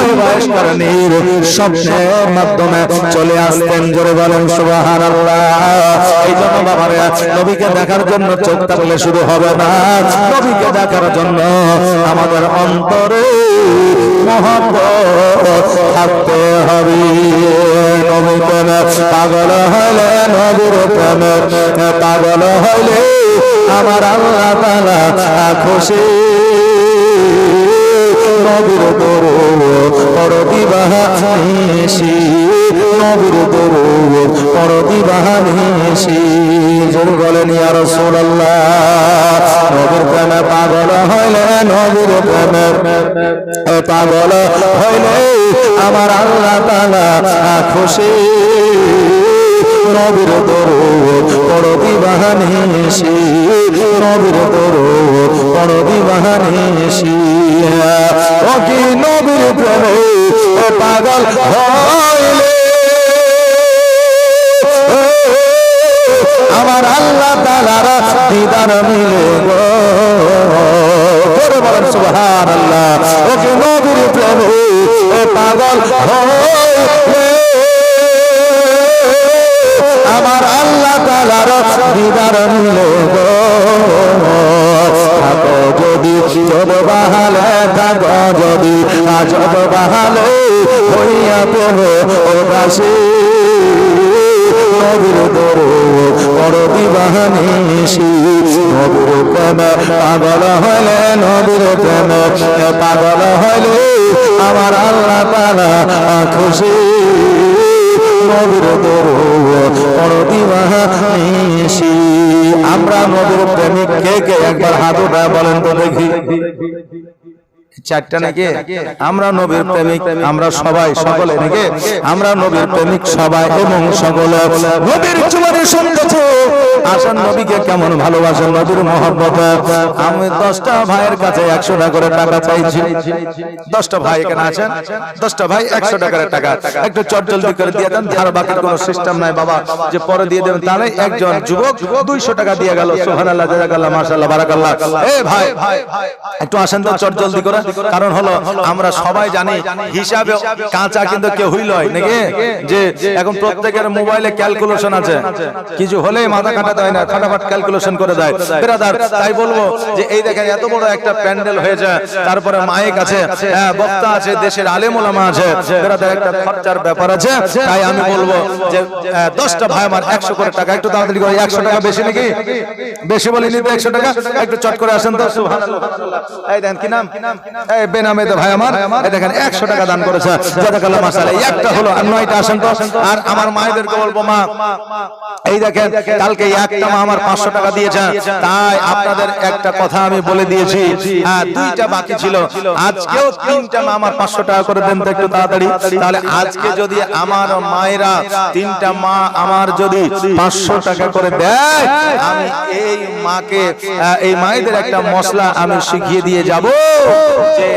ওই ওয়াইস করনির স্বপ্নের মাধ্যমে চলে আসতেন। জোরে বলেন সুবহানাল্লাহ। এই জন্য বাবারে নবীকে দেখার জন্য চোখ থাকলে শুরু হবে না, নবীকে দেখার জন্য আমাদের অন্তরে মহব্বত থাকতে হবে। নবী প্রেমে পাগল হইলে, নবীর প্রেমে পাগল হইলে আমার আল্লাহ তাআলা খুশি। নবীর দরুদ পড়ো দিবানিশি, নবীর দরুদ পড়ো দিবানিশি। জোরে বলেন ইয়া রাসূলুল্লাহ। নবীর প্রেমে পাগল হইলে, নবীর প্রেমে পাগল হইলে আমার আল্লাহ তাআলা খুশি। নবীর দরুদ পড়ো দিবানিশি, নবীর দরুদ পড়ো দিবানিশি। ও কি নবীর প্রেমে পাগল হইলে আমার আল্লাহ তাআলার দিদার মিলে গো। বলেন সুবহানাল্লাহ। ও কি নবীর প্রেমে পাগল হইলে আমার আল্লাহ তাআলার দিদার মিলে গো। থাকো যদি জব বাহালে, থাকো যদি আজব বাহালে, হইয়া প্রেম উদাসী। নবীর দরুদ পড়ো দিবানিশি, নবীর প্রেমে পাগল হইলে, নবীর প্রেমে পাগল হইলে আমার আল্লাহ তাআলা খুশি। নবীর দরুদ পড়ো দিবানিশি। আমরা নবীর প্রেমিক কে কে একবার হাত উঠায় বলেন তো দেখি। চারটা নাকি আমরা নবীর প্রেমিক আমরা সবাই সকলে নাকি আমরা নবীর প্রেমিক সবাই এবং সকলে নবীর জীবনে শুনতেছে আসেন নবীকে কেমন ভালোবাসেন নবীর মহব্বত আমি 10টা ভাইয়ের কাছে 100 টাকা করে টাকা চাইছি 10টা ভাই এখানে আছেন 10টা ভাই 100 টাকা করে টাকা একটু চটজলদি করে দিয়ে দেন ধার বাকির কোনো সিস্টেম নাই বাবা যে পরে দিয়ে দেবেন তাহলে একজন যুবক 200 টাকা দিয়ে গেল সুবহানাল্লাহ জাযাকাল্লাহ মাশাআল্লাহ বারাকাল্লাহ এই ভাই একটু আসেন তো চটজলদি করে কারণ হলো আমরা সবাই জানি হিসাবে কাঁচা কিন্তু কেউ হইল নাকি যে এখন প্রত্যেকের মোবাইলে ক্যালকুলেশন আছে কিছু হলে মাথা কাটাতে হয় না ফটাফট ক্যালকুলেশন করে দেয় ব্রাদার তাই বলবো যে এই দেখেন এত বড় একটা প্যান্ডেল হয়েছে তারপরে মাইক আছে বক্তা আছে দেশের আলেম ওলামা আছে ব্রাদার একটা খরচার ব্যাপার আছে তাই আমি বলবো যে 10টা ভাই আমার 100 করে টাকা একটু তাড়াতাড়ি করে 100 টাকা বেশি নাকি বেশি বলিনি তো 100 টাকা একটু চট করে আসেন তো সুবহানাল্লাহ এই দেন কি নাম এই বেনামে তো ভাই আমার এই দেখেন 100 টাকা দান করেছে জাযাকাল্লাহ মাশাআল্লাহ একটা হলো আর 9টা আসেন তো আর আমার মায়েদেরকে বলবো মা এই দেখেন কালকে একটা মা আমার 500 টাকা দিয়েছে তাই আপনাদের একটা কথা আমি বলে দিয়েছি দুইটা বাকি ছিল আজকেও তিনটা মা আমার 500 টাকা করে দেন তো একটু তাড়াতাড়ি তাহলে আজকে যদি আমার মায়েরা তিনটা মা আমার যদি 500 টাকা করে দেয় আমি এই মাকে এই মায়েদের একটা মশলা আমি শিখিয়ে দিয়ে যাব যে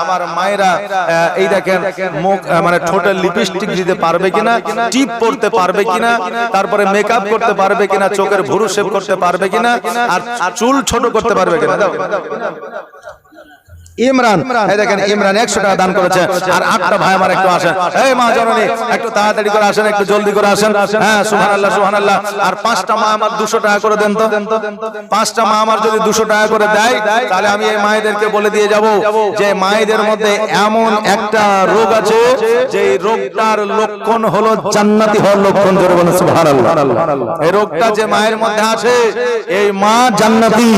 আমার মায়েরা এই দেখেন মুখ মানে ঠোঁটে লিপস্টিক দিতে পারবে কিনা টিপ পরতে পারবে কিনা তারপরে মেকআপ করতে পারবে কিনা চোখের ভুরু শেভ করতে পারবে কিনা আর চুল ছোট করতে পারবে কিনা দাও ইমরান এই দেখেন ইমরান 100 টাকা দান করেছে আর 8টা ভাই আমার একটু আসেন এই মা জননী একটু তাড়াতাড়ি করে আসেন একটু জলদি করে আসেন হ্যাঁ সুবহানাল্লাহ সুবহানাল্লাহ আর 5টা মা আমার 200 টাকা করে দেন তো 5টা মা আমার যদি 200 টাকা করে দেয় তাহলে আমি এই মায়েদেরকে বলে দিয়ে যাব যে মায়েদের মধ্যে এমন একটা রোগ আছে যে রোগটার লক্ষণ হলো জান্নাতি হওয়ার লক্ষণ জোরে বলেন সুবহানাল্লাহ এই রোগটা যে মায়ের মধ্যে আছে এই মা জান্নাতি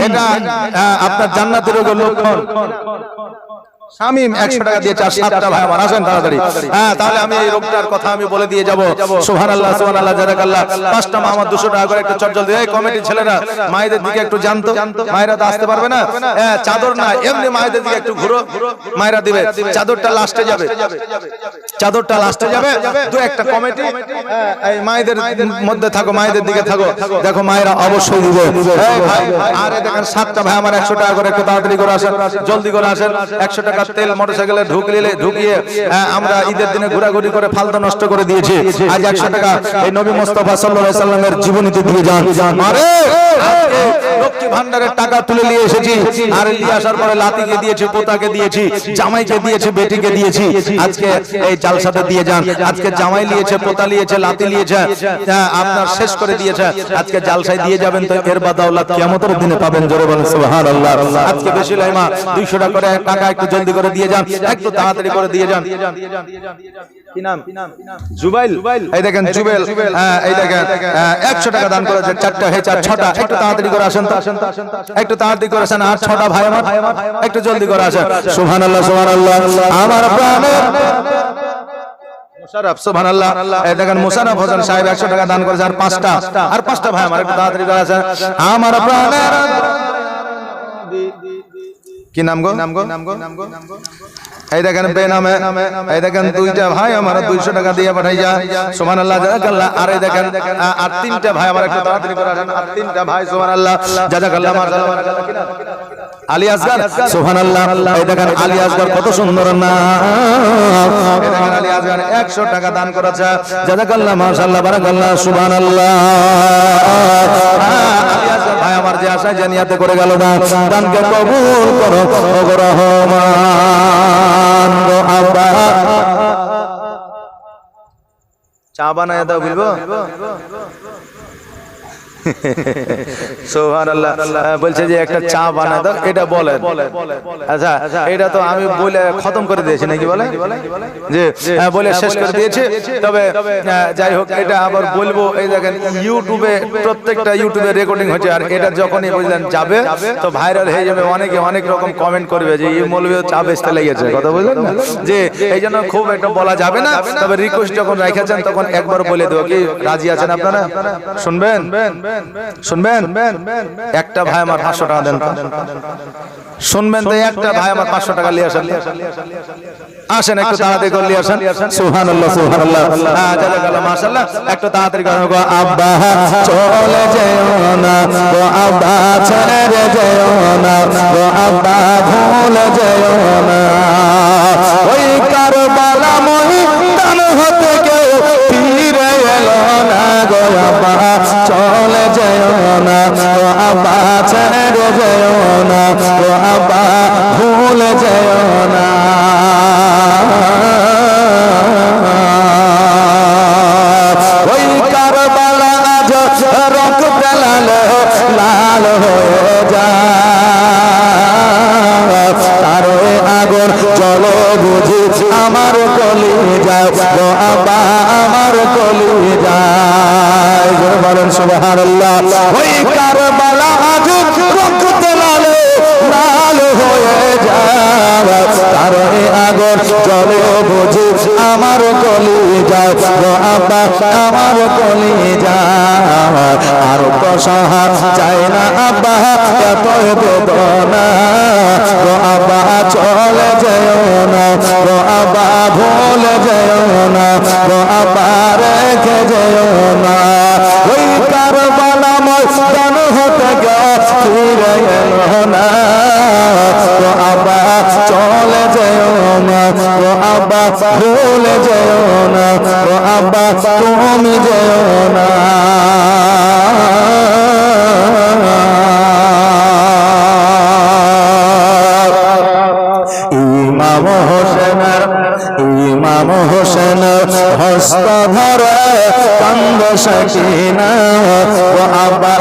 এটা আপনার জান্নাতি রোগের লক্ষণ শামিম 100 টাকা দিয়েছে আর 7টা ভাই আমার আসেন তাড়াতাড়ি হ্যাঁ তাহলে আমি এই রোগটার কথা আমি বলে দিয়ে যাব সুবহানাল্লাহ সুবহানাল্লাহ জাযাকাল্লাহ 5টা মা আমার 200 টাকা করে একটু চটজলদি এই কমিটির ছেলেরা মায়েদের দিকে একটু জানতো মায়েরা তো আসতে পারবে না হ্যাঁ চাদর না এমনি মায়েদের দিকে একটু ঘুরো মায়েরা দিবে চাদরটা লাস্টে যাবে চাদরটা লাস্টে যাবে দু একটা কমিটি এই মায়েদের মধ্যে থাকো মায়েদের দিকে থাকো দেখো মায়েরা অবশ্যই দিবে এই ভাই আরে দেখেন 7টা ভাই আমার 100 টাকা করে একটু তাড়াতাড়ি করে আসেন জলদি করে আসেন 100 টাকা তেল মোটরসাইকেলে ঢুকিয়ে আমরা ঈদের দিনে ঘোরাঘুরি করে ফালতু নষ্ট করে দিয়েছি আজ 100 টাকা এই নবী মুস্তাফা সাল্লাল্লাহু আলাইহি সাল্লামের জীবনীতে দিয়ে যান আরে আজকে লক্ষ্মী ভান্ডারের টাকা তুলে নিয়ে এসেছি আর নিয়ে আসার পরে লাতিকে দিয়েছি পোতাকে দিয়েছি জামাইকে দিয়েছি বেটিকে দিয়েছি আজকে এই জালসাতে দিয়ে যান আজকে জামাই নিয়েছে পোতা নিয়েছে লাতি নিয়েছে আপনার শেষ করে দিয়েছে আজকে জালসায় দিয়ে যাবেন তো এর বাদাওলাত কিয়ামতের দিনে পাবেন জোরে বলেন সুবহানাল্লাহ আজকে বেশি লাইমা 200 টাকা করে টাকা একটু জলদি করে দিয়ে যান একটু তাড়াতাড়ি করে দিয়ে যান কি নাম জুবাইল এই দেখেন জুবাইল এই দেখেন 100 টাকা দান করেছে 4টা হয়েছে 6টা একটু তাড়াতাড়ি করে আসেন তো একটু তাড়াতাড়ি করে আসেন আর 6টা ভাই আমার একটু জলদি করে আসেন সুবহানাল্লাহ সুবহানাল্লাহ আমার প্রাণের মুশাররফ সুবহানাল্লাহ এই দেখেন মুশাররফ হোসেন সাহেব 100 টাকা দান করেছে আর 5টা ভাই আমার একটু তাড়াতাড়ি করে আসেন আমার প্রাণের কি নাম গো এই দেখেন বেনামে এই দেখেন 2টা ভাই আমার 200 টাকা দিয়ে পাঠাই যা সুবহানাল্লাহ জাযাকাল্লাহ আর এই দেখেন আর 3টা ভাই আমার একটু তাড়াতাড়ি করে আসেন আর 3টা ভাই সুবহানাল্লাহ জাযাকাল্লাহ মাশাআল্লাহ আলী আসগর সুবহানাল্লাহ এই দেখেন আলী আসগর কত সুন্দর নাম এই দেখেন আলী আসগর 100 টাকা দান করেছে জাযাকাল্লাহ মাশাআল্লাহ বারাকাল্লাহ সুবহানাল্লাহ আলী আসগর ভাই আমার যে আশা জানিয়াতে করে গেল না দানকে কবুল করো ও রহমান গো আব্বা চা বানায় দাও বলবো সুবহানাল্লাহ বলছে যে একটা চা বানায় দাও এটা বলেন আচ্ছা এটা তো আমি বলে খতম করে দিয়েছি নাকি বলে যে বলে শেষ করে দিয়েছি তবে যাই হোক এটা আবার বলবো এই দেখেন ইউটিউবে প্রত্যেকটা ইউটিউবে রেকর্ডিং হচ্ছে আর এটা যখনই বুঝলেন যাবে তো ভাইরাল হয়ে যাবে অনেকে অনেক রকম কমেন্ট করবে যে এই মৌলবী চা বেচতে লেগেছে কথা বুঝলেন না যে এই জন্য খুব একটা বলা যাবে না তবে রিকোয়েস্ট যখন রেখেছেন তখন একবার বলে দেবো কি রাজি আছেন আপনারা শুনবেন শুনবেন একটা ভাই আমার 500 টাকা দেন। শুনবেন তো একটা ভাই আমার 500 টাকা নিয়ে আসেন। আসেন একটু তাড়াতাড়ি করে নিয়ে আসেন। সুবহানাল্লাহ সুবহানাল্লাহ। হ্যাঁ জাযাকাল্লাহ মাশাআল্লাহ। একটু তাড়াতাড়ি করে গো আব্বা চলে যেও না গো আব্বা ছেড়ে যেও না গো আব্বা ভুলে যেও না। ওই কারবালা ময়দান হতে কেউ ফিরে এলো না গো আব্বা চলে যেও না গো আব্বা ছেড়ে যেও না গো আব্বা ভুলে যেও না। ওই কারবালা আজ রক্ত লাল লাল হয়ে যায়, তার আগুন চলো বুঝি আমার কলিজায় গো আব্বা আমার কলিজায়। বলেন সুবহানাল্লাহ। ওই কারবালা আজ রক্ত লাল লাল হয়ে যায়, তার আগুন চলো বুঝি আমার কলিজায় গো আব্বা আমার কলিজায়। আর তো সহা যায় না আব্বা এত বেদনা গো আব্বা চলে যেও না গো আব্বা ভুলে যেও না গো আব্বা রেখে যেও না। ওই কারবালা ময়দান হতে ফিরে এলো না গো আব্বা চলে যেও না গো আব্বা ভুলে যেও না গো আব্বা তুমি যেও না। ইমাম হোসেন হস্ত ধরে কান্দ সকিনা ও আব্বা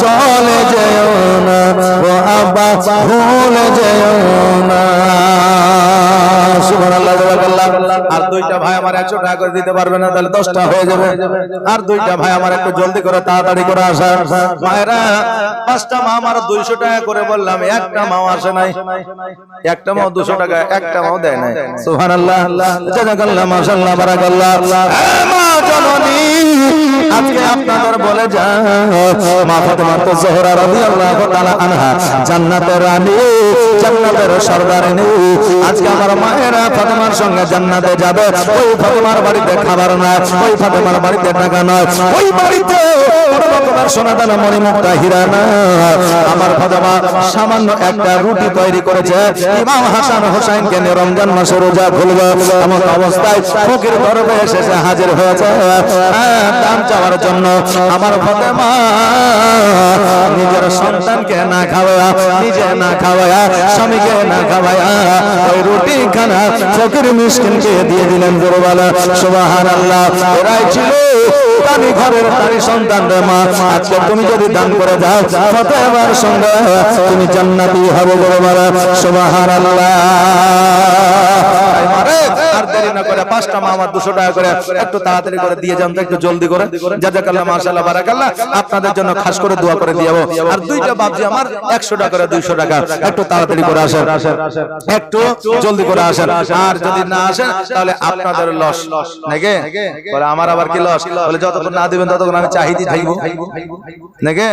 চলে যেও না ও আব্বা ভুলে যেও না। সুবহানাল্লাহ জাযাকাল্লাহ। আর দুইটা ভাই আমার 100 টাকা করে দিতে পারবে না, তাহলে 10টা হয়ে যাবে। আর দুইটা ভাই আমার একটু জলদি করে তাড়াতাড়ি করে আসা। মায়েরা 5টা মা আমার 200 টাকা করে বললাম, একটা মাও আসে নাই। একটা মাও 200 টাকা একটা মাও দেয় নাই। সুবহানাল্লাহ জাযাকাল্লাহ মাশাআল্লাহ বারাকাল্লাহ। মা জননী আজকে আপনাদের বলে যাও মা ফাতেমা জোহরা রাদিয়াল্লাহু তাআলা আনহা জান্নাতের রানী জান্নাতের সরদারিনী। আজকে আমার মায়েরা ফাতেমার সঙ্গে জান্নাতে যাবে। ওই ফাতেমার বাড়িতে খাবার নয়, ওই ফাতেমার বাড়িতে টাকা নয়, ওই বাড়িতে কোনো রকমের সোনা দানা মণিমুক্তা হীরা না। আমার ফাতেমা সামান্য একটা রুটি তৈরি করেছে। ইমাম হাসান হোসেনকে নিয়ে রমজান মাসে রোজা খুলবে এমন অবস্থায় ফকির দরবারে এসে হাজির হয়েছে দান চাওয়ার জন্য। আমার ফাতেমা নিজের সন্তানকে না খাওয়া, নিজে না খাওয়া, স্বামীকে না খাওয়া ওই রুটি খানা ফকির মিসকিনকে দিয়ে দিলেন। জোরবালা সুবহানাল্লাহ। এরাই ছিল তারি ঘরের তারি সন্তানদের মা। আজকে তুমি যদি দান করে যাও ফাতেমার সঙ্গে তুমি জান্নাতি হবে। জোরবালা সুবহানাল্লাহ। আর দেরি না করে 5টা মা আমার 200 টাকা করে একটু তাড়াতাড়ি করে দিয়ে যান তো, একটু জলদি করে। জাযাকাল্লাহ মাশাআল্লাহ বারাকাল্লাহ। আপনাদের জন্য খাস করে দোয়া করে দিও। আর দুইটা বাপজি আমার 100 টাকা করে 200 টাকা একটু তাড়াতাড়ি করে আসেন, একটু জলদি করে আসেন। আর যদি না আসেন তাহলে আপনাদের লস নাকি বলে আমার আবার কি লস বলে যতক্ষণ না দিবেন ততক্ষণ আমি চাহিদি থাকব নাকি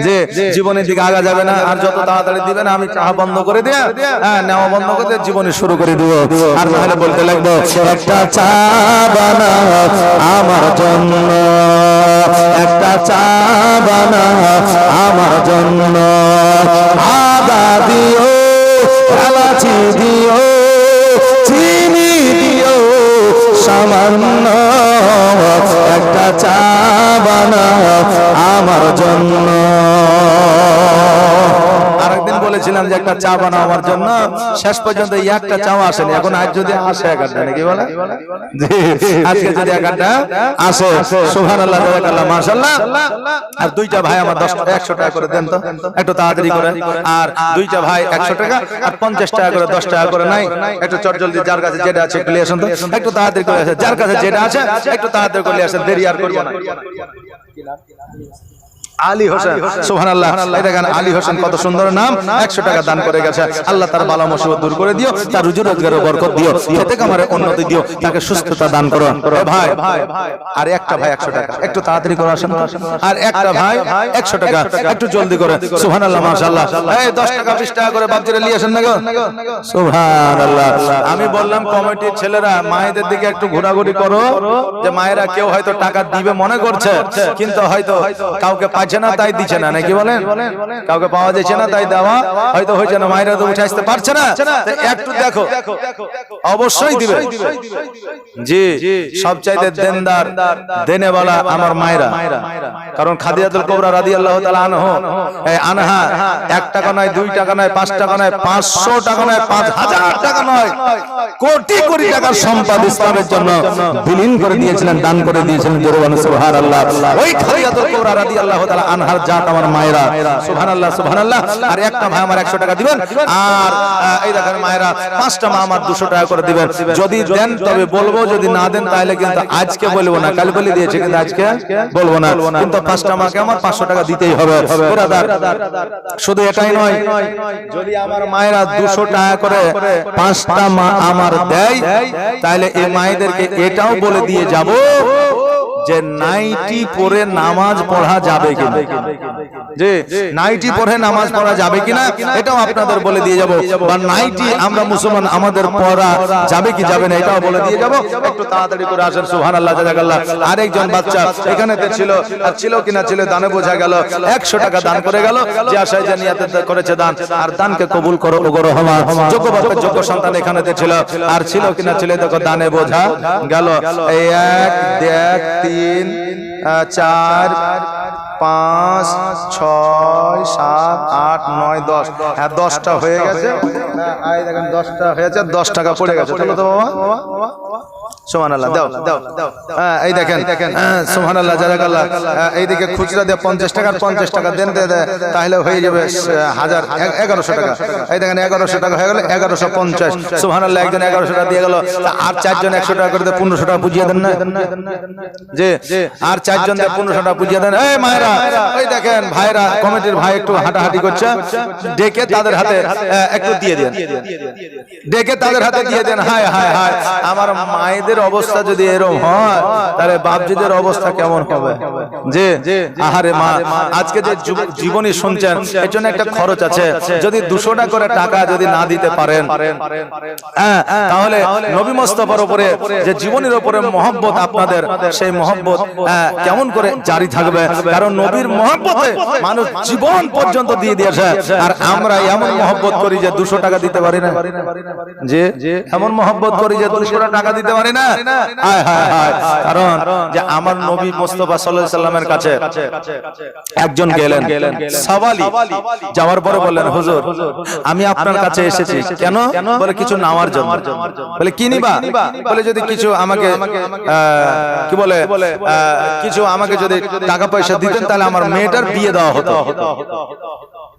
যে জীবনের দিকে আগা যাবে না। আর যত তাড়াতাড়ি দিবেন আমি চাহা বন্ধ করে দিয়ে নেওয়া বন্ধ করে দিয়ে জীবনে শুরু করে দিব। আর তাহলে বলতে লাগবো একটা চা বানাও আমার জন্য, একটা চা বানাও আমার জন্য, আদা দিও এলাচি দিও চিনি দিও সামান্য, একটা চা বানাও আমার জন্য। আরেকদিন বলেছিলাম যে একটা চা বানাও আমার জন্য, শেষ পর্যন্ত একটা চাও আসেনি। এখন আজ যদি আসে একটা নাকি বলে আজকে যদি একটা আসে সুবহানাল্লাহ জাযাকাল্লাহ মাশাআল্লাহ। আর দুইটা ভাই আমার 100 টাকা করে দেন তো একটু তাড়াতাড়ি করে। আর দুইটা ভাই 100 টাকা আর 50 টাকা করে 10 টাকা করে নাই একটু চটজলদি যার কাছে যেটা আছে একটু নিয়ে আসেন তো, একটু তাড়াতাড়ি করে আসেন। যার কাছে যেটা আছে একটু তাড়াতাড়ি করে নিয়ে আসেন, দেরি আর করবেন না। আলী হোসেন, সুবহানাল্লাহ। এই দেখেন আলী হোসেন কত সুন্দর নাম, 100 টাকা দান করে গেছে। আল্লাহ তার বালা মুসিবত দূর করে দিও, তার রুজি রোজগারে বরকত দিও, খেতে কামারে উন্নতি দিও, তাকে সুস্থতা দান করো। ভাই আর একটা ভাই 100 টাকা, একটু তাড়াতাড়ি করে আসেন। আর একটা ভাই 100 টাকা, একটু জলদি করে। সুবহানাল্লাহ, মাশাআল্লাহ। এই 10 টাকা 20 টাকা করে বাপজিরে নিয়ে আসেন না গো। সুবহানাল্লাহ। আমি বললাম কমিটির ছেলেরা মায়েদের দিকে একটু ঘোরাঘুরি করো, যে মায়েরা কেউ হয়তো টাকা দিবে মনে করছে, কিন্তু হয়তো কাউকে পাচ্ছে না তাই দিচ্ছে না, নাকি বলেন? কাউকে পাওয়া যাচ্ছে না তাই দেওয়া হয়তো হয়েছে না, মায়েরা তো উঠে আসতে পারছে না, একটু দেখো, অবশ্যই দিবে। জি, সবচাইতে দেনদার দেনেওয়ালা আমার মায়েরা, কারণ খাদিজাতুল কুবরা রাদিয়াল্লাহু তাআলা আনহা 1 টাকা নয়, 2 টাকা নয়, 5 টাকা নয়, 500 টাকা নয়, 5000 টাকা নয়, কোটি কোটি টাকার সম্পদ ইসলামের জন্য বিলীন করে দিয়েছিলেন, দান করে দিয়েছিলেন। সুবহানাল্লাহ। ওই খাদিজাতুল কুবরা রাদিয়াল্লাহু তাআলা আনহার জাত আমার মায়েরা। সুবহানাল্লাহ, সুবহানাল্লাহ। আর একটা ভাই আমার 100 টাকা দিবেন, আর এই দেখেন মায়েরা 5টা মা আমার 200 টাকা করে দিবেন। যদি দেন তবে বলবো, যদি না দেন তাহলে কিন্তু আজকে বলবো না, কাল বলে দিয়েছে কিন্তু আজকে বলবো না, কিন্তু 5টা মাকে আমার 500 টাকা দিতেই হবে। ব্রাদার, শুধু এটাই নয়, যদি আমার মায়েরা 200 টাকা করে 5টা মা আমার দেয়, তাহলে এই মায়েদেরকে এটাও বলে দিয়ে যাব যে নাইটি পরে নামাজ পড়া যাবে কিনা, যে নাইটি পরে নামাজ পড়া যাবে কিনা এটাও আপনাদের বলে দিয়ে যাব, বা নাইটি আমরা মুসলমান আমাদের পড়া যাবে কি যাবে না এটাও বলে দিয়ে যাব। একটু তাড়াতাড়ি করে আসেন। সুবহানাল্লাহ, জাযাকাল্লাহ। আরেকজন বাচ্চা এখানেতে ছিল, আর ছিল কিনা ছিল দানে বোঝা গেল, 100 টাকা দান করে গেল, যে আশায় যে নিয়তে করেছে দান, আর দানকে কবুল করো ওগো রহমান। যোগ্য বাপের যোগ্য সন্তান এখানেতে ছিল, আর ছিল কিনা ছিল দেখো দানে বোঝা গেল। এই 1 2 3 4 5 6 7 8 9 10, হ্যাঁ 10টা হয়ে গেছে। এই দেখেন 10টা হয়েছে, 10 টাকা পড়ে গেছে। চলো তো বাবা, সুবহানাল্লাহ, দাও দাও। এই দেখেন, সুবহানাল্লাহ, জাযাকাল্লাহ। এইদিকে খুচরা দিয়ে 50 টাকা 50 টাকা দেন, তাহলে হয়ে যাবে 1100 টাকা। এই দেখেন 1100 টাকা হয়ে গেল, 1150। সুবহানাল্লাহ, একজন 1100 টাকা দিয়ে গেল, আর 4 জন 100 টাকা করে 1500 টাকা বুঝিয়ে দেন না, যে আর 4 জন 1500 টাকা বুঝিয়ে দেন। এই মায়েরা, ওই দেখেন ভাইরা, কমিটির ভাই একটু হাঁটাহাঁটি করছে, ডেকে তাদের হাতে একটু দিয়ে দেন, ডেকে তাদের হাতে দিয়ে দেন। হায় হায় হায়, আমার মায়েদের অবস্থা যদি এরকম হয়, তাহলে বাপজিদের অবস্থা কেমন হবে? যে আহারে মা, আজকে যে জীবনী শুনছেন এর জন্য একটা খরচ আছে। যদি 200 টাকা করে টাকা যদি না দিতে পারেন, তাহলে নবী মুস্তাফার উপরে যে জীবনের উপরে মহব্বত আপনাদের, সেই মহব্বত কেমন করে জারি থাকবে? কারণ নবীর মহব্বতে মানুষ জীবন পর্যন্ত দিয়ে দিয়েছে, আর আমরা এমন মহব্বত করি যে 200 টাকা দিতে পারি না, যে এমন মহব্বত করি যে 200 টাকা দিতে পারি না। কারণ যে আমার নবী মুস্তাফা সাল্লাল্লাহু আলাইহি সাল্লামের কাছে একজন গেলেন, সাওয়ালি, যাওয়ার পরে বললেন, হুজুর আমি আপনার কাছে এসেছি কেন? বলে কিছু নেওয়ার জন্য। বলে কি নিবা? বলে যদি কিছু আমাকে কি বলে কিছু আমাকে যদি টাকা পয়সা দিতেন তাহলে আমার মেয়েটার বিয়ে দেওয়া হতো।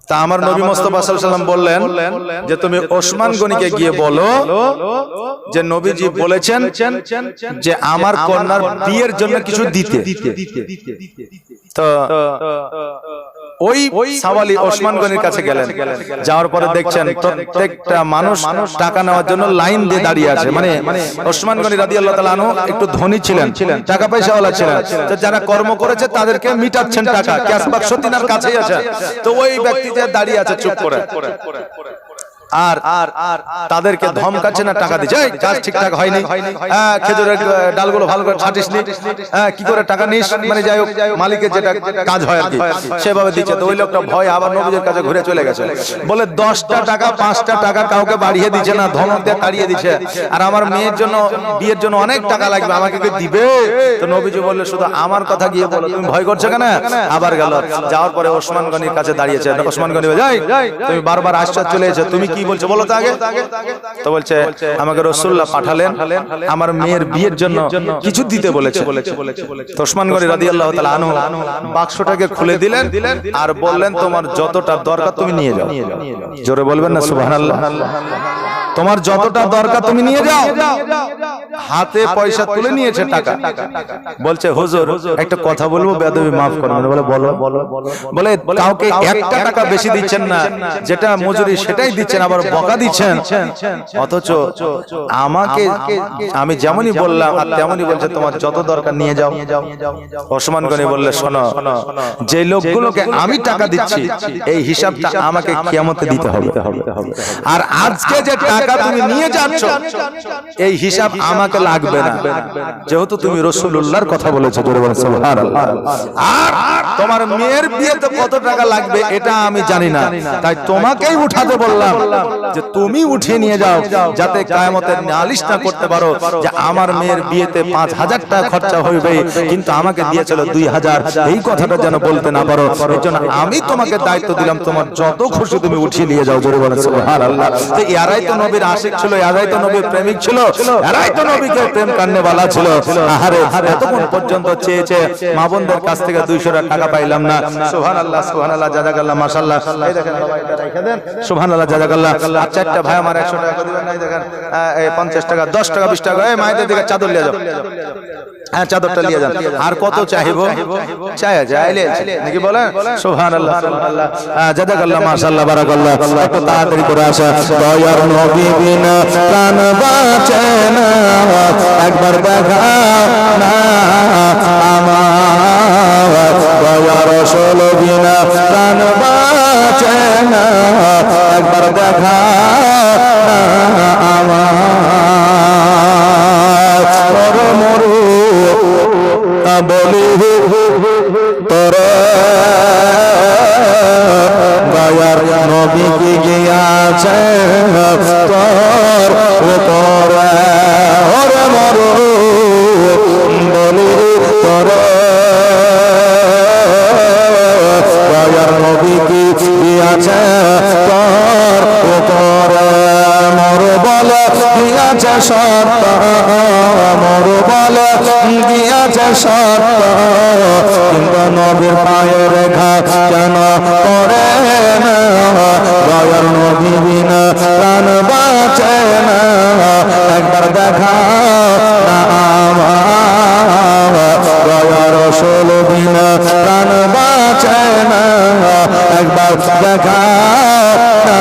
তা আমার নবী মুস্তাফা সাল্লাল্লাহু আলাইহি ওয়াসাল্লাম বললেন যে তুমি ওসমান গনিকে গিয়ে বলো যে নবীজি বলেছেন যে আমার কন্যার বিয়ের জন্য কিছু দিতে। তো ওই সাওয়ালি ওসমান গনির কাছে গেলেন, যাওয়ার পরে দেখছেন প্রত্যেকটা মানুষ টাকা নেওয়ার জন্য লাইন দিয়ে দাঁড়িয়ে আছে। মানে ওসমান গনি রাদিয়াল্লাহু তাআলা আনহু একটু ধনী ছিলেন, টাকা পয়সাওয়ালা ছিলেন, তো যারা কর্ম করেছে তাদেরকে মিটাচ্ছেন টাকা, ক্যাশ বাক্স তিনার কাছেই আছে। তো ওই ব্যক্তি যে দাঁড়িয়ে আছে চুপ করে, আর তাদেরকে ধমকাচ্ছে না টাকা দিচ্ছে, কাজ ঠিকঠাক হয়নি, খেজুরের ডালগুলো ভালো করে ছাটিস নি, কি করে টাকা নিস, মানে যাই হোক মালিকের যেটা কাজ হয় আর কি সেভাবে দিচ্ছে। তো ওই লোকটা ভয় আবার নবীজির কাছে ঘুরে চলে গেছে, বলে 10টা টাকা 5টা টাকা কাউকে বাড়িয়ে দিচ্ছে না, ধমক দিয়ে তাড়িয়ে দিচ্ছে, আর আমার মেয়ের জন্য বিয়ের জন্য অনেক টাকা লাগবে, আমাকে কি দিবে? তো নবীজি বললে শুধু আমার কথা গিয়ে বলো, তুমি ভয় করছো কেন? আবার গেল, যাওয়ার পরে ওসমান গনির কাছে দাঁড়িয়েছে। ওসমান গনি যাই, তুমি বারবার আসছো, চলে এসেছো, তুমি কি বলছো বলো তো আগে? তো বলছে আমাকে রাসূলুল্লাহ পাঠালেন আমার মেয়ের বিয়ের জন্য কিছু দিতে বলেছে। তো ওসমান গনি রাদিয়াল্লাহু তাআলা আনহু বাক্সটাকে খুলে দিলেন আর বললেন তোমার যতটা দরকার তুমি নিয়ে যাও। জোরে বলবেন না সুবহানাল্লাহ? তোমার যতটা দরকার তুমি নিয়ে যাও। হাতে পয়সা তুলে নিয়েছে টাকা, বলছে হুজুর একটা কথা বলবো, বেয়াদবি মাফ করবেন। বলে বলো। বলে কাউকে একটা টাকা বেশি দিচ্ছেন না, যেটা মজুরি সেটাই দিচ্ছেন, আবার বকা দিচ্ছেন, অথচ আমাকে আমি যেমনই বললাম আর তেমনই বলছে তোমার যত দরকার নিয়ে যাও। ওসমান গনি বললে শোনো, যে লোকগুলোকে আমি টাকা দিচ্ছি এই হিসাবটা আমাকে কিয়ামতে দিতে হবে, আর আজকে যে টাকা তুমি নিয়ে যাচ্ছ এই হিসাব আমাকে লাগবে না, যেহেতু তুমি রাসূলুল্লাহর কথা বলেছো। জোরে বলেন সুবহানাল্লাহ। আর তোমার মেয়ের বিয়েতে কত টাকা লাগবে এটা আমি জানি না, তাই তোমাকেই উঠাতে বললাম যে তুমি উঠিয়ে নিয়ে যাও, যাতে কিয়ামতের নালিশ না করতে পারো যে আমার মেয়ের বিয়েতে 5000 টাকা খরচা হইবে কিন্তু আমাকে দিয়েছিল 2000, এই কথাটা যেন বলতে না পারো। এজন্য আমি তোমাকে দায়িত্ব দিলাম, তোমার যত খুশি তুমি উঠিয়ে নিয়ে যাও। জোরে বলেন সুবহানাল্লাহ। যে এরাই তো নবীর আশিক ছিল, এরাই তো নবীর প্রেমিক ছিল, এরাই তো নবীকে প্রেম কান্নেওয়ালা ছিল। আহারে এতক্ষণ পর্যন্ত চেয়েছে মা বোনদের কাছ থেকে 200 টাকা পাইলাম না। সুবহানাল্লাহ সুবহানাল্লাহ জাযাকাল্লাহ মাশাআল্লাহ। এই দেখেন বাবা এটা রেখে দেন। সুবহানাল্লাহ জাযাকাল্লাহ। আর চারটা ভাই আমার 100 টাকা দিবেন না, এই দেখেন এই 50 টাকা 10 টাকা 20 টাকা। এই মায়েদের দিকে চাদর নিয়ে যাও, হ্যাঁ চাদরটা নিয়ে যান। আর কত চাইবো? চাইলে নাকি বলেন? সুবহানাল্লাহ সুবহানাল্লাহ জাযাকাল্লাহ মাশাআল্লাহ বারাকাল্লাহ। একটু তাড়াতাড়ি করে আসা। দয়ার নবী বিনা প্রাণ বাঁচে না, একবার দেখাও না আমার। দয়ার রাসূল বিনা প্রাণ বাঁচে না, একবার দেখাও না আমার। মরু বলি তোরে দয়ার নবী কি গিয়াছে তোর উপরে। ওরে মরু বলি তোরে দয়ার নবী কি গিয়াছে তোর উপরে। মরু বলে গিয়াছে সত্য, মরু বলে গিয়াছে সত্য, কিন্তু নবীর পায়ে রেখা কেন করে না? দয়ার নবী বিনা প্রাণ বাঁচে না, একবার দেখা না আমার। দয়ার রাসূল বিনা প্রাণ বাঁচে না, একবার দেখা না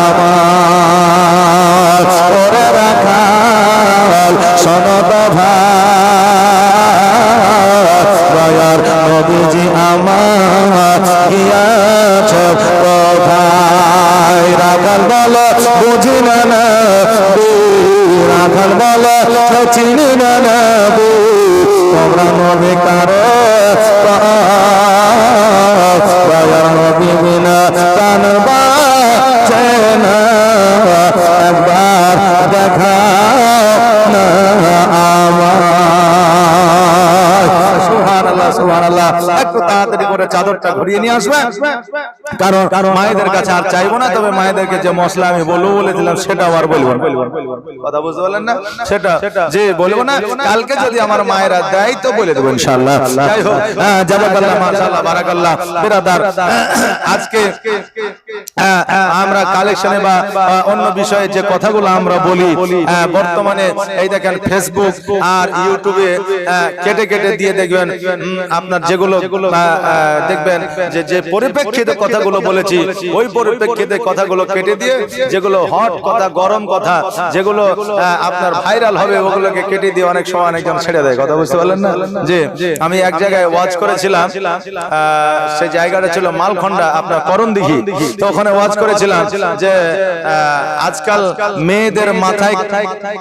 আমার। ওরে রাখাল সনত ভাই, দয়ার নবীজি আমার গিয়াছে কোথায়? রাখাল বলো বুঝি না নবী, রাখাল বলো চিনি না নবী, তোমরা নবী কারে? দয়ার নবী বিনা প্রাণ বাঁচে না, একবার দেখা না আমার। সুবহানাল্লাহ সুবহানাল্লাহ। একটু তাড়াতাড়ি করে চাদরটা ঘুরিয়ে নিয়ে আসবে, কারণ মায়েদের কাছে আর চাইবো না। তবে মায়েদেরকে যে মশলা আমি বলবো বলেছিলাম সেটা আর বলবো না। কথা বুঝতে পারলেন না? সেটা যে বলবো না, কালকে যদি আমার মায়েরা দেয় তো বলে দেবো ইনশাআল্লাহ। যাই হোক, জাযাকাল্লাহ মাশাআল্লাহ বারাকাল্লাহ। বিরাদার, আজকে আমরা কালেকশনে বা অন্য বিষয়ে যে কথাগুলো আমরা বলি, বর্তমানে এই দেখেন ফেসবুক আর ইউটিউবে কেটে কেটে দিয়ে দেখবেন আপনার যেগুলো দেখবেন যে পরিপ্রেক্ষিতে কথাগুলো বলেছি ওই পরিপ্রেক্ষিতে কথাগুলো কেটে দিয়ে যেগুলো হট কথা, গরম কথা, যেগুলো আপনার ভাইরাল হবে ওগুলোকে কেটে দিয়ে অনেক সময় অনেকজন ছেড়ে দেয়। কথা বুঝতে পারলেন না? যে আমি এক জায়গায় ওয়াজ করেছিলাম, সেই জায়গাটা ছিল মালখন্ডা, আপনার করণদিঘি। তো ওখানে ওয়াজ করেছিলাম যে আজকাল মেয়েদের মাথায়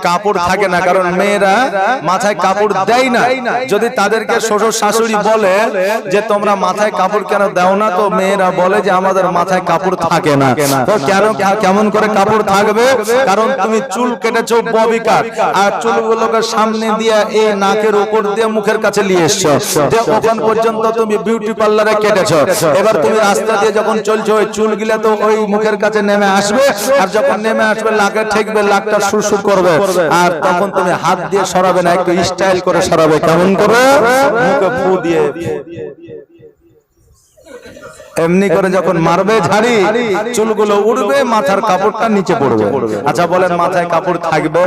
কাপড় থাকে না, কারণ মেয়েরা মাথায় কাপড় দেয় না। যদি তাদেরকে শ্বশুর শাশুড়ি বলে যে তোমরা মাথায় কাপড় কেন দাও না, তো মেয়েরা বলে যে আমাদের মাথায় কাপড় থাকে না। তো কেমন করে কাপড় থাকবে? কারণ তুমি চুল কেটেছো ববি কাট, আর চুলগুলোকে সামনে দিয়ে এই নাকের উপর দিয়ে মুখের কাছে নিয়ে এসছো, ওখান পর্যন্ত তুমি বিউটি পার্লারে কেটেছো। এবার তুমি রাস্তা দিয়ে যখন চলছো ওই চুলগুলা তো ওই মুখের কাছে নেমে আসবে, আর যখন নেমে আসবে লাকে ঠেকবে, লাকটা সুরসুর করবে, আর তখন তুমি হাত দিয়ে সরাবে না, একটু স্টাইল করে সরাবে। কেমন করে? মুখে ফু দিয়ে। এমনি করে যখন মারবে ঝাড়ি চুলগুলো উড়বে, মাথার কাপড়টা নিচে পড়বে। আচ্ছা বলেন মাথায় কাপড় থাকবে?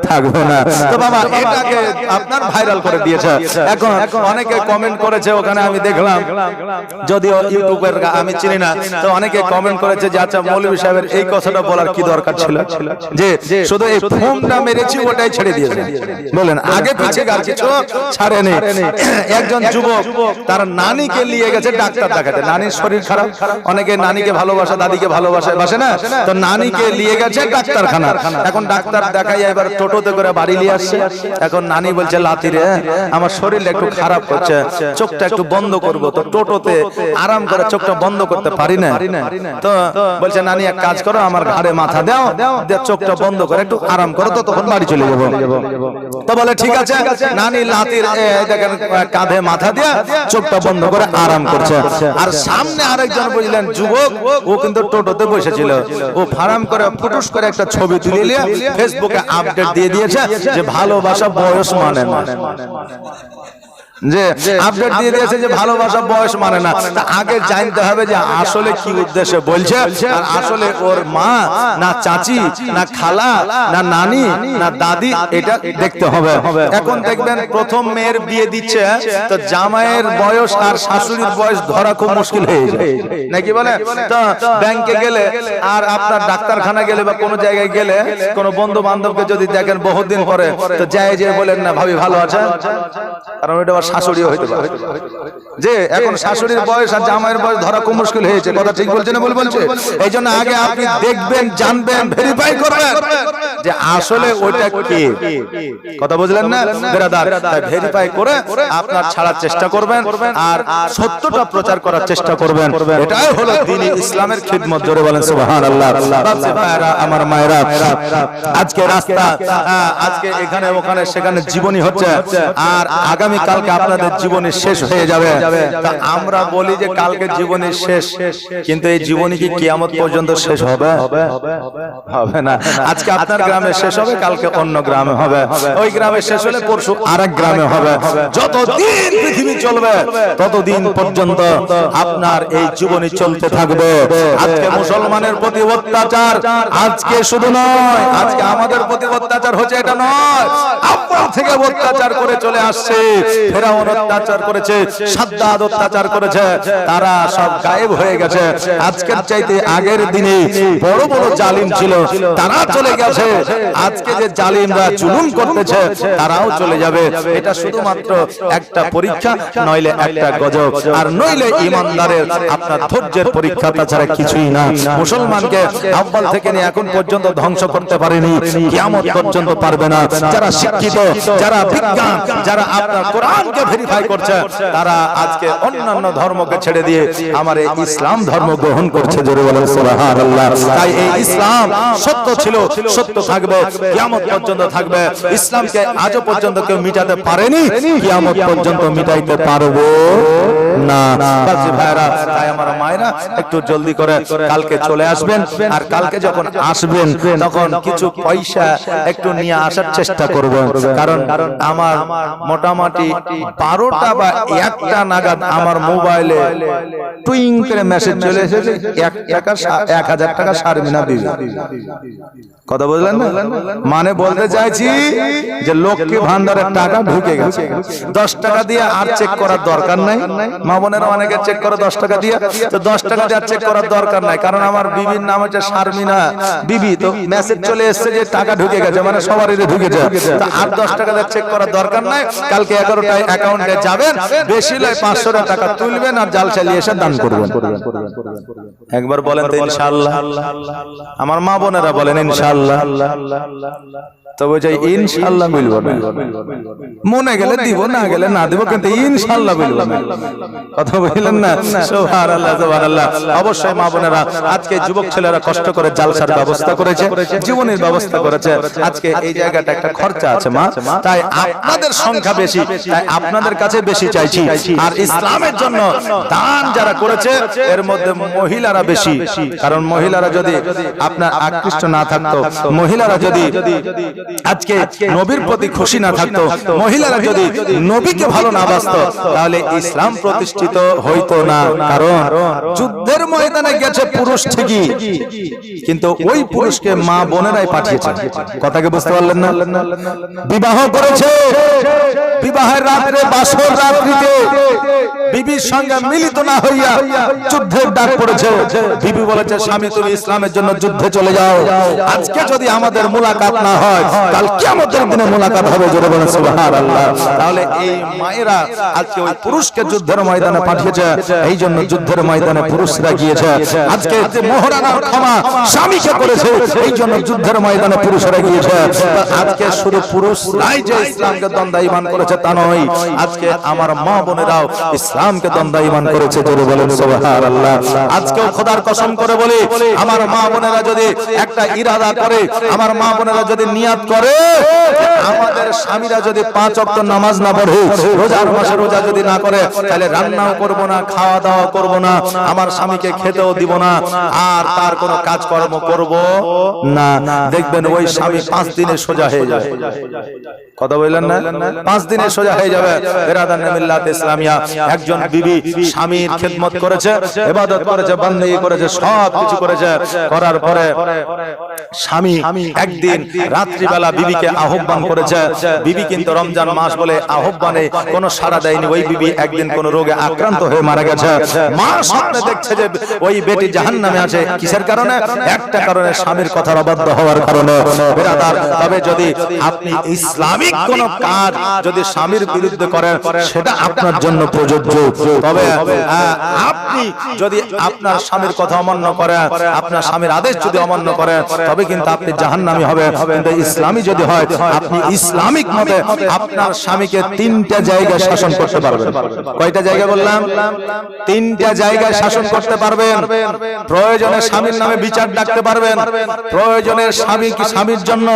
থাকবে না। তো বাবা এটাকে আপনার ভাইরাল করে দিয়েছে। এখন অনেকে কমেন্ট করেছে, ওখানে আমি দেখলাম, যদিও ইউটিউবের আমি চিনি না, তো অনেকে কমেন্ট করেছে যে আচ্ছা মৌলভী সাহেবের এই কথাটা বলার কি দরকার ছিল, যে শুধু এই ফোনটা মেরেছি ওটাই ছেড়ে দিয়েছে। বলেন আগে পিছে গাল কিছু ছাড়েনি। একজন যুবক তার নানিকে নিয়ে গেছে ডাক্তার দেখাতে, নানির শরীর খারাপ, অনেকে নানিকে ভালোবাসে, দাদিকে ভালোবাসে, বাসে না, তো নানিকে নিয়ে গেছে ডাক্তারখানা। এখন ডাক্তার দেখাই এবার টোটোতে করে বাড়ি নিয়ে আসছে। এখন নানি বলছে লাতি রে আমার শরীরটা একটু খারাপ করছে, চোখটা একটু বন্ধ করব, তো টোটোতে আরাম করে চোখটা বন্ধ করতে পারি না। তো বলছে নানি এক কাজ করো, আমার ঘাড়ে মাথা দাও, দিয়ে চোখটা বন্ধ করে একটু আরাম করো, তো তখন বাড়ি চলে যাবো। তো বলে ঠিক আছে। নানি লাতির দেখেন কাঁধে মাথা দিয়ে চোখটা বন্ধ করে আরাম করছে। আর সামনে আরেকজন বুঝলেন যুবক, ও কিন্তু টোটোতে বসেছিল, ও ফারাম করে ফুটুস করে একটা ছবি তুলে নিয়ে ফেসবুকে আপডেট দিয়ে দিয়েছে যে ভালোবাসা বয়স মানে না, যে আপডেট দিয়ে দিয়েছে যে ভালোবাসা বয়স মানে না। তা আগে জানতে হবে যে আসলে কি উদ্দেশ্যে বলছে, আর আসলে ওর মা না চাচি না খালা না নানি না দাদি, এটা দেখতে হবে। এখন দেখবেন প্রথম মেয়ের বিয়ে দিচ্ছে, তো জামাইয়ের বয়স আর শাশুড়ির বয়স ধরা খুব মুশকিল হয়ে যায় নাকি বলে। তো ব্যাংকে গেলে আর আপনার ডাক্তারখানা গেলে বা কোনো জায়গায় গেলে কোনো বন্ধু বান্ধবকে যদি দেখেন বহুদিন পরে, তো যায় যে বলেন না ভাবি ভালো আছে, কারণ এটা শাশুড়িও হইতে পারে, যে এখন শাশুড়ির বয়স আর জামাইয়ের বয়স ধরা খুব মুশকিল হয়েছে। কথা ঠিক বলছে না ভুল বলছে? এই জন্য আগে আপনি দেখবেন, জানবেন, ভেরিফাই করবেন যে আসলে ওইটা কে। কথা বুঝলেন না বেরাদার? তাই ভেরিফাই করে আপনার ছাড়ার চেষ্টা করবেন আর সত্যটা প্রচার করার চেষ্টা করবেন। এটাই হলো দ্বীন ইসলামের খিদমত। জোরে বলেন সুবহানাল্লাহ। বাপজি ভাইরা, আমার মায়েরা, আজকে রাস্তা, আজকে এখানে ওখানে সেখানে জীবনী হচ্ছে, আর আগামী কালকে আপনাদের জীবনী শেষ হয়ে যাবে। তা আমরা বলি যে কালকে জীবনী শেষ, কিন্তু এই জীবনী কি কিয়ামত পর্যন্ত শেষ হবে? হবে না। আজকে আপনার গ্রামে শেষ হবে, কালকে অন্য গ্রামে হবে, ওই গ্রামে শেষ হলে পরশু আরেক গ্রামে হবে। যতদিন পৃথিবী চলবে ততদিন পর্যন্ত আপনার এই জীবনী চলতে থাকবে। আজকে মুসলমানের প্রতি অত্যাচার আজকে শুধু নয়, আজকে আমাদের প্রতি অত্যাচার হচ্ছে এটা নয়, আপনার থেকে অত্যাচার করে চলে আসছে। ফেরাউন অত্যাচার করেছে, সাদ্দাত অত্যাচার করেছে, তারা সব গায়েব হয়ে গেছে। আজকের চাইতে আগের দিনে বড় বড় জালিম ছিল, তারা চলে গেছে। আজকে যে জালিমরা জুলুম করতেছে তারাও চলে যাবে। এটা শুধুমাত্র একটা পরীক্ষা, নইলে একটা গজব, আর নইলে ইমানদারের আপনার ধৈর্যের পরীক্ষা, তাছাড়া কিছুই না। মুসলমানকে আব্বাল থেকে নিয়ে এখন পর্যন্ত ধ্বংস করতে পারেনি, কিয়ামত পর্যন্ত পারবে না। যারা শিক্ষিত, যারা বিজ্ঞান, যারা আপনার কোরআনকে ভেরিফাই করছে, তারা আজকে অন্যান্য ধর্মকে ছেড়ে দিয়ে আমার এই ইসলাম ধর্ম গ্রহণ করছে। জোরে বলেন সুবহানাল্লাহ। তাই এই ইসলাম সত্য ছিল, সত্য থাকবে, কিয়ামত পর্যন্ত থাকবে। ইসলামকে আজও পর্যন্ত কেউ মিটাতে পারেনি, কিয়ামত পর্যন্ত মিটাইতে পারবো না। বাজি ভাইরা, তাই আমার মায়েরা একটু জলদি করে কালকে চলে আসবেন, আর কালকে যখন আসবেন তখন কিছু পয়সা একটু নিয়ে আসার চেষ্টা করবেন, কারণ আমার মোটামুটি 12টা বা 1টা নাগাদ আমার মোবাইলে টুইং করে মেসেজ চলে এসেছে, 1000 টাকা শারমিনা দিবে। কথা বুঝলেন না? মানে বলতে চাইছি যে লক্ষ্মী ভান্ডারের টাকা ঢুকে গেছে, 10 টাকা দিয়ে আর চেক করার দরকার নাই। মা বোনেরা অনেকে চেক করে 10 টাকা দিয়ে, তো 10 টাকা দিয়ে আর চেক করার দরকার নাই, কারণ আমার বিবির নাম হচ্ছে শারমিনা বিবি। তো মেসেজ চলে এসেছে যে টাকা ঢুকে গেছে, মানে সবারই ঢুকেছে, তো আর 10 টাকা দিয়ে চেক করার দরকার নাই। কালকে 11টায় অ্যাকাউন্টে যাবেন, বেশি নয় 500 টাকা তুলবেন আর জাল চালিয়ে এসে দান করবেন। একবার বলেন তো ইনশাআল্লাহ। আমার মা বোনেরা বলেন ইনশাআল্লাহ। তবে যাই ইনশাআল্লাহ বলব না, মনে গেলে দিব, না গেলে না দিব, কিন্তু ইনশাআল্লাহ বলব না। কথা বললেন না? সুবহানাল্লাহ, সুবহানাল্লাহ। অবশ্যই মা বোনেরা, আজকে যুবক ছেলেরা কষ্ট করে জালসার ব্যবস্থা করেছে, জীবনের ব্যবস্থা করেছে। আজকে এই জায়গাটা একটা খরচা আছে মা, তাই আপনাদের সংখ্যা বেশি, তাই আপনাদের কাছে বেশি চাইছি। আর ইসলামের জন্য দান যারা করেছে এর মধ্যে মহিলারা বেশি, কারণ মহিলারা যদি আপনার আকৃষ্ট না থাকতো, মহিলারা যদি আজকে নবীর প্রতি খুশি না থাকতো, মহিলারা যদি নবীকে ভালো না বাসতো, তাহলে ইসলাম প্রতিষ্ঠিত হইতো না। কারণ যুদ্ধের ময়দানে গেছে পুরুষ ঠিকই, কিন্তু ওই পুরুষকে মা বোনেরাই পাঠিয়েছে। কথাকে বুঝতে পারলেন না? বিবাহ করেছে, বিবাহের রাত্রে বাসর রাত্রিতে বিবির সঙ্গে মিলিত না হইয়া যুদ্ধের ডাক পড়েছে। বিবি বলেছে, স্বামী তুমি ইসলামের জন্য যুদ্ধে চলে যাও। আজকে যদি আমাদের মুলাকাত না হয়, কাল কিয়ামতের দিনে মুলাকাত হবে। জোরে বলেন সুবহানাল্লাহ। তাহলে এই মায়েরা আজকে ওই পুরুষকে যুদ্ধের ময়দানে পাঠিয়েছে, এই জন্য যুদ্ধের ময়দানে পুরুষরা গিয়েছে। আজকে যে মোহরানার ক্ষমা স্বামীকে করেছে, এই জন্য যুদ্ধের ময়দানে পুরুষরা গিয়েছে। আজকে শুধু পুরুষরাই যে ইসলামকে দ্বন্দ্বায়মান করেছে তা নয়, আজকে আমার মা বোনেরাও ইসলামকে দ্বন্দ্বায়মান করেছে। জোরে বলেন সুবহানাল্লাহ। আজকেও খোদার কসম করে বলি, আমার মা বোনেরা যদি একটা ইরাদা করে, আমার মা বোনেরা যদি নিয়াত করে, আমাদের স্বামীরা যদি 5 ওয়াক্ত নামাজ না পড়ে, রোজার মাসে রোজা যদি না করে, তাহলে রান্নাও করব না, খাওয়া দাওয়া করব না, আমার স্বামীকে খেতেও দিব না, আর তার কোনো কাজকর্ম করব না। দেখবেন ওই স্বামী 5 দিনে সোজা হয়ে যাবে। কথা বললেন না? 5 দিনে সোজা হয়ে যাবে। বেরাদান মিল্লাত ইসলামিয়া, একজন বিবি স্বামীর খেদমত করেছে, ইবাদত করেছে, বান্দেগি করেছে, সব কিছু করেছে, করার পরে স্বামী একদিন রাত্রিবেলা বিবিকে আহ্বান করেছে। বিবি কিন্তু রমজান মাস বলে আহ্বানে কোনো সাড়া দেয়নি। ওই বিবি একদিন কোন রোগে আক্রান্ত হয়ে মারা গেছে। মা স্বপ্নে দেখছে যে ওই বেটি জাহান্নামে আছে। কিসের কারণে? একটা কারণে, স্বামীর কথার অবাধ্য হওয়ার কারণে। বেরাদার, তবে যদি আপনি ইসলামিক কোন কাজ যদি স্বামীর বিরুদ্ধে করেন, সেটা আপনার জন্য প্রযোজ্য। তবে আপনি যদি আপনার স্বামীর কথা অমান্য করেন, আপনার স্বামীর আদেশ যদি অমান্য করেন, তবে কিন্তু আপনি জাহান্নামী হবে। কিন্তু ইসলামী যদি হয়, আপনি ইসলামিক মতে আপনার স্বামীকে 3টা জায়গায় শাসন করতে পারবেন। কয়টা জায়গা বললাম? 3টা জায়গায় শাসন করতে পারবেন। প্রয়োজনে স্বামীর নামে বিচার ডাকতে পারবেন, প্রয়োজনে স্বামীর জন্য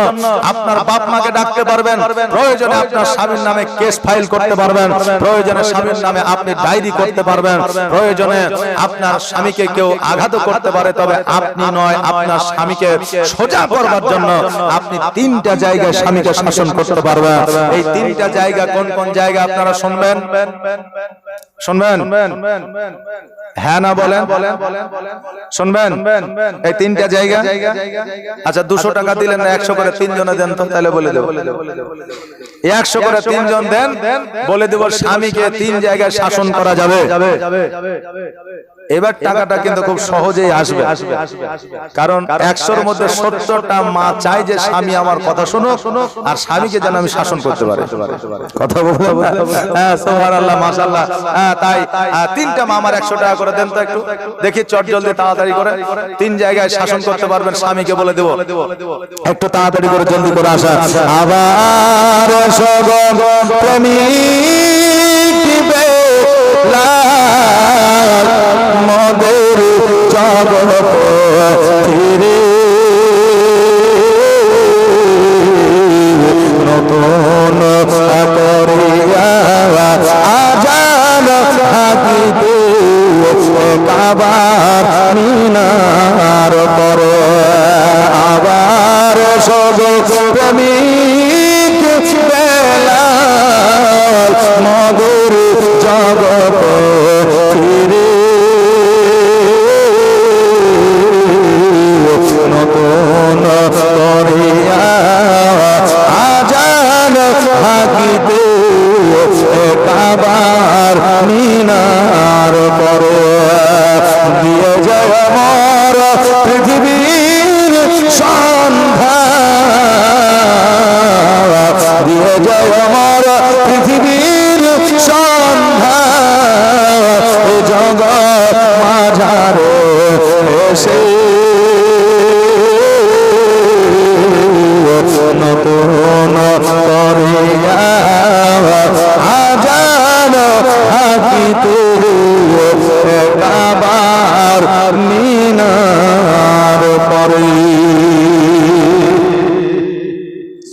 আপনার বাপ মাকে ডাকতে পারবেন, প্রয়োজনে আপনার স্বামীর নামে কেস ফাইল করতে পারবেন, প্রয়োজনে স্বামীর নামে আপনি ডায়েরি করতে পারবেন, প্রয়োজনে আপনার স্বামীকে কেউ আঘাত করতে পারে, তবে আপনি নয়, আপনার স্বামীকে সোজা করবার জন্য আপনি 3টা জায়গায় স্বামীকে শাসন করতে পারবেন। এই 3টা জায়গা কোন কোন জায়গা আপনারা শুনবেন? শুনবেন? হ্যাঁ না বলেন? শুনবেন? এই 3টা জায়গা। আচ্ছা, 200 টাকা দিলেন না, 100 করে 3 জনে দেন তো, তাহলে বলে দেব। 100 করে 3 জন দেন, বলে দেব স্বামীকে 3 জায়গায় শাসন করা যাবে। এবার টাকাটা কিন্তু খুব সহজেই আসবে, কারণ 100-র মধ্যে 70টা মা চায় যে স্বামী আমার কথা শুনুক, আর স্বামীকে যেন আমি শাসন করতে পারি। কথা বলবেন? হ্যাঁ, সুবহানাল্লাহ, মাশাআল্লাহ। তাই 3টা মা আমার 100 টাকা করে দেন তো, একটু দেখি চট জলদি তাড়াতাড়ি করে 3 জায়গায় শাসন করতে পারবেন স্বামীকে, বলে দেব। একটু তাড়াতাড়ি করে, জলদি করে আসা। আবার সগম প্রেমিক মদের জগৎ ফিরে নতুন করিয়া আজান হাকিতে কাবার মিনার করে। আবার সব প্রেমিক বেলাল মদের জগৎ ফিরে নতুন করিয়া আজান হাকিতে কাবার মিনার করে। দিয়ে যায় আমার পৃথিবীর সন্ধ্যা, দিয়ে যায় আমার পৃথিবীর সন্ধ্যা, জগৎ মাঝারে এসে নতুন করিয়া আজান হাকিতে কাবার মিনার করে।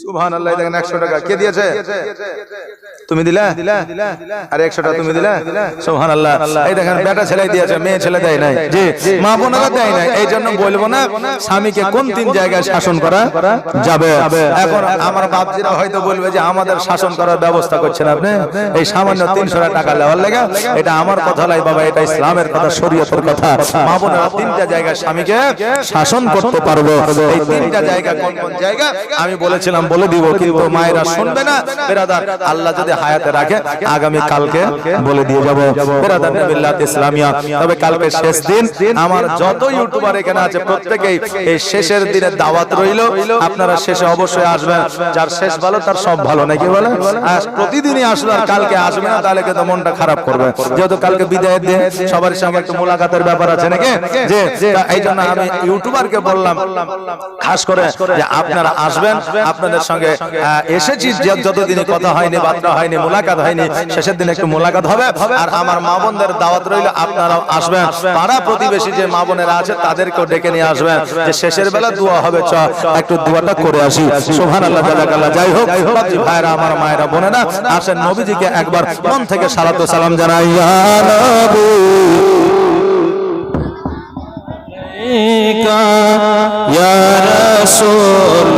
সুবহানাল্লাহ। দেখেন 100 টাকা কে দিয়েছে? তুমি দিলা আর 100 টাকা তুমি দিলা সুবহানাল্লাহ এই দেখেন বেটা ছেলে দিয়েছে মেয়ে ছেলে দেয় নাই জি মা বোনেরা দেয় নাই এই জন্য বলবো না স্বামীকে কোন তিন জায়গায় শাসন করা যাবে এখন আমার বাপজিরা হয়তো বলবে যে আমাদের শাসন করার ব্যবস্থা করছেন আপনি এই সামান্য 300 টাকা লেওয়ার লাগা এটা আমার কথা নয় বাবা এটা ইসলামের কথা শরীয়তের কথা মা বোনেরা তিনটা জায়গায় স্বামীকে শাসন করতে পারবো এই তিনটা জায়গা কোন কোন জায়গা আমি বলেছিলাম বলে দিব কিন্তু মায়েরা শুনবে না বিরাদার আল্লাহ যদি হায়াতে রাখে আগামী কালকে বলে দিয়ে যাব বিরাদার বিল্লাহ ইসলামিয়া তবে কালকে শেষ দিন আমার যত ইউটিউবার এখানে আছে প্রত্যেকই এই শেষের দিনে দাওয়াত রইল আপনারা শেষে অবশ্যই আসবেন যার শেষ ভালো তার সব ভালো নাকি বলে প্রতিদিনই আসলে আর কালকে আসবে না তাহলে কিন্তু মনটা খারাপ করবে যেহেতু কালকে বিদায়ের দিন সবার সঙ্গে একটু মোলাকাতের ব্যাপার আছে নাকি যে এই জন্য আমি ইউটিউবারকে বললাম খাস করে যে আপনারা আসবেন আপনাদের সঙ্গে এসেছি যতদিন কথা হয়নি বার্তা হয়নি মোলাকাত হয়নি শেষের দিন একটু মোলাকাত হবে আর আমার মা বোনদের দাওয়াত রইল আপনারাও আসবেন পাড়া প্রতিবেশী যে মা বোনেরা আছে তাদেরকেও ডেকে নিয়ে আসবেন যে শেষের বেলা দোয়া হবে চ একটু দোয়াটা করে আসি সুবহানাল্লাহ জাযাকাল্লাহ যাই হোক বাজি ভাইরা আমার মায়েরা বোনেরা আসেন নবীজিকে একবার মন থেকে সালাত ও সালাম জানাই ইয়া নবী ইয়া রাসূল